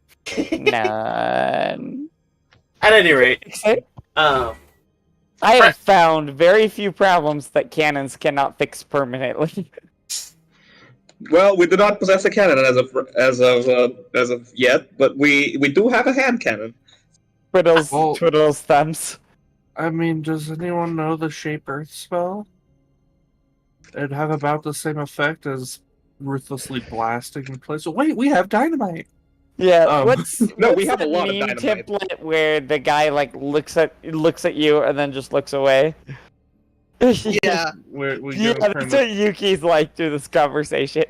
None. At any rate, I have found very few problems that cannons cannot fix permanently. Well, we do not possess a cannon as of yet, but we do have a hand cannon. Twiddles thumbs. I mean, does anyone know the Shape Earth spell? It'd have about the same effect as ruthlessly blasting in place. Wait, we have dynamite! Yeah, we what's have a that lot of meme dynamite. template where the guy like looks at you and then just looks away? Yeah, Yeah, that's what Yuki's like through this conversation.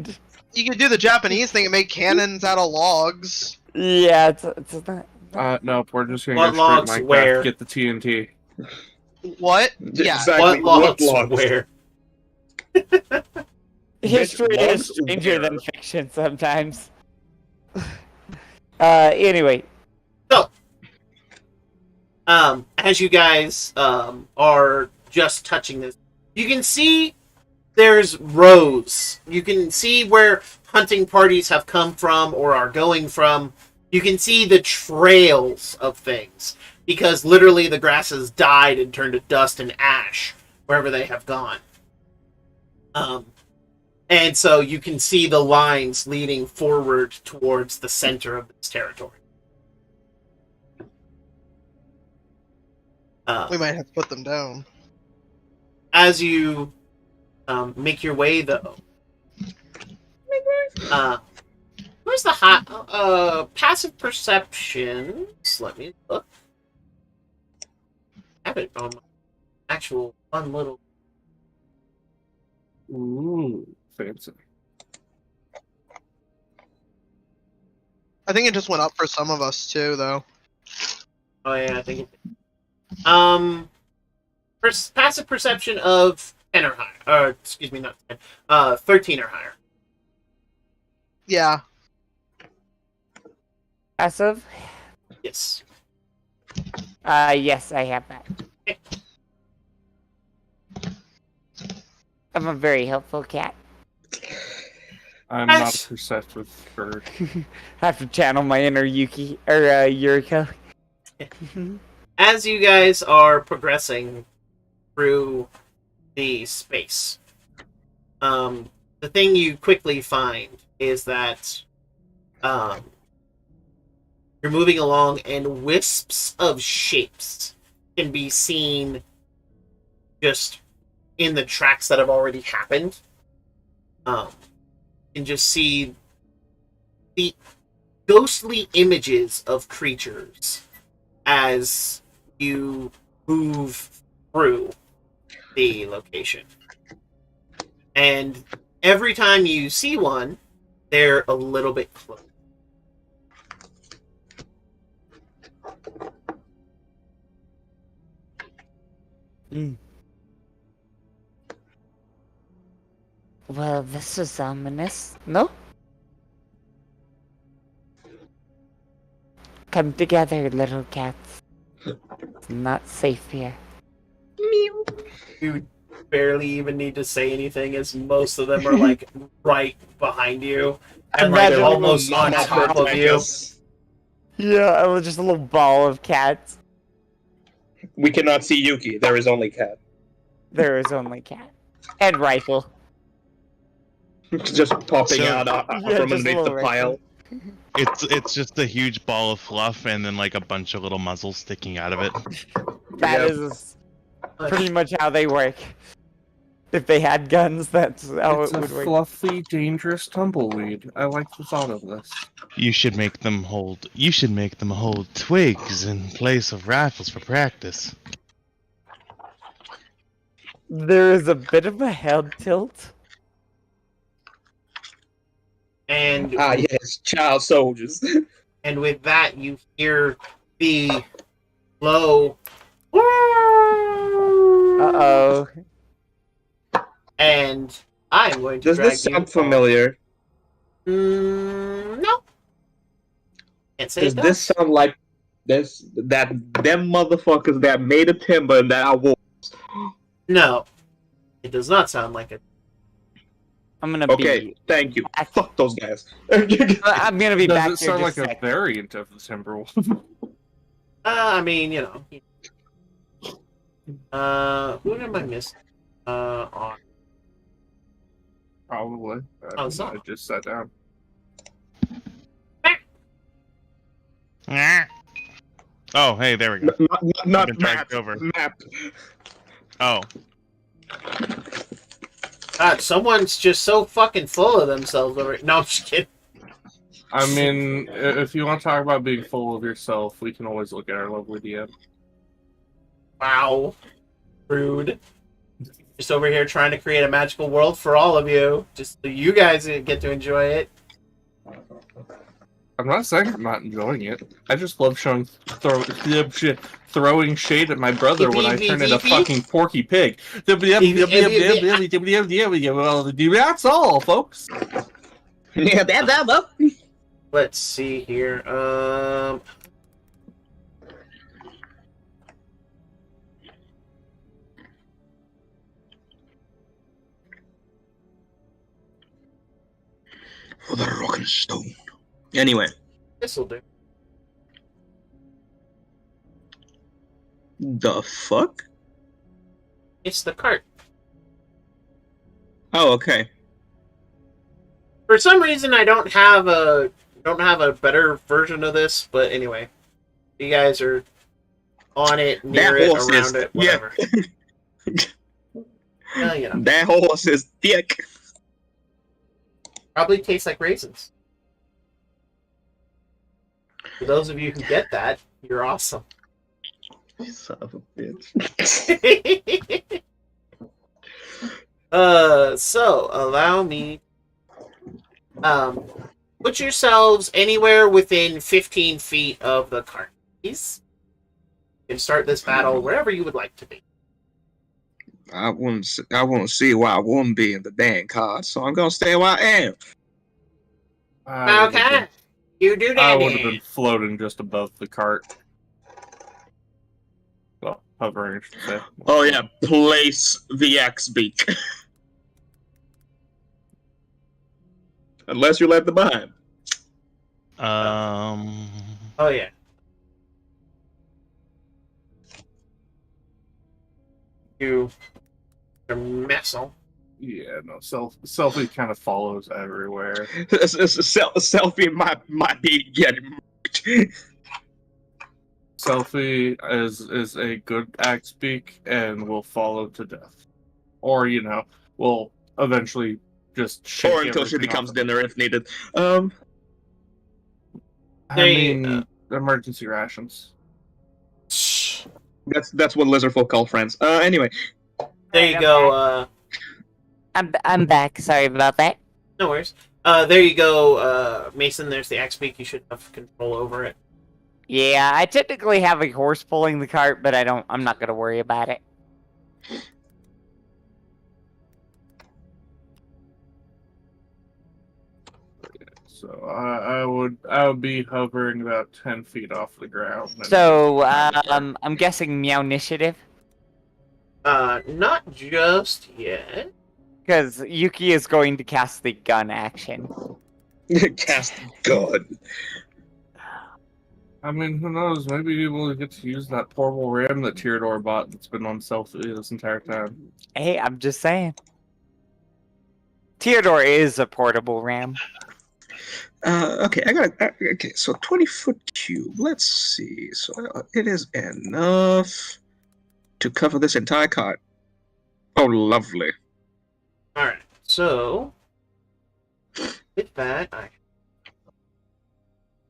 you could do the Japanese thing and make cannons out of logs. Yeah, it's not. Nope, we're just gonna What go logs straight Minecraft, where? get the TNT. What? Yeah. Exactly. What logs logs? where? History logs is stranger than where? fiction sometimes. Anyway. So, as you guys are just touching this, you can see there's rows. You can see where hunting parties have come from or are going from. You can see the trails of things because literally the grass has died and turned to dust and ash wherever they have gone. And so you can see the lines leading forward towards the center of this territory. We might have to put them down. As you make your way, though, where's the passive perceptions? Let me look. I have it on my actual fun little. Ooh, fancy. I think it just went up for some of us too, though. Oh yeah, I think it. Passive perception of 10 or higher. Excuse me, not 10. 13 or higher. Yeah. Passive? Yes. Yes, I have that. I'm a very helpful cat. I'm That's- not a perceptive bird. I have to channel my inner Yuki or Yuriko. As you guys are progressing through the space, the thing you quickly find is that you're moving along and wisps of shapes can be seen just in the tracks that have already happened. You can just see the ghostly images of creatures as you move through the location. And every time you see one, they're a little bit closer. Well, this is ominous. No? Come together, little cats. It's not safe here. You barely even need to say anything, as most of them are like right behind you and like Imagine almost on them top of you. Yeah, it was just a little ball of cats. We cannot see Yuki. There is only cat. There is only cat. And rifle. Just popping So- out Yeah, from just a underneath the little pile. It's just a huge ball of fluff and then like a bunch of little muzzles sticking out of it. That Yep. is pretty much how they work. If they had guns, that's how It's it a would work. fluffy, dangerous tumbleweed. I like the thought of this. You should make them hold twigs in place of rifles for practice. There is a bit of a head tilt. And Ah, yes, child soldiers. And with that, you hear the low. Uh-oh. And I'm going to Does drag this you sound familiar? No. Can't say Does it does. this sound like them motherfuckers that made a timber and that I wolves? No. It does not sound like it. I'm gonna Okay, be. thank you. back- Fuck those guys. I'm gonna be Does back it here sound just like a a sec. variant of the Timberwolf? I mean, you know. Who am I missing? On. Probably. Oh, so- I just sat down. Oh, hey, there we go. Not I've been dragged Matt. over. Matt. Oh, God, someone's just so fucking full of themselves over. No, I'm just kidding. I mean, if you want to talk about being full of yourself, we can always look at our lovely DM. Wow. Rude. Just over here trying to create a magical world for all of you. Just so you guys get to enjoy it. I'm not saying I'm not enjoying it. I just love throwing shade at my brother when I turn into a fucking porky pig. That's all, folks. Yeah, that. Let's see here. For the rock and stone. Anyway, This'll do. the fuck? It's the cart. Oh, okay. For some reason, I don't have a better version of this, but anyway, you guys are on it, near That it, horse around is- it, yeah. whatever. Well, you know, That horse is thick. probably tastes like raisins. For those of you who get that, you're awesome. Son of a bitch. So allow me. Put yourselves anywhere within 15 feet of the cart, please. You can start this battle wherever you would like to be. I won't see why I wouldn't be in the damn card, so I'm gonna stay where I am. Okay. You do I that. would have been floating just above the cart. Well, hovering, I should say. Oh yeah, place the X beak. Unless you left them behind. Oh yeah. You missile. Yeah, no, selfie kind of follows everywhere. Selfie might be getting murked. Selfie is a good axe beak and will follow to death. Or, will eventually just shake Or until she everything becomes off. dinner if needed. I They, mean, emergency rations. That's what lizard folk call friends. Anyway. There you go. I'm back. Sorry about that. No worries. There you go, Mason. There's the axe beak. You should have control over it. Yeah, I technically have a horse pulling the cart, but I'm not gonna worry about it. So I would be hovering about 10 feet off the ground. So I'm guessing meow initiative Not just yet. because Yuki is going to cast the gun action. Cast gun. I mean, who knows? Maybe we'll get to use that portable ram that Tyrador bought that's been on selfie this entire time. Hey, I'm just saying. Theodore is a portable ram. Okay, okay, so 20-foot cube. Let's see. So it is enough to cover this entire cart. Oh, lovely. Alright, so with that,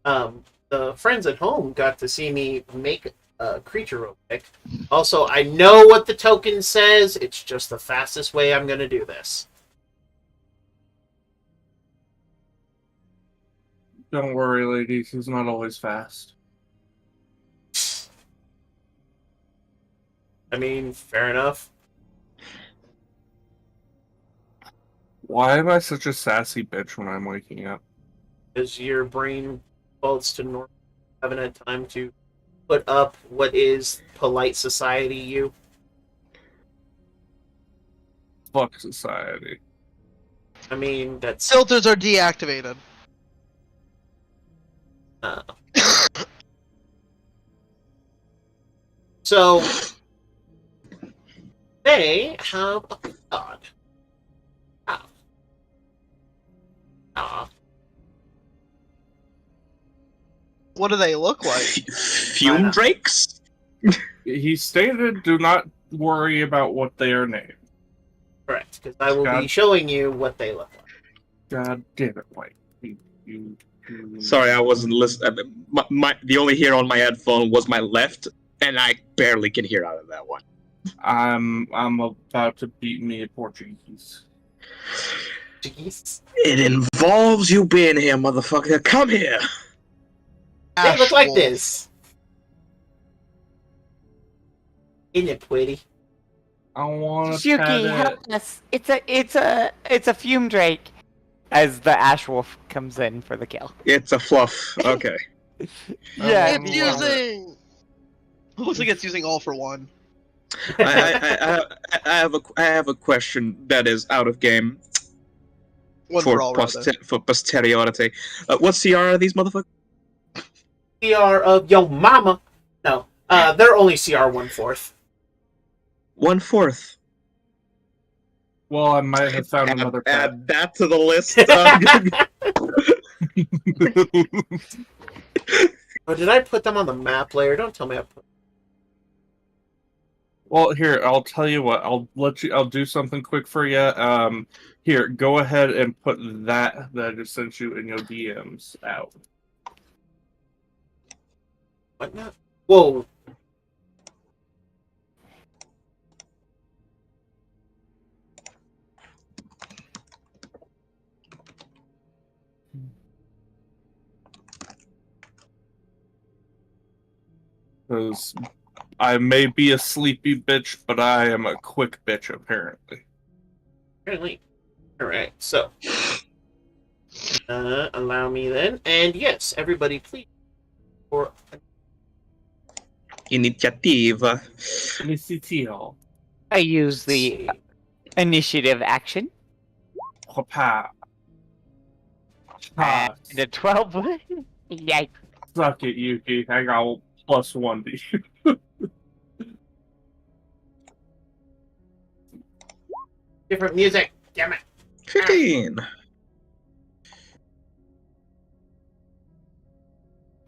the friends at home got to see me make a creature real quick. Also, I know what the token says, it's just the fastest way I'm gonna do this. Don't worry, ladies. He's not always fast. I mean, fair enough. Why am I such a sassy bitch when I'm waking up? Because your brain defaults to normal. Haven't had time to put up what is polite society you. Fuck society. I mean, that's Filters are deactivated. so. They have a thought. What do they look like? Fume drakes? He stated, "Do not worry about what they are named." Correct, because I will be God. showing you what they look like. God damn it, White. You. Sorry, I wasn't listening. The only hear on my headphone was my left, and I barely can hear out of that one. I'm about to beat me at Portuguese. Jeez. It involves you being here, motherfucker. Come here. They look like Ashwolf. this. Isn't it pretty? I want to pet Shuki, it. help us! It's a fume drake. As the ash wolf comes in for the kill. It's a fluff. Okay. Yeah, It's using. Looks like it's using all for one. I have a question that is out of game One for all, rather. for posterity. What CR are these motherfuckers? CR of yo mama. No, they're only CR 1/4. 1/4. Well, I might have found another pet. Add that to the list. Oh, did I put them on the map layer? Don't tell me I put. Well, here, I'll tell you what. I'll do something quick for you. Here, go ahead and put that I just sent you in your DMs out. What now? Whoa. Because I may be a sleepy bitch, but I am a quick bitch, apparently. Apparently. Alright, so. Allow me then. And yes, everybody please. For Initiative. Initiative. I use the initiative action. Papa. And a 12. Yikes. Suck it, Yuki. I got +1 to you. different music. Damn it. 15.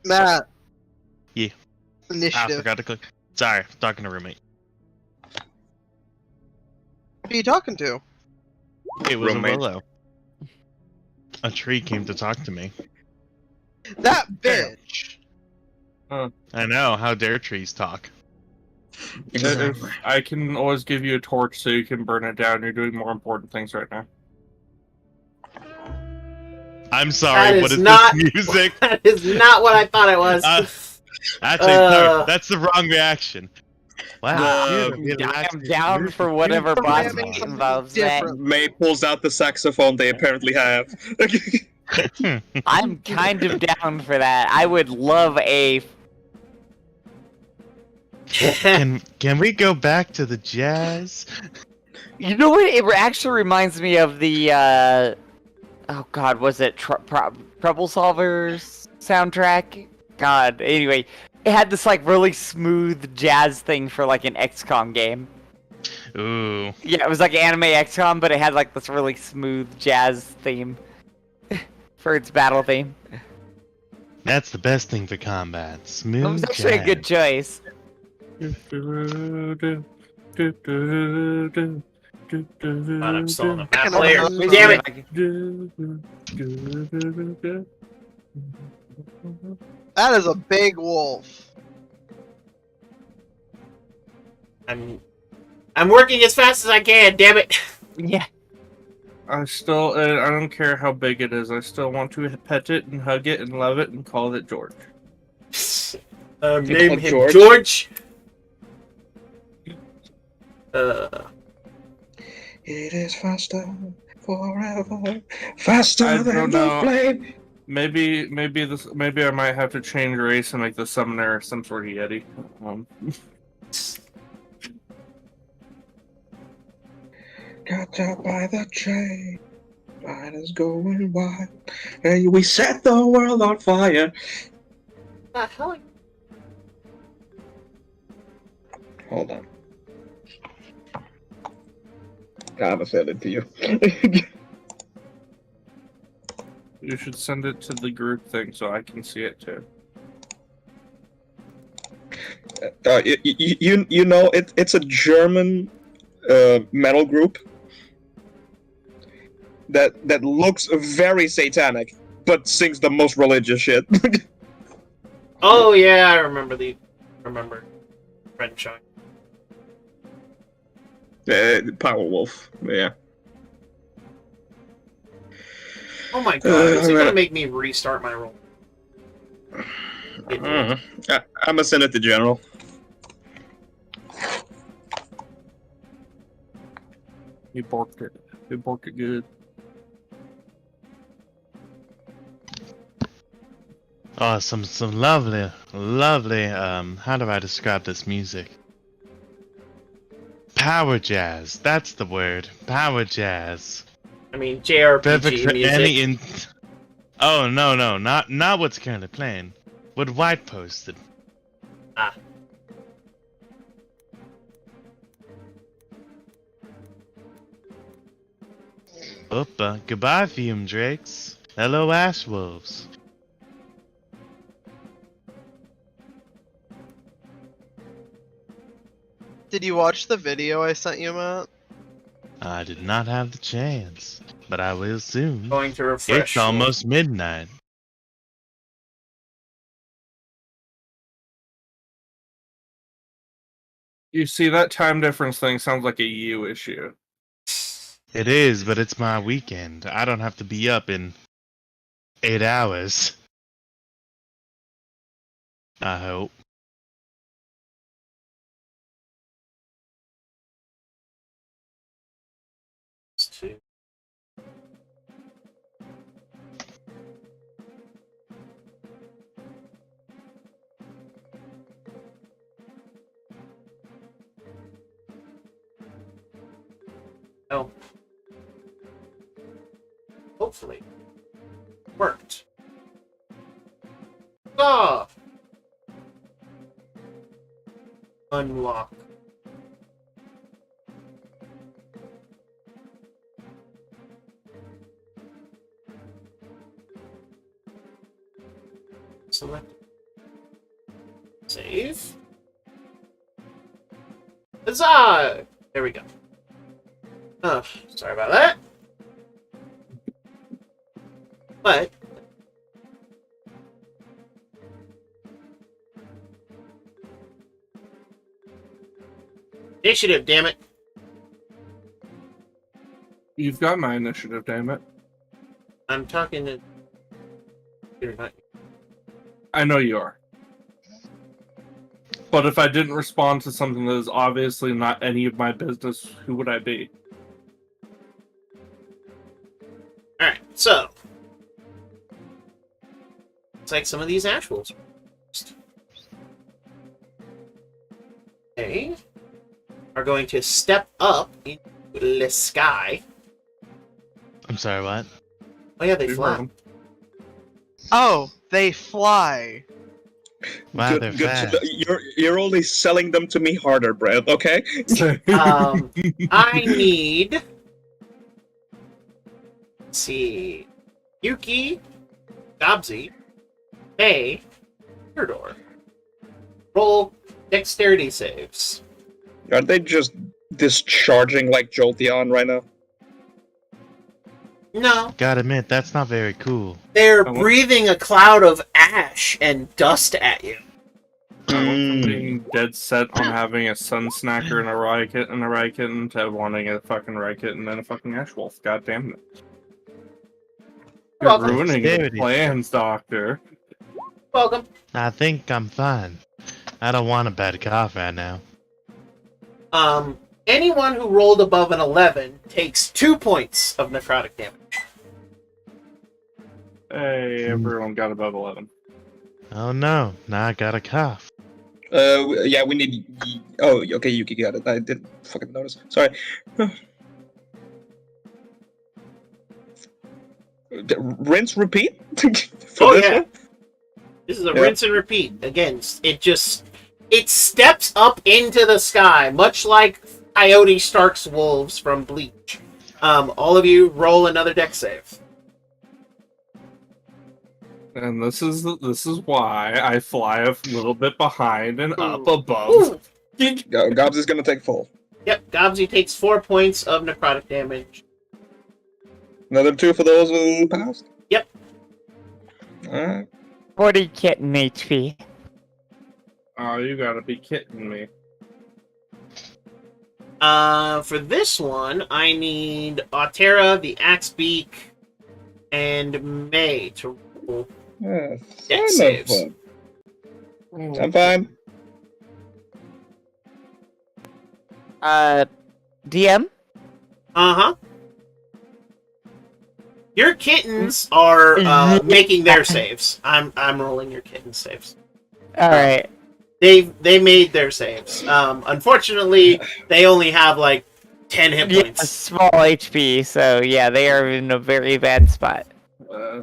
Matt. Yeah. I Initiative. forgot to click. Sorry, talking to roommate. Who are you talking to? It was Roommate. a willow. A tree came to talk to me. That bitch. I know. How dare trees talk? Exactly. I can always give you a torch so you can burn it down. You're doing more important things right now. I'm sorry. That What is is not- this music? That is not what I thought it was. Actually, no, that's the wrong reaction. Wow. The- dude, I am down for whatever boss Programming something involves that. different. May pulls out the saxophone they apparently have. I'm kind of down for that. I would love a. Can we go back to the jazz? You know what? It actually reminds me of the. Oh God, was it Trouble Solvers soundtrack? God. Anyway, it had this like really smooth jazz thing for like an XCOM game. Ooh. Yeah, it was like anime XCOM, but it had like this really smooth jazz theme for its battle theme. That's the best thing for combat. Smooth It was actually a good jazz. choice. I'm still on the I map can layer. only- Damn it. That is a big wolf. I'm working as fast as I can. Damn it. Yeah. I don't care how big it is. I still want to pet it and hug it and love it and call it George. Name him George. George. It is faster forever, faster I than don't the know. flame. Maybe I might have to change race and make the summoner some sort of yeti. Got out by the chain, mine is going wild. Hey, we set the world on fire. The hell? Hold on. Gotta send it to you. You should send it to the group thing so I can see it too. You know, it's a German metal group that looks very satanic, but sings the most religious shit. Oh yeah, I remember Red Shine. Power Wolf, yeah. Oh my god, is it gonna make me restart my roll? I'm gonna send it to General. He borked it. He borked it good. Oh, some lovely, how do I describe this music? Power jazz, that's the word. Power jazz. I mean, Perfect JRPG for music. Oh, no, not what's currently playing. What White posted. Ah. Opa, goodbye, Fume Drakes. Hello, Ash Wolves. Did you watch the video I sent you, Matt? I did not have the chance, but I will soon. Going to refresh. It's almost midnight. You see, that time difference thing sounds like a you issue. It is, but it's my weekend. I don't have to be up in 8 hours. I hope. Two. Oh. Hopefully. Worked. Ah! Unlock. Select. Save. Huzzah! There we go. Oh, sorry about that. But initiative, damn it. You've got my initiative, damn it. I'm talking to you're not. I know you are. But if I didn't respond to something that is obviously not any of my business, who would I be? Alright, so it's like some of these actuals. They are going to step up into the sky. I'm sorry, what? Oh yeah, they You're fly. wrong. Oh, they fly. Wow, they're Good to fast. know. You're only selling them to me harder, Brad. Okay. I need. Let's see, Yuki, Gobsy, Faye, Theodore. Roll dexterity saves. Are they just discharging like Jolteon right now? No, Gotta admit, that's not very cool. they're Oh. breathing a cloud of ash and dust at you. I went from being dead set on having a sun snacker and a riot kitten to wanting a fucking riot kitten and a fucking ash wolf. God damn it. You're Welcome. ruining the Activity. plans, Doctor. Welcome. I think I'm fine. I don't want a bad cough right now. Anyone who rolled above an 11 takes 2 points of necrotic damage. Hey, everyone got above 11. Oh no, now I got a cough. Yeah, we need. Oh, okay, Yuki got it. I didn't fucking notice. Sorry. Rinse, repeat. For this yeah. one? This is a Yeah. rinse and repeat. Again, it steps up into the sky, much like Coyote Stark's wolves from Bleach. All of you roll another dex save. And this is why I fly a little bit behind and up Ooh. above. Gobs is gonna take full. Yep, Gobsy takes 4 points of necrotic damage. Another 2 for those who passed. Yep. Alright. 40 kitten HP. Oh, you gotta be kidding me. For this one, I need Autera, the Axebeak, and May to roll. Yeah, Dex sign of saves. fun. I'm fine. DM? Uh-huh. Your kittens are making their saves. I'm rolling your kitten saves. Alright. They made their saves. Unfortunately, they only have like 10 hit Yeah, points. small HP, so yeah, they are in a very bad spot.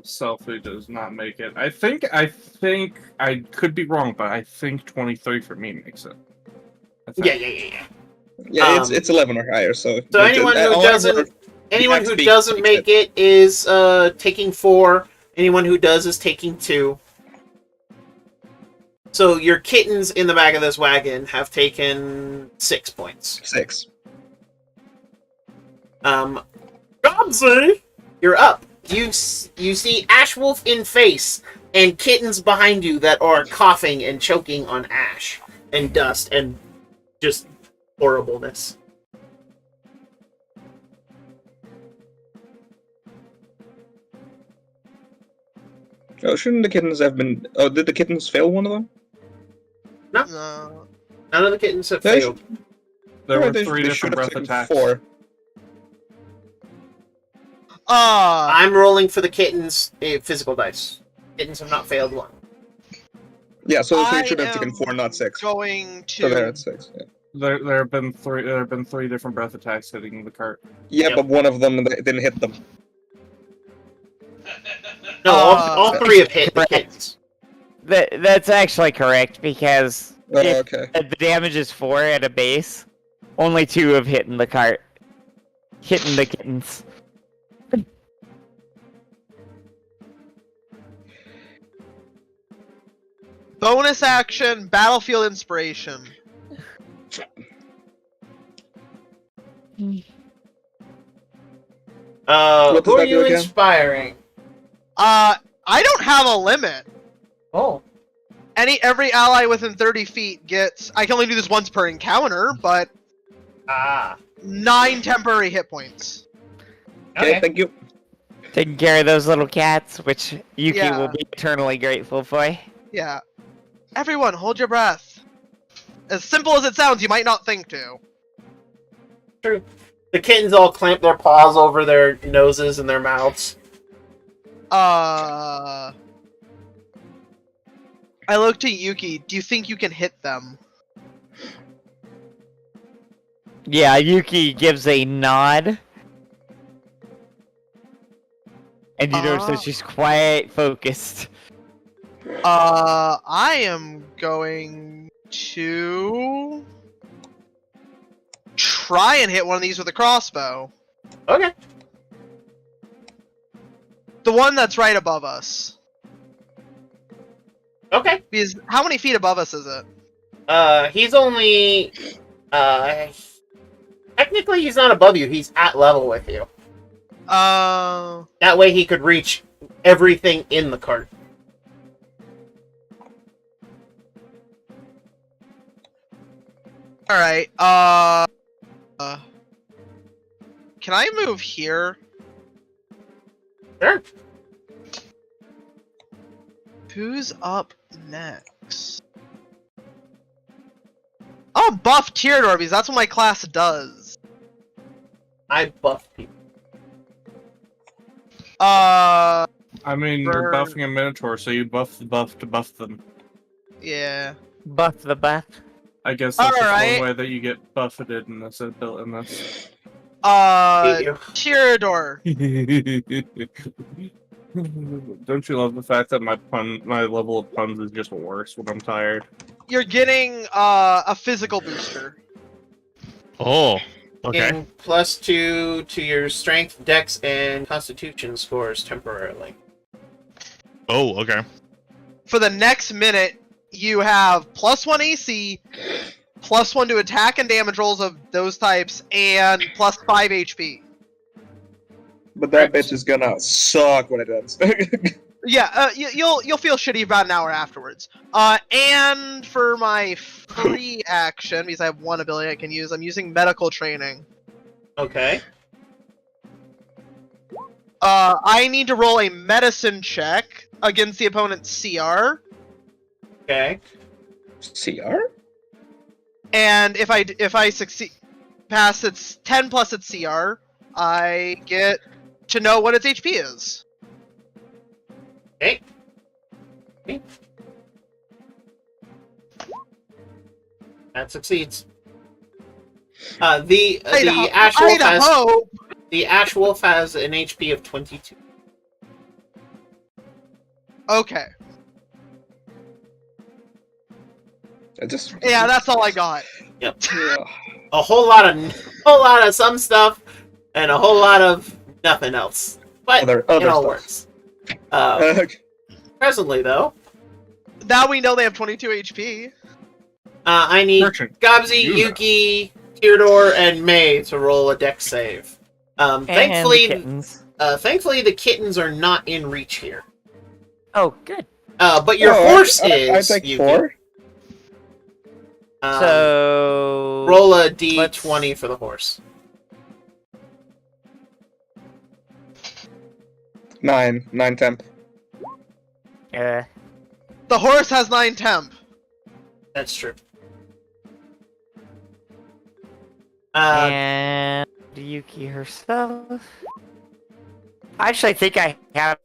Selfie does not make it. I think I could be wrong, but I think 23 for me makes it. I think. Yeah. Yeah, it's 11 or higher. So Anyone who doesn't make it is taking 4. Anyone who does is taking 2. So your kittens in the back of this wagon have taken 6 points. 6. Gobsy, you're up. You see Ashwolf in face and kittens behind you that are coughing and choking on ash and dust and just horribleness. Oh, shouldn't the kittens have been? Oh, did the kittens fail one of them? No. None of the kittens have They failed. There were They 3 should different have breath taken attacks. 4. I'm rolling for the kittens physical dice. Kittens have not failed one. Yeah, so I they should have taken am 4, not 6. Going So they're to. at 6. Yeah, There have been 3 different breath attacks hitting the cart. yeah, Yep. but one of them didn't hit them. No, all 3 have hit the Correct. kittens. That's actually correct, because Oh, if okay. the damage is 4 at a base, only 2 have hit in the cart. Hitting the kittens. Bonus action, battlefield inspiration. What does Who are that do you again? inspiring? I don't have a limit. Oh. Every ally within 30 feet gets. I can only do this once per encounter, but Ah. 9 temporary hit points. Okay, thank you. Taking care of those little cats, which Yuki Yeah. will be eternally grateful for. Yeah. Everyone, hold your breath. As simple as it sounds, you might not think to. True. The kittens all clamp their paws over their noses and their mouths. I look to Yuki. Do you think you can hit them? Yeah, Yuki gives a nod. And you notice that she's quite focused. I am going to try and hit one of these with a crossbow. Okay. The one that's right above us. Okay. Because how many feet above us is it? He's only technically he's not above you, he's at level with you. That way he could reach everything in the cart. Alright, can I move here? Sure. Who's up next? I'll buff Tyranor because that's what my class does. I buff people. Uh, I mean, you're buffing a Minotaur, so you buff the buff to buff them. yeah. Buff the buff. I guess that's just Alright. one way that you get buffeted in this. In this. Hate you. Tyranor. Don't you love the fact that my level of puns is just worse when I'm tired? You're getting a physical booster. Oh, okay. And +2 to your strength, dex, and constitution scores temporarily. Oh, okay. For the next minute, you have +1 AC, +1 to attack and damage rolls of those types, and +5 HP. But that bitch is gonna suck when it ends. Yeah, you'll feel shitty about an hour afterwards. And for my free action, because I have one ability I can use, I'm using medical training. Okay. I need to roll a medicine check against the opponent's CR. Okay. CR? And if I succeed pass its 10 plus its CR, I get to know what its HP is. Okay. That succeeds. The Ash Wolf has the Ash Wolf has an HP of 22. Okay. Yeah, that's all I got. Yep. A whole lot of some stuff, and a whole lot of nothing else. But Other it all stuff. works. Presently, though, Now we know they have 22 HP. I need Merchant, Gobsy, you know. Yuki, Theodore, and May to roll a dex save. And Thankfully, the kittens. thankfully the kittens are not in reach here. Oh, good. But your Oh, horse I is. take Yuki. 4. So Roll a d20 for the horse. 9 temp. Uh, The horse has 9 temp. That's true. and Yuki herself. Actually, I think I have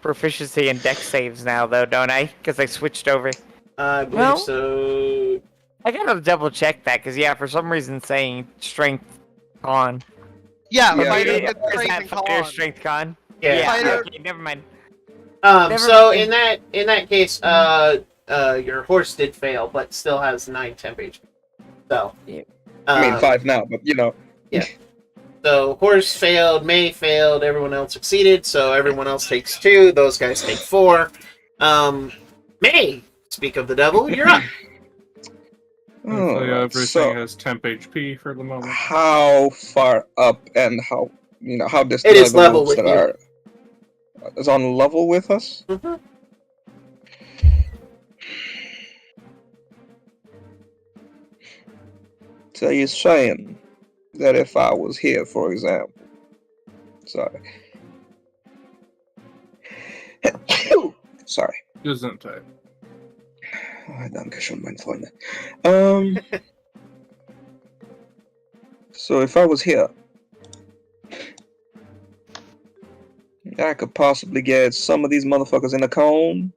proficiency in dex saves now, though, don't I? Because I switched over. I believe Well- so. I gotta double check that, because yeah, for some reason saying strength con. Yeah, Yeah, fighter yeah. gets Is strength that and fire con. strength con? Yeah. Fighter- Okay, never mind. So Never mind. in that case, your horse did fail, but still has 9 temp HP. So, Yeah. I mean 5 now, but you know. So horse failed, May failed, everyone else succeeded. So everyone else takes 2. Those guys take 4. May, speak of the devil, you're up. Hopefully Alright, everything so has temp HP for the moment. how far up and how distant It are is the level wolves with that you. are? Is on level with us? Mhm. So you're saying that if I was here, for example, sorry, sorry. Gesundheit. Danke schön, mein Freunde. So if I was here, I could possibly get some of these motherfuckers in a cone.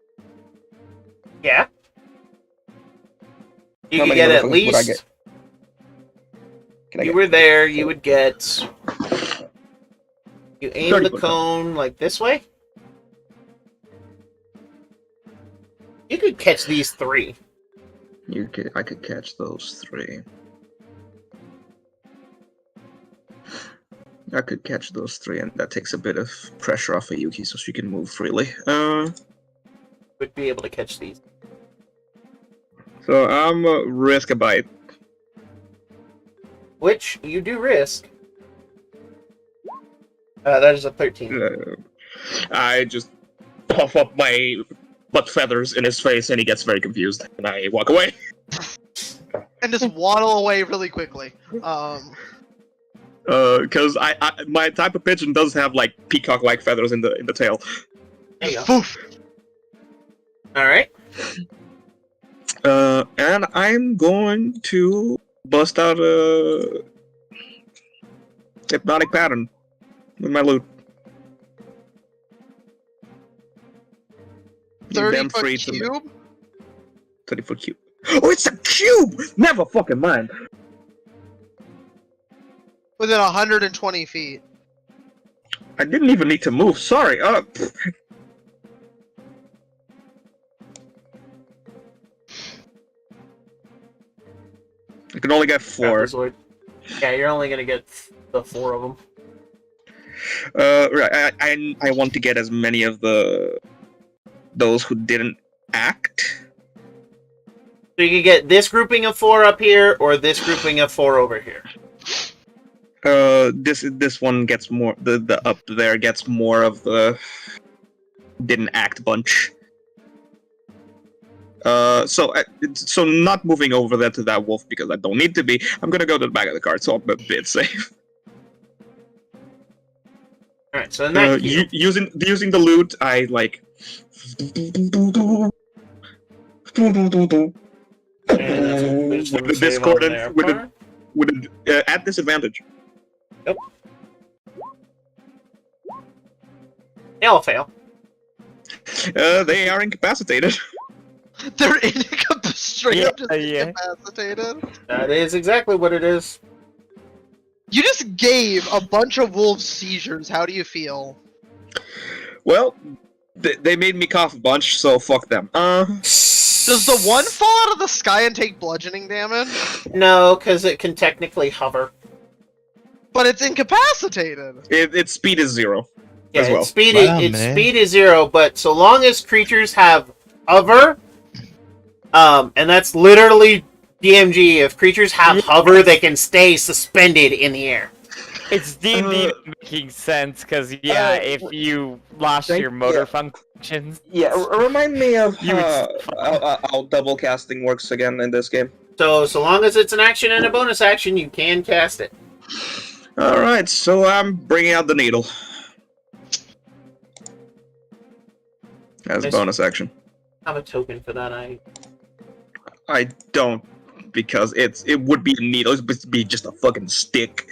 Yeah. You How could many get at motherfuckers would I least. get? Can I You get were there. You would get. You aim the 30%. cone like this way. You could catch these 3. I could catch those 3. I could catch those 3, and that takes a bit of pressure off of Yuki, so she can move freely. Would be able to catch these. So I'm risk a bite. Which you do risk. That is a 13. I just puff up my butt feathers in his face, and he gets very confused, and I walk away. and just waddle away really quickly. Because my type of pigeon does have like peacock-like feathers in the tail. There you go. Poof. All right. And I'm going to bust out a hypnotic pattern with my loot. 30-foot cube. 30-foot cube. Oh, it's a cube! Never fucking mind. Within 120 feet. I didn't even need to move. Sorry. I can only get 4. Trapezoid. Yeah, you're only gonna get the 4 of them. Right. I want to get as many of those who didn't act. So you can get this grouping of 4 up here, or this grouping of 4 over here. This one gets more. The up there gets more of the didn't act bunch. So not moving over there to that wolf because I don't need to be. I'm gonna go to the back of the cart, so I'm a bit safe. All right. So in that cube, using the loot, I like. and that's a wisdom With the save on discordant, their with part. at disadvantage. They all fail. They are incapacitated. They're straight up just Yeah. incapacitated. That is exactly what it is. You just gave a bunch of wolves seizures. How do you feel? Well, they made me cough a bunch, so fuck them. Does the one fall out of the sky and take bludgeoning damage? No, because it can technically hover. But it's incapacitated. Its speed is 0. Yeah, as well. its speed, Wow, its man. speed is 0, but so long as creatures have hover, and that's literally DMG. If creatures have hover, they can stay suspended in the air. It's D&D making sense, because, if you lost your motor functions... Yeah, remind me of You would how double casting works again in this game. So long as it's an action and a bonus action, you can cast it. Alright, so I'm bringing out the needle. As a Nice. bonus action. I have a token for that. I don't, because it would be a needle, it would be just a fucking stick.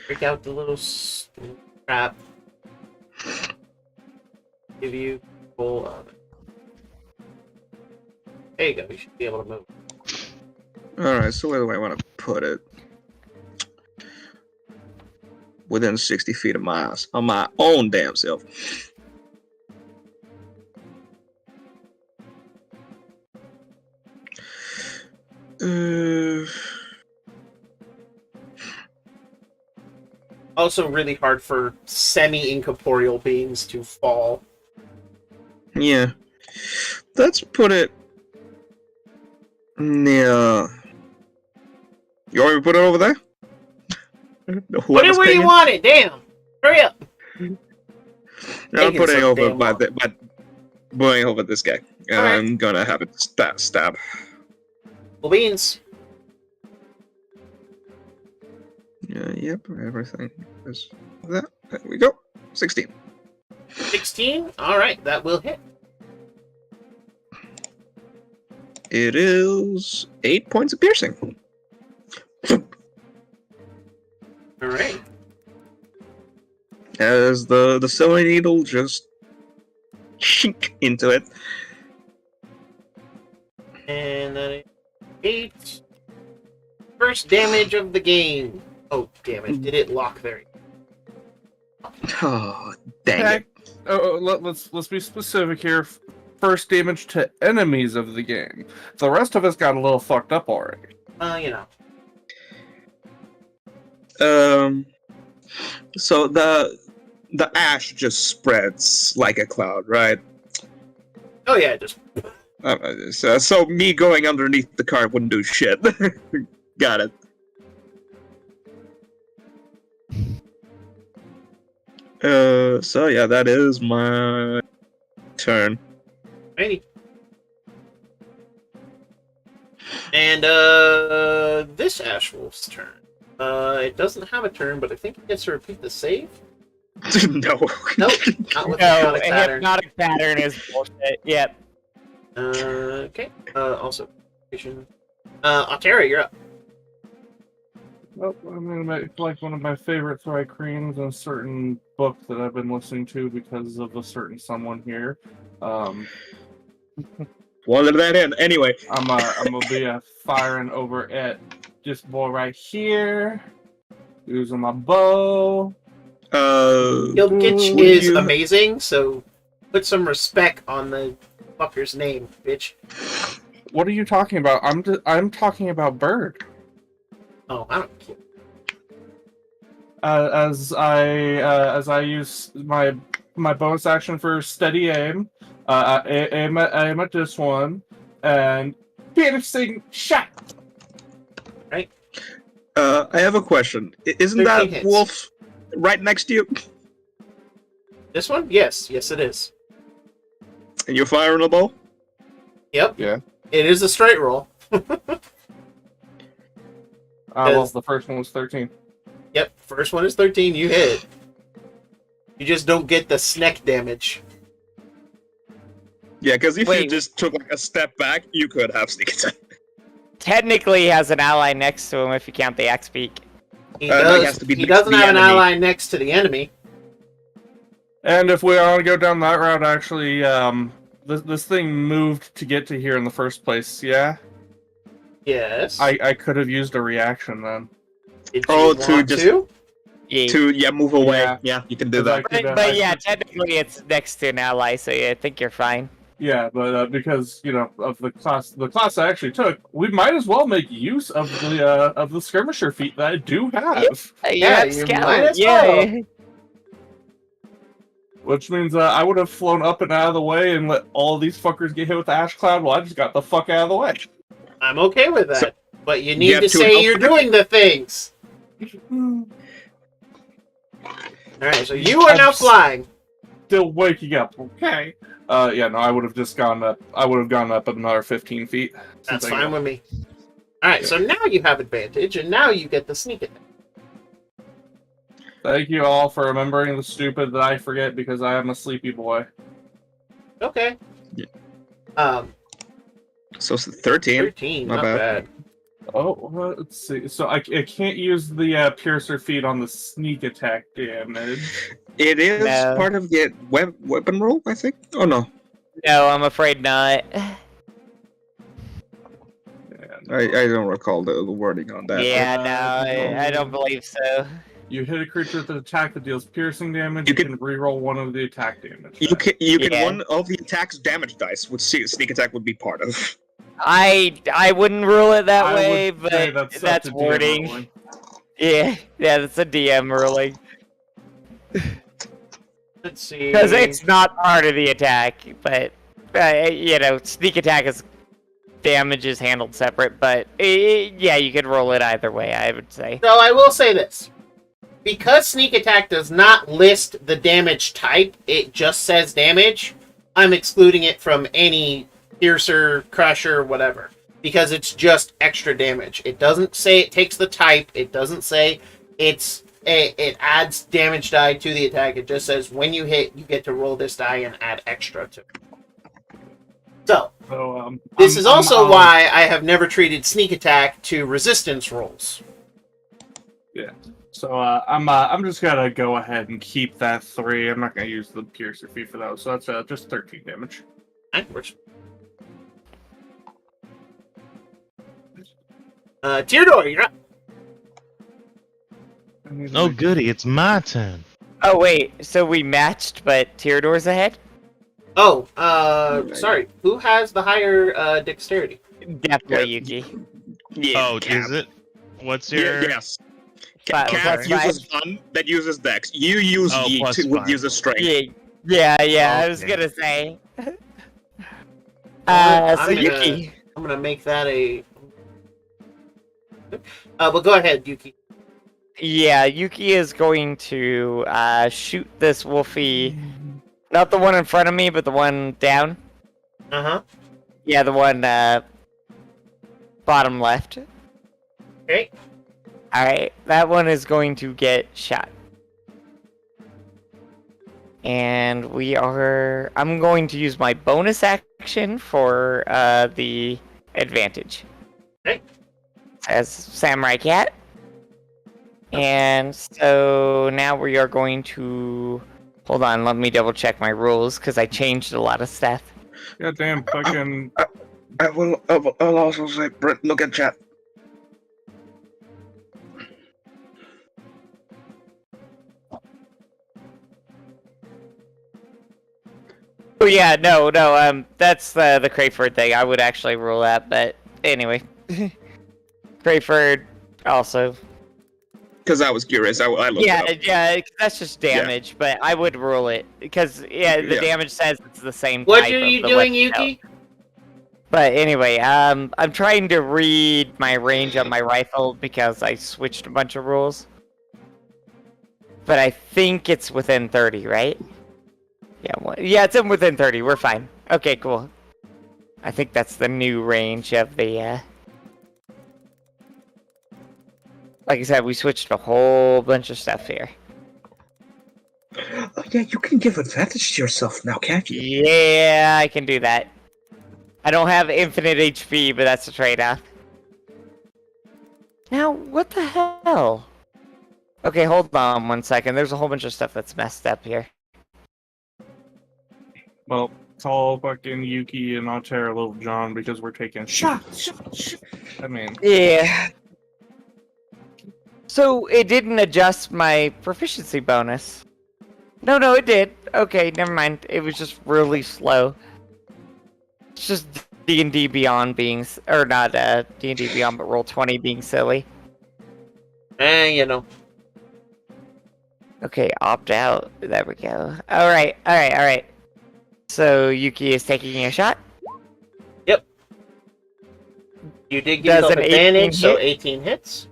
Break out the little trap. Give you full of it. There you go. You should be able to move. Alright, so where do I want to put it? Within 60 feet of my house. On my own damn self. Also, really hard for semi-incorporeal beings to fall. Yeah. Let's put it near. You want me to put it over there? Put it where you want it. Damn. Hurry up. I'm Taking putting it so over damn by long. going over this guy. Alright. I'm gonna have it stab. Well, beans. Yep, everything is that. There we go. 16. 16. All right, that will hit. It is 8 points of piercing. All right. As the sewing needle just chink into it. And that is 8. First damage of the game. Oh, damn it. Did it lock there? Oh, dang Okay. it. Oh, let's be specific here. First damage to enemies of the game. The rest of us got a little fucked up already. You know. So the ash just spreads like a cloud, right? Oh, yeah, just. So me going underneath the car wouldn't do shit. Got it. So yeah, that is my turn. Righty. And this Ash Wolf's turn. It doesn't have a turn, but I think it gets to repeat the save. No. Nope, not with No, hypnotic pattern. hypnotic pattern is bullshit. Yep. Okay. Also, Auria, you're up. Well, I'm gonna make like one of my favorite Thrycreans in a certain book that I've been listening to because of a certain someone here. Wanted that in. Anyway. I'm gonna be firing over at this boy right here, using my bow. Gilgitch is amazing, so put some respect on the fucker's name, bitch. What are you talking about? I'm talking about Bird. Oh, I don't care. As I use my bonus action for steady aim, aim at this one, and finishing shot. Right. I have a question. Isn't 13 that hits. wolf right next to you? This one? Yes, it is. And you're firing a bow? Yep. Yeah. It is a straight roll. Well, the first one was 13. Yep, first one is 13, you hit. You just don't get the snack damage. Yeah, because if you Wait. just took like a step back, you could have sneak attack. Technically, he has an ally next to him if you count the X peak. He, That has to be he next to doesn't the have an enemy. ally next to the enemy. And if we want to go down that route, actually, this thing moved to get to here in the first place. Yeah, Yes. I could have used a reaction then. Did Oh, you to want just- to? Yeah. Move away. Yeah. Yeah, you can do Because I that. could, But yeah, technically it's next to an ally, so yeah, I think you're fine. Yeah, but because of the class I actually took, we might as well make use of the skirmisher feat that I do have. You Yeah, have you scout. might as Yeah. well. Which means I would have flown up and out of the way and let all these fuckers get hit with the ash cloud. Well, I just got the fuck out of the way. I'm okay with that. So- but you need Yeah, to to say an you're doing the things. Alright, so you are now flying. Still waking up. Okay. Yeah, no, I would have just gone up. I would have gone up another 15 feet. since That's I fine got- with me. Alright, so now you have advantage, and now you get the sneak attack. Thank you all for remembering the stupid that I forget because I am a sleepy boy. Okay. Yeah. So it's 13. 13, Not not bad. bad. Oh, let's see. So I can't use the piercer feat on the sneak attack damage. It is No. part of the weapon roll, I think. Oh no, No, I'm afraid not. I don't recall the wording on that. Yeah, no, I don't believe so. You hit a creature with an attack that deals piercing damage. You You can- can reroll one of the attack damage. You can Yeah. one of the attack's damage dice, which sneak attack would be part of. I wouldn't rule it that I way, would say but up that's to DM wording. ruling. Yeah, that's a DM ruling. Let's see. Because it's not part of the attack, but, sneak attack is damage is handled separate, but yeah, you could roll it either way, I would say. So I will say this. Because sneak attack does not list the damage type, it just says damage, I'm excluding it from any piercer, crusher, whatever. Because it's just extra damage. It doesn't say it takes the type, it doesn't say it adds damage die to the attack, it just says when you hit, you get to roll this die and add extra to it. So, So this is also why I have never treated sneak attack to resistance rolls. So I'm just gonna go ahead and keep that 3. I'm not gonna use the piercer feat for those. So that's just 13 damage. Teardor, you're up. Oh, goody, it's my turn. Oh, wait, so we matched, but Teodor's ahead? Oh, sorry. Who has the higher dexterity? Definitely Yuki. Yeah. Oh, is it? What's your... Yes. Five- Cat plus uses fun that uses dex. You use Oh, yeet, plus which five. uses strength. Yeah, I was Okay. gonna say. I'm So gonna- Yuki. I'm gonna make that a. But go ahead, Yuki. Yeah, Yuki is going to shoot this wolfie. Not the one in front of me, but the one down. Uh huh. Yeah, the one bottom left. Okay. Alright, that one is going to get shot. And I'm going to use my bonus action for the advantage. Okay. As Samurai Cat. And so now we are going to... Hold on, let me double check my rules, because I changed a lot of stuff. Goddamn fucking. I'll also say, Brent, look at chat. Oh yeah, no, that's the Crayford thing. I would actually rule that, but anyway. Crayford also. Because I was curious. I looked Yeah, it up. yeah, that's just damage, but I would rule it because the Yeah. damage says it's the same. What type are of you the doing, weapon. Yuki? But anyway, I'm trying to read my range on my rifle because I switched a bunch of rules. But I think it's within 30, right? Yeah, it's within 30. We're fine. Okay, cool. I think that's the new range of the. Like I said, we switched a whole bunch of stuff here. Oh, yeah, you can give advantage to yourself now, can't you? Yeah, I can do that. I don't have infinite HP, but that's a trade-off. Now, what the hell? Okay, hold on 1 second. There's a whole bunch of stuff that's messed up here. Well, it's all fucking Yuki and Altair Little John because we're taking shots. I mean, Yeah. So, it didn't adjust my proficiency bonus. No, it did. Okay, never mind. It was just really slow. It's just D&D Beyond being... Or not D&D Beyond, but Roll20 being silly. You know. Okay, opt out. There we go. Alright. So, Yuki is taking a shot. Yep. You did Does get yourself an 18 advantage, so hit? 18 hits.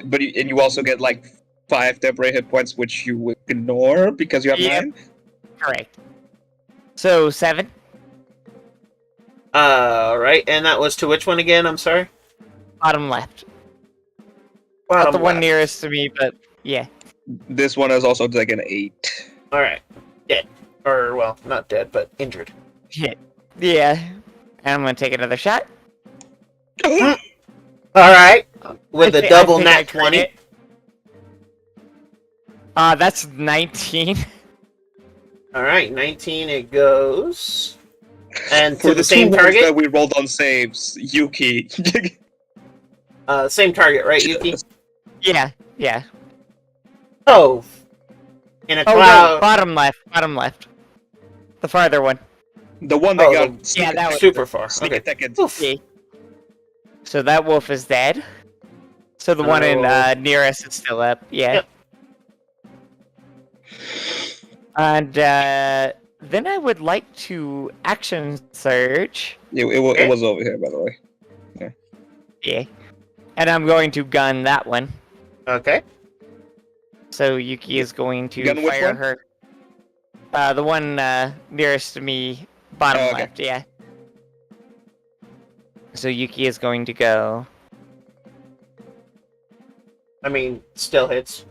But you also get like 5 temporary hit points, which you ignore because you have Yeah. 9. Correct. So, 7. Alright, and that was to which one again? I'm sorry? Bottom left. Bottom Not the one left. nearest to me, but yeah. This one is also like an 8. Alright. Dead. Or, well, not dead, but injured. Hit. Yeah. And I'm gonna take another shot. Alright. With a I double think I nat crit 20. it. That's 19. Alright, 19 it goes. And For to the the same two ones that target? we rolled on saves, Yuki. Same target, right, Yuki? Yeah. Oh. In a Oh, cloud. no, bottom left. The farther one. The one that Oh, got the- sneak Yeah, that was Super far. sneak Okay. attack it. Oof. Yeah. So that wolf is dead. So the one in near us is still up. Yeah. Yep. And then I would like to action search. It was over here, by the way. Yeah. And I'm going to gun that one. Okay. So Yuki is going to Gun which fire one? her. The one nearest to me, bottom Oh, okay. left, yeah. So Yuki is going to go. I mean, still hits.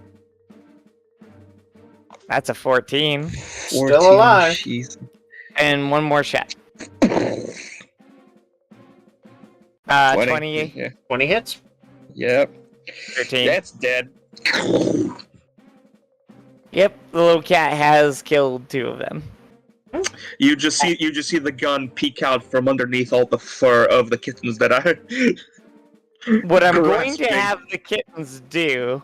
That's a 14. Still alive. Jeez. And one more shot. 20, Yeah. 20 hits. Yep. 13. That's dead. Yep, the little cat has killed 2 of them. You just see the gun peek out from underneath all the fur of the kittens that are. What I'm going to grasping. have the kittens do,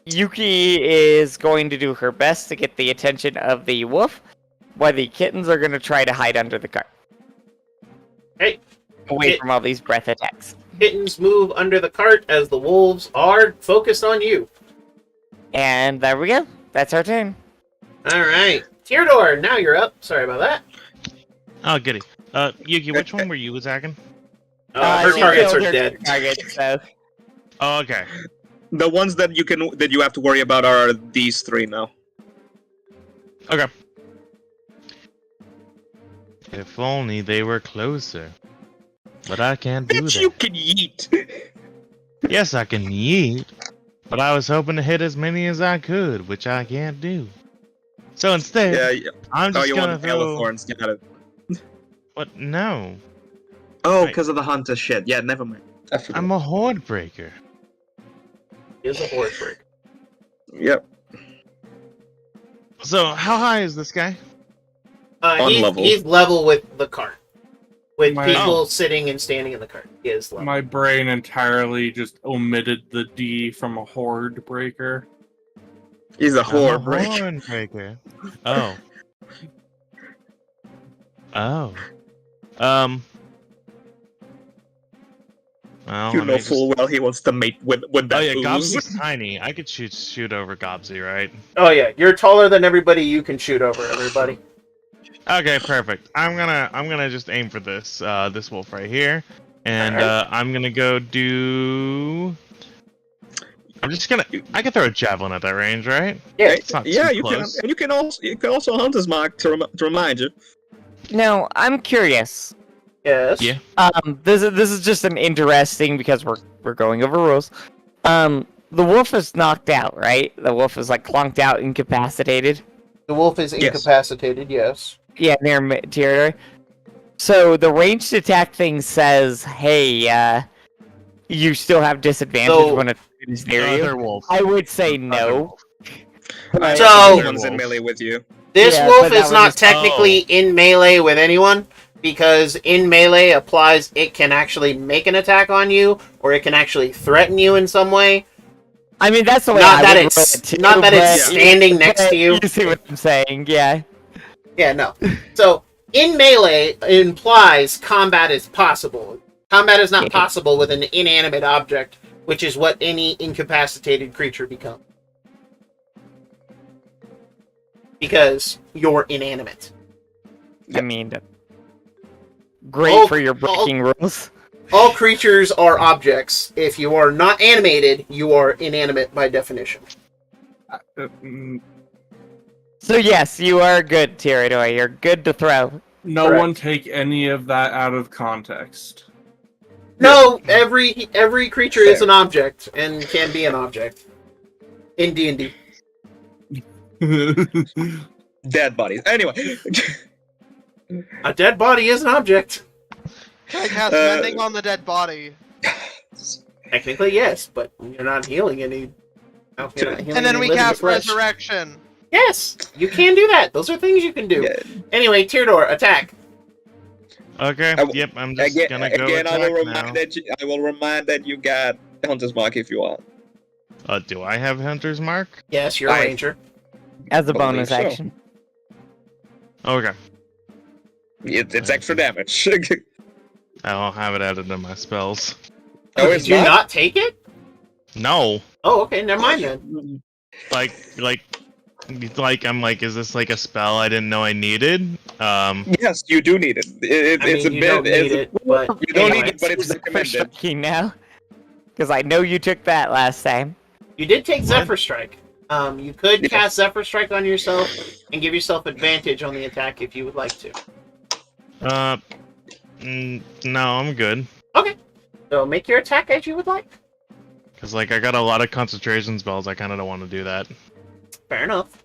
Yuki is going to do her best to get the attention of the wolf, while the kittens are going to try to hide under the cart. Hey. Away from all these breath attacks. Kittens move under the cart as the wolves are focused on you. And there we go. That's our turn. Alright. Teardor, now you're up. Sorry about that. Oh, goody. Yuki, which one were you attacking? Her She targets killed are her dead. targets, so. Oh, okay. The ones that you have to worry about are these 3 now. Okay. If only they were closer. But I can't do Bitch, you that. can yeet. Yes, I can yeet. But I was hoping to hit as many as I could, which I can't do. So instead, Yeah. I'm Oh, just you gonna want the throw... Galathorns? Got it. What? No. Oh, Right. because of the hunter shit. Yeah, never mind. I forgot. I'm a horde breaker. Is a horde break. Yep. So how high is this guy? On level. He's level with the cart. With My- people sitting and standing in the cart. He is level. My brain entirely just omitted the D from a horde breaker. He's a I'm horde a breaker. horde breaker. Oh. Oh. Well, You let know me just- full well he wants to mate with that Oh yeah, ooze. Gobsy's tiny. I could shoot over Gobsy, right? Oh yeah, you're taller than everybody. You can shoot over everybody. Okay, perfect. I'm gonna just aim for this this wolf right here, and Alright. I'm gonna go do. I can throw a javelin at that range, right? Yeah. It's not Yeah, too you can. close. And you can also Hunter's Mark to remind you. Now, I'm curious. Yes. Yeah. This is just an interesting because we're going over rules. The wolf is knocked out, right? The wolf is like clunked out, incapacitated. The wolf is Yes. incapacitated. Yes. Yeah, near territory. So the ranged attack thing says, "Hey, you still have disadvantage So- when it is near you." Other wolf. I would say Other no. wolf. But- So- One's in melee with you. This Yeah, wolf but that is was not just- technically in melee with anyone because in melee applies it can actually make an attack on you or it can actually threaten you in some way. I mean, that's the way Not I that would it's- roll it too, not that it's but- standing next but to you. You see what I'm saying? Yeah. Yeah, no. So in melee implies combat is possible. Combat is not Yeah. possible with an inanimate object, which is what any incapacitated creature becomes. Because you're inanimate. I mean, great Oh, for your breaking rules. All creatures are objects. If you are not animated, you are inanimate by definition. Mm, So yes, you are good, Tyrannoid. You're good to throw. No Correct. one take any of that out of context. No, every creature is Fair. an object and can be an object in D&D. Dead bodies. Anyway. A dead body is an object. Can I cast Uh, mending on the dead body? Technically, yes, but you're not healing any. No, you're not healing And then any we living cast flesh. resurrection. Yes, you can do that. Those are things you can do. Yeah. Anyway, Tyrdor, attack. Okay. I- I'm just gonna go again, I attack will now. remind that you got Hunter's Mark if you want. Do I have Hunter's Mark? Yes, you're a Aye. ranger. As a Believe bonus so. action. Okay. It's extra damage. I don't have it added to my spells. Oh, Did it's you not? not take it? No. Oh, okay, never mind then. Like, I'm like, is this like a spell I didn't know I needed? Yes, you do need it. I It's mean, a you bit. don't need it, but You don't anyway. need it, but it's Is it for recommended. striking now? Because I know you took that last time. You did take What? Zephyr Strike. You could Yes. cast Zephyr Strike on yourself and give yourself advantage on the attack if you would like to. No, I'm good. So make your attack as you would like. Cause like I got a lot of concentration spells. I kind of don't want to do that. Fair enough.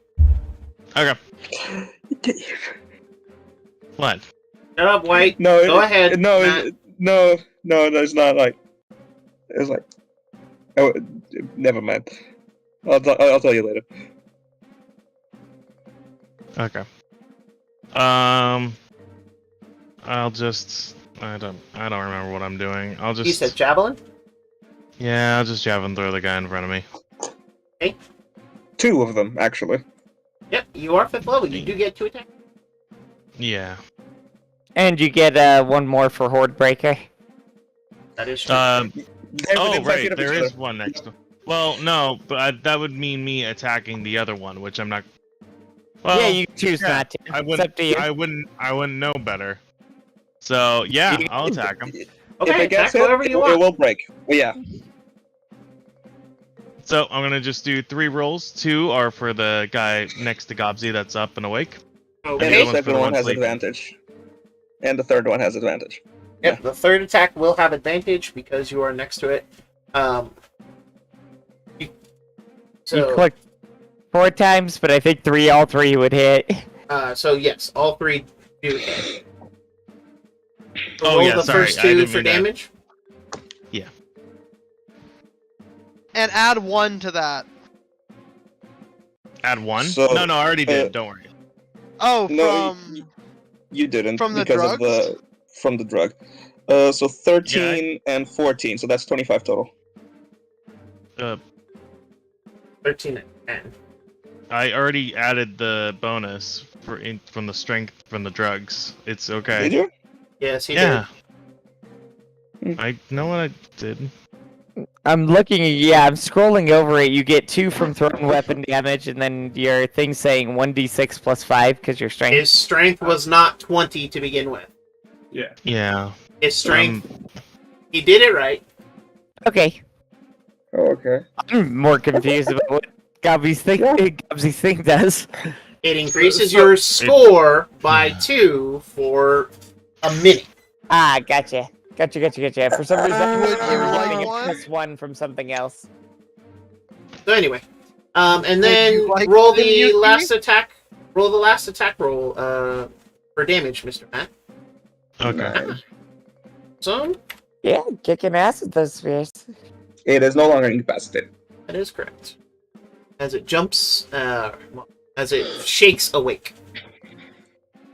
Okay. What? Shut up, White. No, Go ahead, No, Matt. no, it's not like. It's like. Oh, never mind. I'll tell you later. Okay. I'll just. I don't remember what I'm doing. I'll just. You said javelin? Yeah, I'll just javelin throw the guy in front of me. Two of them, actually. Yep, you are 5th level. You do get 2 attacks. Yeah. And you get one more for Horde Breaker. That is true. They're Oh within 5 feet right, of there each is other. one next to. Well, no, but that would mean me attacking the other one, which I'm not. Well, yeah, you can choose yeah, not to. I It's up to you. wouldn't. I wouldn't know better. So yeah, I'll attack him. If Okay, it gets attack whoever hit, you it want. will break. Well, yeah. So I'm gonna just do 3 rolls. 2 are for the guy next to Gobsy that's up and awake. And the Okay. other the one's for second the one one has sleeping. advantage. And the third one has advantage. Yep, the third attack will have advantage because you are next to it. You clicked 4 times, but I think all three would hit. So yes, all 3 do hit. Oh, Roll yeah, the sorry, first I 2 didn't for mean that. damage. And add 1 to that. Add one? So, no, I already did. uh, Don't worry. Oh, No, from... You didn't From the because drugs? of from the drug. So 13 and 14, so that's 25 total. 13 and 10. I already added the bonus from the strength from the drugs. It's okay. Did you? Yes, he Yeah. did. I know what I did. I'm looking. Yeah, I'm scrolling over it. You get 2 from thrown weapon damage, and then your thing saying 1d6 plus 5 because your strength. His strength was not 20 to begin with. Yeah. Yeah. His strength, he did it right. Okay. Oh, okay. I'm more confused about what Gobby's thing does. It increases your score by 2 for a minute. Ah, gotcha. Gotcha. For some reason, Would you I'm like getting a one? +1 from something else. So anyway, and then you like roll one, the Yuki? last attack. Roll the last attack roll for damage, Mr. Matt. Okay. 9. So Yeah, kicking ass with those spheres. It is no longer incapacitated. that is correct. As it jumps, as it shakes awake.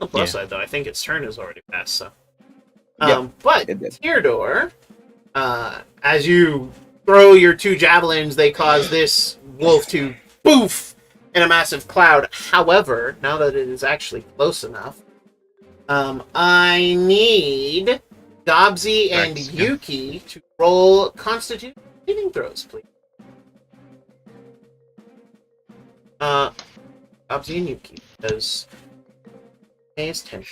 On the plus side, though, I think its turn is already passed. So, but it did. Theodore, as you throw your 2 javelins, they cause this wolf to poof in a massive cloud. However, now that it is actually close enough, I need Gobsy and Thanks, yeah. Yuki to roll Constitution saving throws, please. Gobsy and Yuki, because A is 10.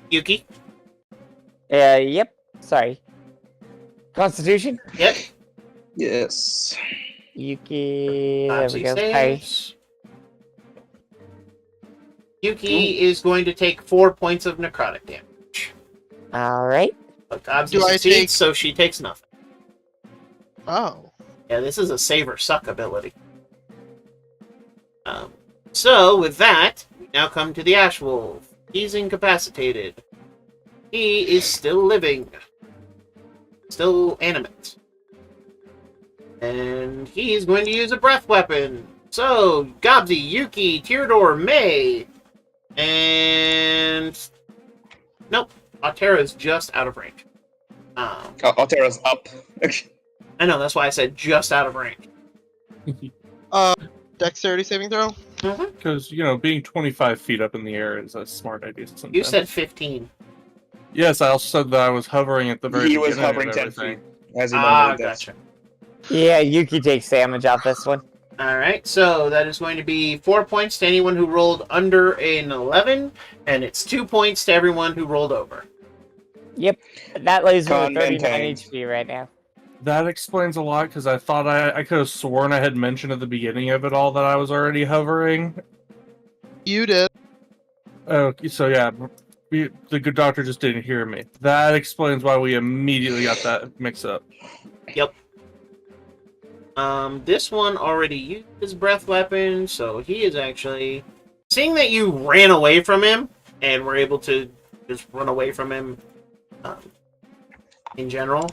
Yuki? Yep. Sorry. Constitution? Yep. Yes. Yuki. There we Gobsy go. Sorry. saves. Yuki is going to take 4 points of necrotic damage. Alright. But Gobsy Do I succeeds, take- so she takes nothing. Oh. Yeah, this is a save or suck ability. So, with that, we now come to the Ash Wolf. He's incapacitated. He is still living. Still animate. And he's going to use a breath weapon. So, Gobsy, Yuki, Tyrador, May, and... Nope. Altera's just out of range. Altera's up. I know, that's why I said just out of range. Dexterity saving throw? Because, being 25 feet up in the air is a smart idea sometimes. You said 15. Yes, I also said that I was hovering at the very He was beginning of hovering 10 everything. feet. As he normally does. Gotcha. Yeah, Yuki takes damage off this one. Alright, so that is going to be 4 points to anyone who rolled under an 11, and it's 2 points to everyone who rolled over. Yep. That leaves me with Con 39 maintained. HP right now. That explains a lot, because I thought I could have sworn I had mentioned at the beginning of it all that I was already hovering. You did. Oh, so yeah, the good doctor just didn't hear me. That explains why we immediately got that mix up. This one already used his breath weapon, so he is actually... Seeing that you ran away from him, and were able to just run away from him, in general,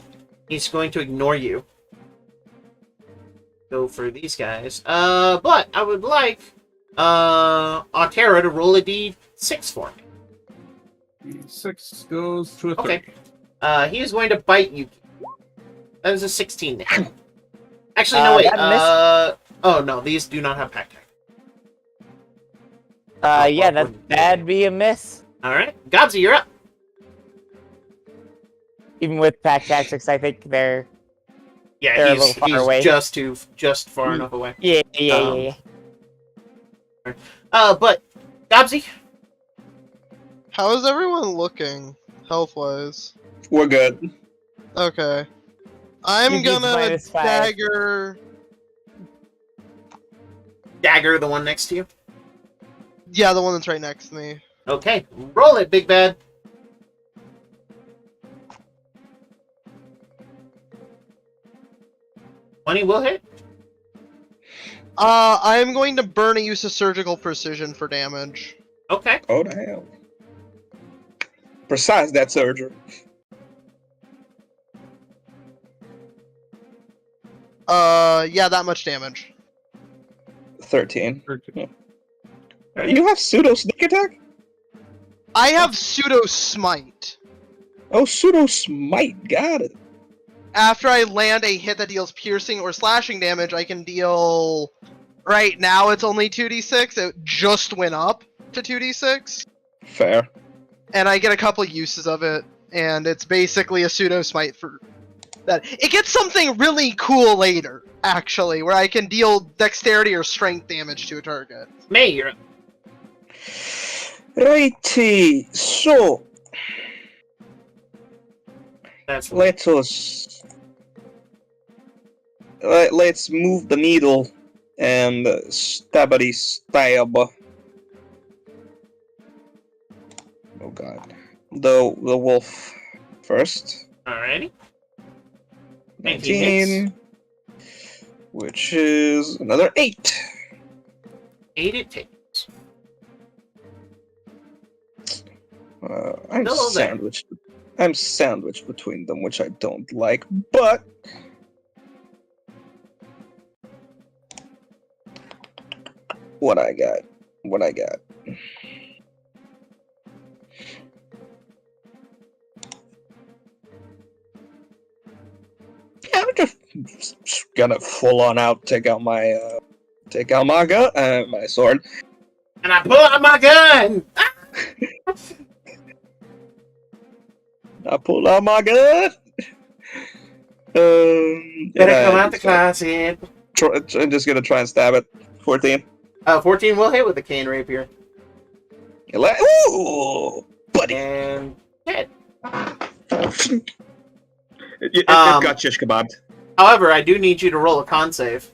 he's going to ignore you. Go for these guys. But I would like, Altera to roll a d6 for me. 6 goes to a 30. Okay. He is going to bite you. That is a 16 now. Actually, no, wait. That Oh, no, these do not have pack tag. Yeah, wouldn't be that'd be a miss. Alright. Gobsy, you're up. Even with pack tactics, I think they're... Yeah, They're a he's little far away. just far enough away. Yeah. But, Gobsy, How is everyone looking, health-wise? We're good. Okay. I'm Yuki's gonna -5. dagger. Dagger, the one next to you. Yeah, the one that's right next to me. Okay, roll it, big bad. 20 will hit. I'm going to burn a use of surgical precision for damage. Okay. Oh the hell. Precise that surgery. Yeah, that much damage. 13. You have pseudo sneak attack? I have pseudo smite. Oh, pseudo smite. Got it. After I land a hit that deals piercing or slashing damage, I can deal. Right now, it's only 2d6. It just went up to 2d6, Fair. and I get a couple uses of it. And it's basically a pseudo smite for that. It gets something really cool later, actually, where I can deal dexterity or strength damage to a target. May, you're up. Righty. So, That's let us. Let's move the needle and stabbity stab. Oh god. The wolf first. Alrighty. 19 19. Which is another 8. 8 it takes. I'm Still there. sandwiched. I'm sandwiched between them, which I don't like, but what I got. I'm just gonna full on out take out my gun, my sword. And I pull out my gun! I pull out my gun. Better come out the closet. I'm just gonna try and stab it. 14. 14 will hit with the cane rapier. Ooh, buddy. And hit. It got shish kebabbed. However, I do need you to roll a con save.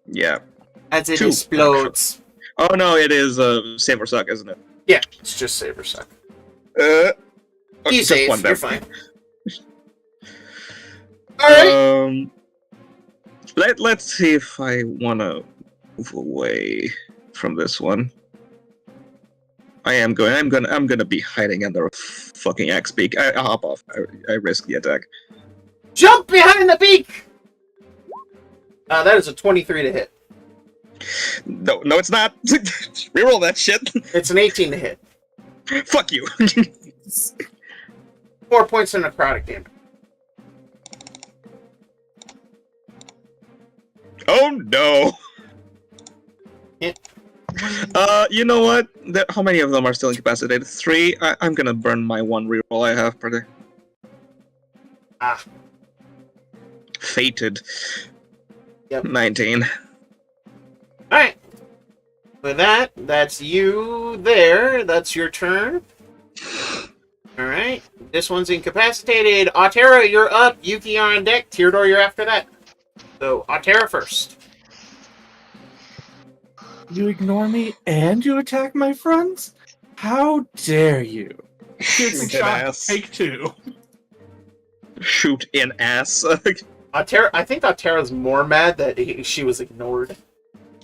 Yeah. As it 2, explodes. Oh no, it is save or suck, isn't it? Yeah, it's just save or suck. You You save, you're there. fine. Alright. Let's see if I wanna move away from this one. I'm gonna be hiding under a fucking axe beak. I'll hop off. I risk the attack. Jump behind the beak! That is a 23 to hit. No, it's not. Reroll that shit. It's an 18 to hit. Fuck you. 4 points of necrotic damage. Oh no. Yeah. You know what? How many of them are still incapacitated? 3. I'm gonna burn my 1 reroll I have per day. Ah. Fated. Yep. 19. Alright. With that, that's you there. That's your turn. Alright. This one's incapacitated. Auria, you're up. Yuki on deck. Teardor, you're after that. So, Auria first. You ignore me and you attack my friends? How dare you? Here's a Shoot in shot. ass. Take 2. Shoot in ass. I think Auteria's more mad that she was ignored.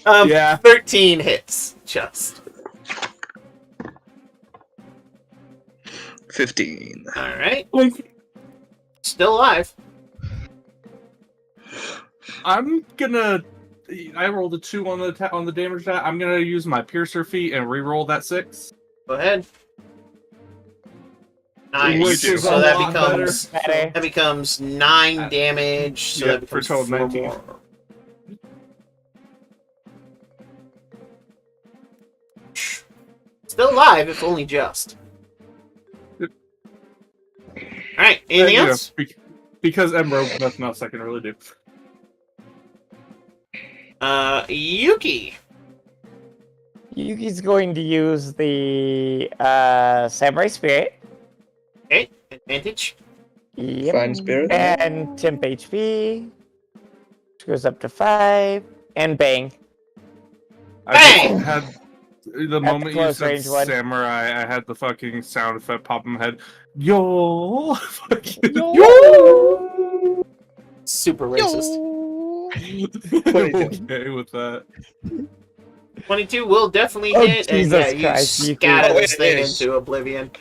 Yeah. 13 hits. Just. 15. Alright. Like, Still alive. I'm gonna. I rolled a 2 on the damage die. I'm gonna use my piercer feat and re-roll that 6. Go ahead. Nice. Which is So a that lot becomes better. that becomes 9 damage. So Yeah, that becomes for total 4 19. more. Still alive, if only just. Alright, anything Yeah, else? Because Ember, nothing else I can really do. Yuki. Yuki's going to use the Samurai Spirit. Okay, advantage. Yep. Fine spirit. And temp HP. Which goes up to 5. And bang. I Bang! just had the the moment you close said range one. samurai, I had the fucking sound effect pop in my head. Yo, fucking Yo! Super racist. okay with that. 22 will definitely Oh, hit, and Jesus yeah, Christ, you Yuki. scatter Oh, this it thing is. into oblivion.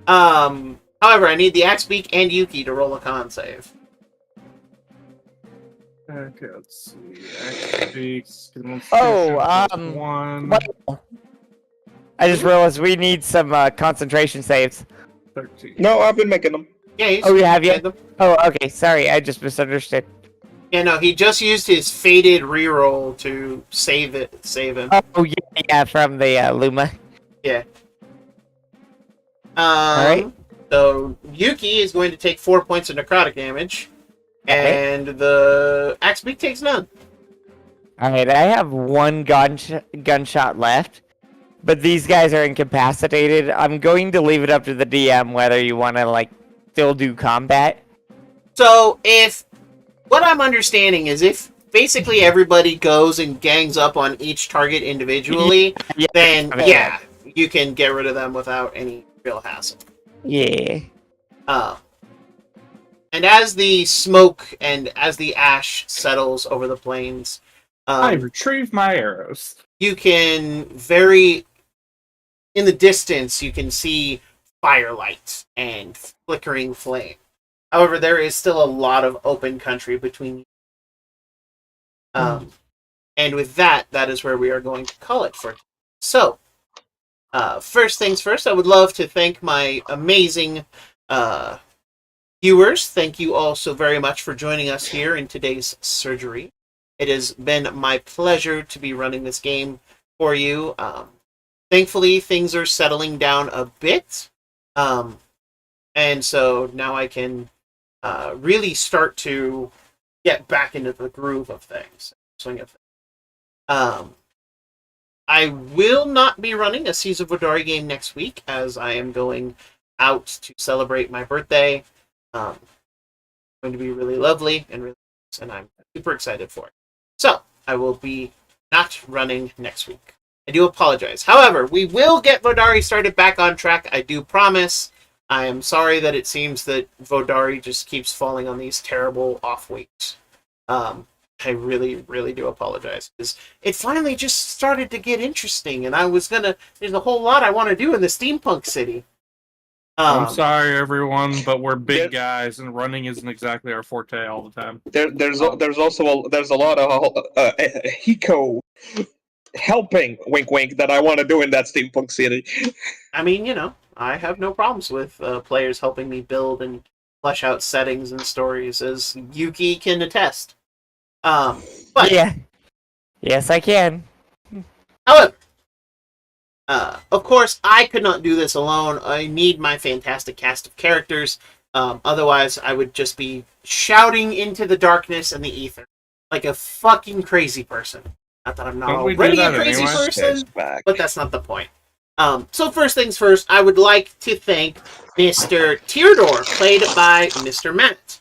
However, I need the Axe Beak and Yuki to roll a con save. Okay, let's see. X Oh, one. What? I just realized we need some concentration saves. 13. No, I've been making them. Yeah, he's Oh, you have made yet? them. Oh, okay. Sorry, I just misunderstood. Yeah, no, he just used his faded reroll to save him. Oh, yeah, from the Luma. Alright. So Yuki is going to take 4 points of necrotic damage, and the Axe Beak takes none. Alright, I have one gunshot left, but these guys are incapacitated. I'm going to leave it up to the DM whether you want to, like, still do combat. So if what I'm understanding is if basically everybody goes and gangs up on each target individually, Yeah, then yeah. yeah, you can get rid of them without any real hassle. Yeah. And as the smoke and as the ash settles over the plains, I retrieved my arrows. you can in the distance, you can see firelight and flickering flame. However, there is still a lot of open country between you. And with that, that is where we are going to call it for. So, first things first, I would love to thank my amazing viewers. Thank you all so very much for joining us here in today's surgery. It has been my pleasure to be running this game for you. Thankfully, things are settling down a bit. And so now I can really start to get back into the groove of things. Swing of things. I will not be running a Seas of Vodari game next week, as I am going out to celebrate my birthday. It's going to be really lovely and really nice, and I'm super excited for it. So, I will be not running next week. I do apologize. However, we will get Vodari started back on track, I do promise. I am sorry that it seems that Vodari just keeps falling on these terrible off weeks. I really, really do apologize, because it finally just started to get interesting, and there's a whole lot I want to do in the steampunk city. I'm sorry, everyone, but we're big guys, and running isn't exactly our forte all the time. There's also a lot of Hiko helping, wink wink, that I want to do in that steampunk city. I mean, I have no problems with players helping me build and flesh out settings and stories, as Yuki can attest. But Yeah. Yes, I can. however, of course, I could not do this alone. I need my fantastic cast of characters. Otherwise, I would just be shouting into the darkness and the ether like a fucking crazy person. Not that I'm not Don't we already do a that crazy anyway? person, Back. but that's not the point. So first things first, I would like to thank Mr. Teardor, played by Mr. Matt.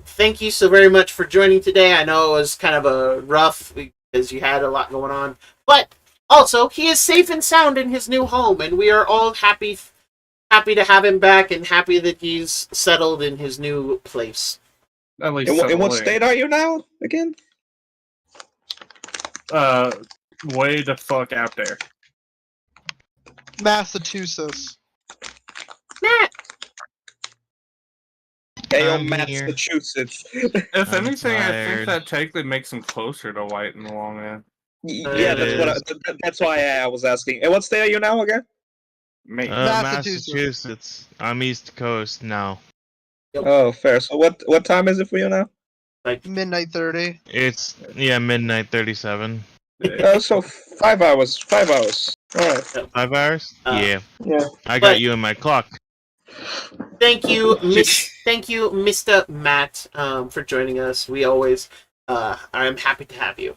Thank you so very much for joining today. I know it was kind of a rough because you had a lot going on, but also he is safe and sound in his new home, and we are all happy to have him back and happy that he's settled in his new place. At least In what settling. state are you now, again? Way the fuck out there. Massachusetts. Matt! Ayo, I'm here. Massachusetts. If I'm anything, I think tired. that technically makes him closer to White in the long end. Yeah, It that's why I was asking. And what state are you now again? Me. Massachusetts. Massachusetts. I'm East Coast now. Oh, fair. So what time is it for you now? Midnight 30. It's midnight 37. So 5 hours. 5 hours. All right. 5 hours? Yeah. Yeah. I But- got you in my clock. Thank you, Mr. Matt, for joining us. We always, I'm happy to have you.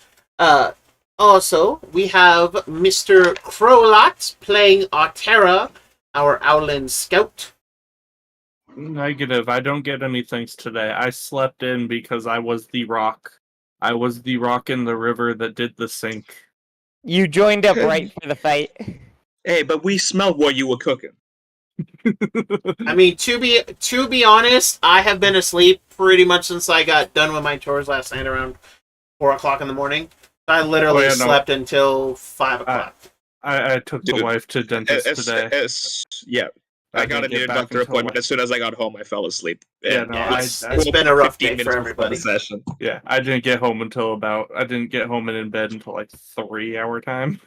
Also, we have Mr. Crowlot playing Artera, our Owlin scout. Negative. I don't get any things today. I slept in because I was the rock. I was the rock in the river that did the sink. You joined up right for the fight. Hey, but we smelled what you were cooking. I mean, to be honest, I have been asleep pretty much since I got done with my chores last night around 4 o'clock in the morning. I literally slept until 5 o'clock. I took the wife to dentist today. Yeah, I got a new doctor appointment. As soon as I got home, I fell asleep. Yeah, no, it's been a rough day for everybody. Session. Yeah, I didn't get home and in bed until like 3 hour time.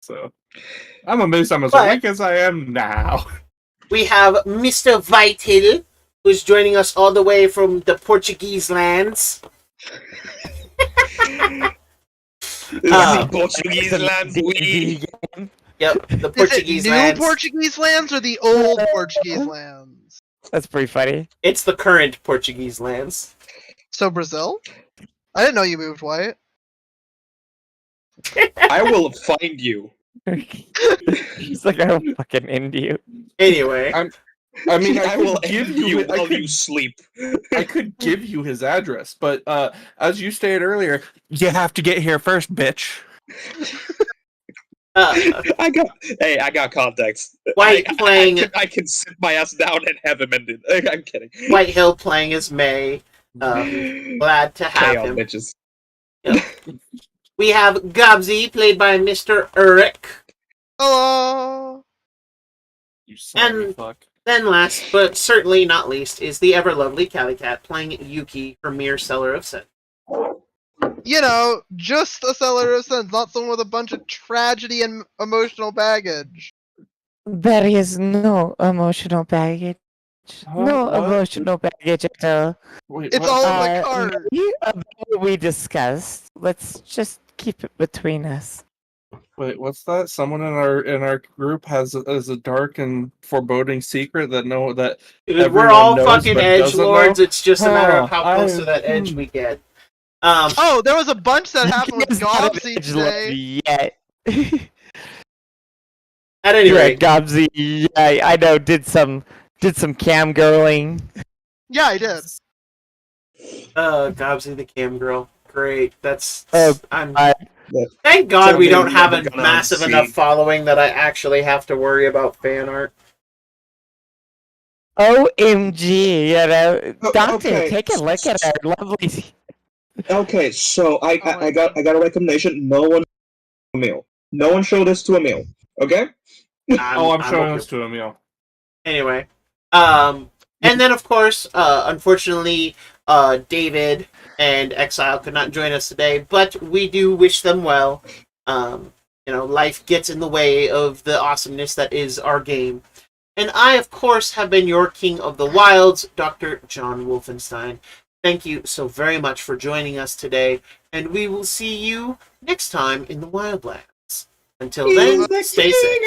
So I'm amazed I'm as awake as I am now. We have Mr. Vital, who's joining us all the way from the Portuguese lands. Portuguese lands. Yep, the Is Portuguese it lands. new Portuguese lands or the old Portuguese lands? That's pretty funny. It's the current Portuguese lands. So Brazil? I didn't know you moved, Wyatt. I will find you. He's like, I don't fucking end you. Anyway. I mean, I will give end you while you sleep. I could give you his address, but as you stated earlier, you have to get here first, bitch. I got contacts. White playing. I can sit my ass down and have him ended. I'm kidding. White Hill playing as May. Glad to have him. Bitches. Yep. We have Gobsy, played by Mr. Eric. Hello. You son of a fuck. Then last, but certainly not least, is the ever-lovely Cali Cat playing Yuki from Mere Seller of Sin. You know, just a seller of sins, not someone with a bunch of tragedy and emotional baggage. There is no emotional baggage. No What? emotional baggage at all. Wait, It's what? all in the card. Maybe about what we discussed. Let's just keep it between us. Wait, what's that? Someone in our group has a dark and foreboding secret that Dude, we're everyone all knows, fucking but edge doesn't lords. know? It's just a matter of how close Huh, to that edge we get. Oh, there was a bunch that happened with Yuki's not an Gobsy edgelord today. yet. At any You're rate, Gobsy. Yeah, I know. Did some cam girling. Yeah, I did. Gobsy the cam girl. Great. That's. Oh, Thank God we don't Something have never a gonna massive see. enough following that I actually have to worry about fan art. OMG, you know, Doctor, okay. take a look at our lovely. Okay, so I my got a recommendation. No one Emil. No one show this to Emil. Okay? I'm showing okay. this to Emil. Anyway, and then of course, unfortunately, David and Exile could not join us today, but we do wish them well. Life gets in the way of the awesomeness that is our game. And I, of course, have been your King of the Wilds, Dr. John Wolfenstein. Thank you so very much for joining us today, and we will see you next time in the Wildlands. Until then, stay safe.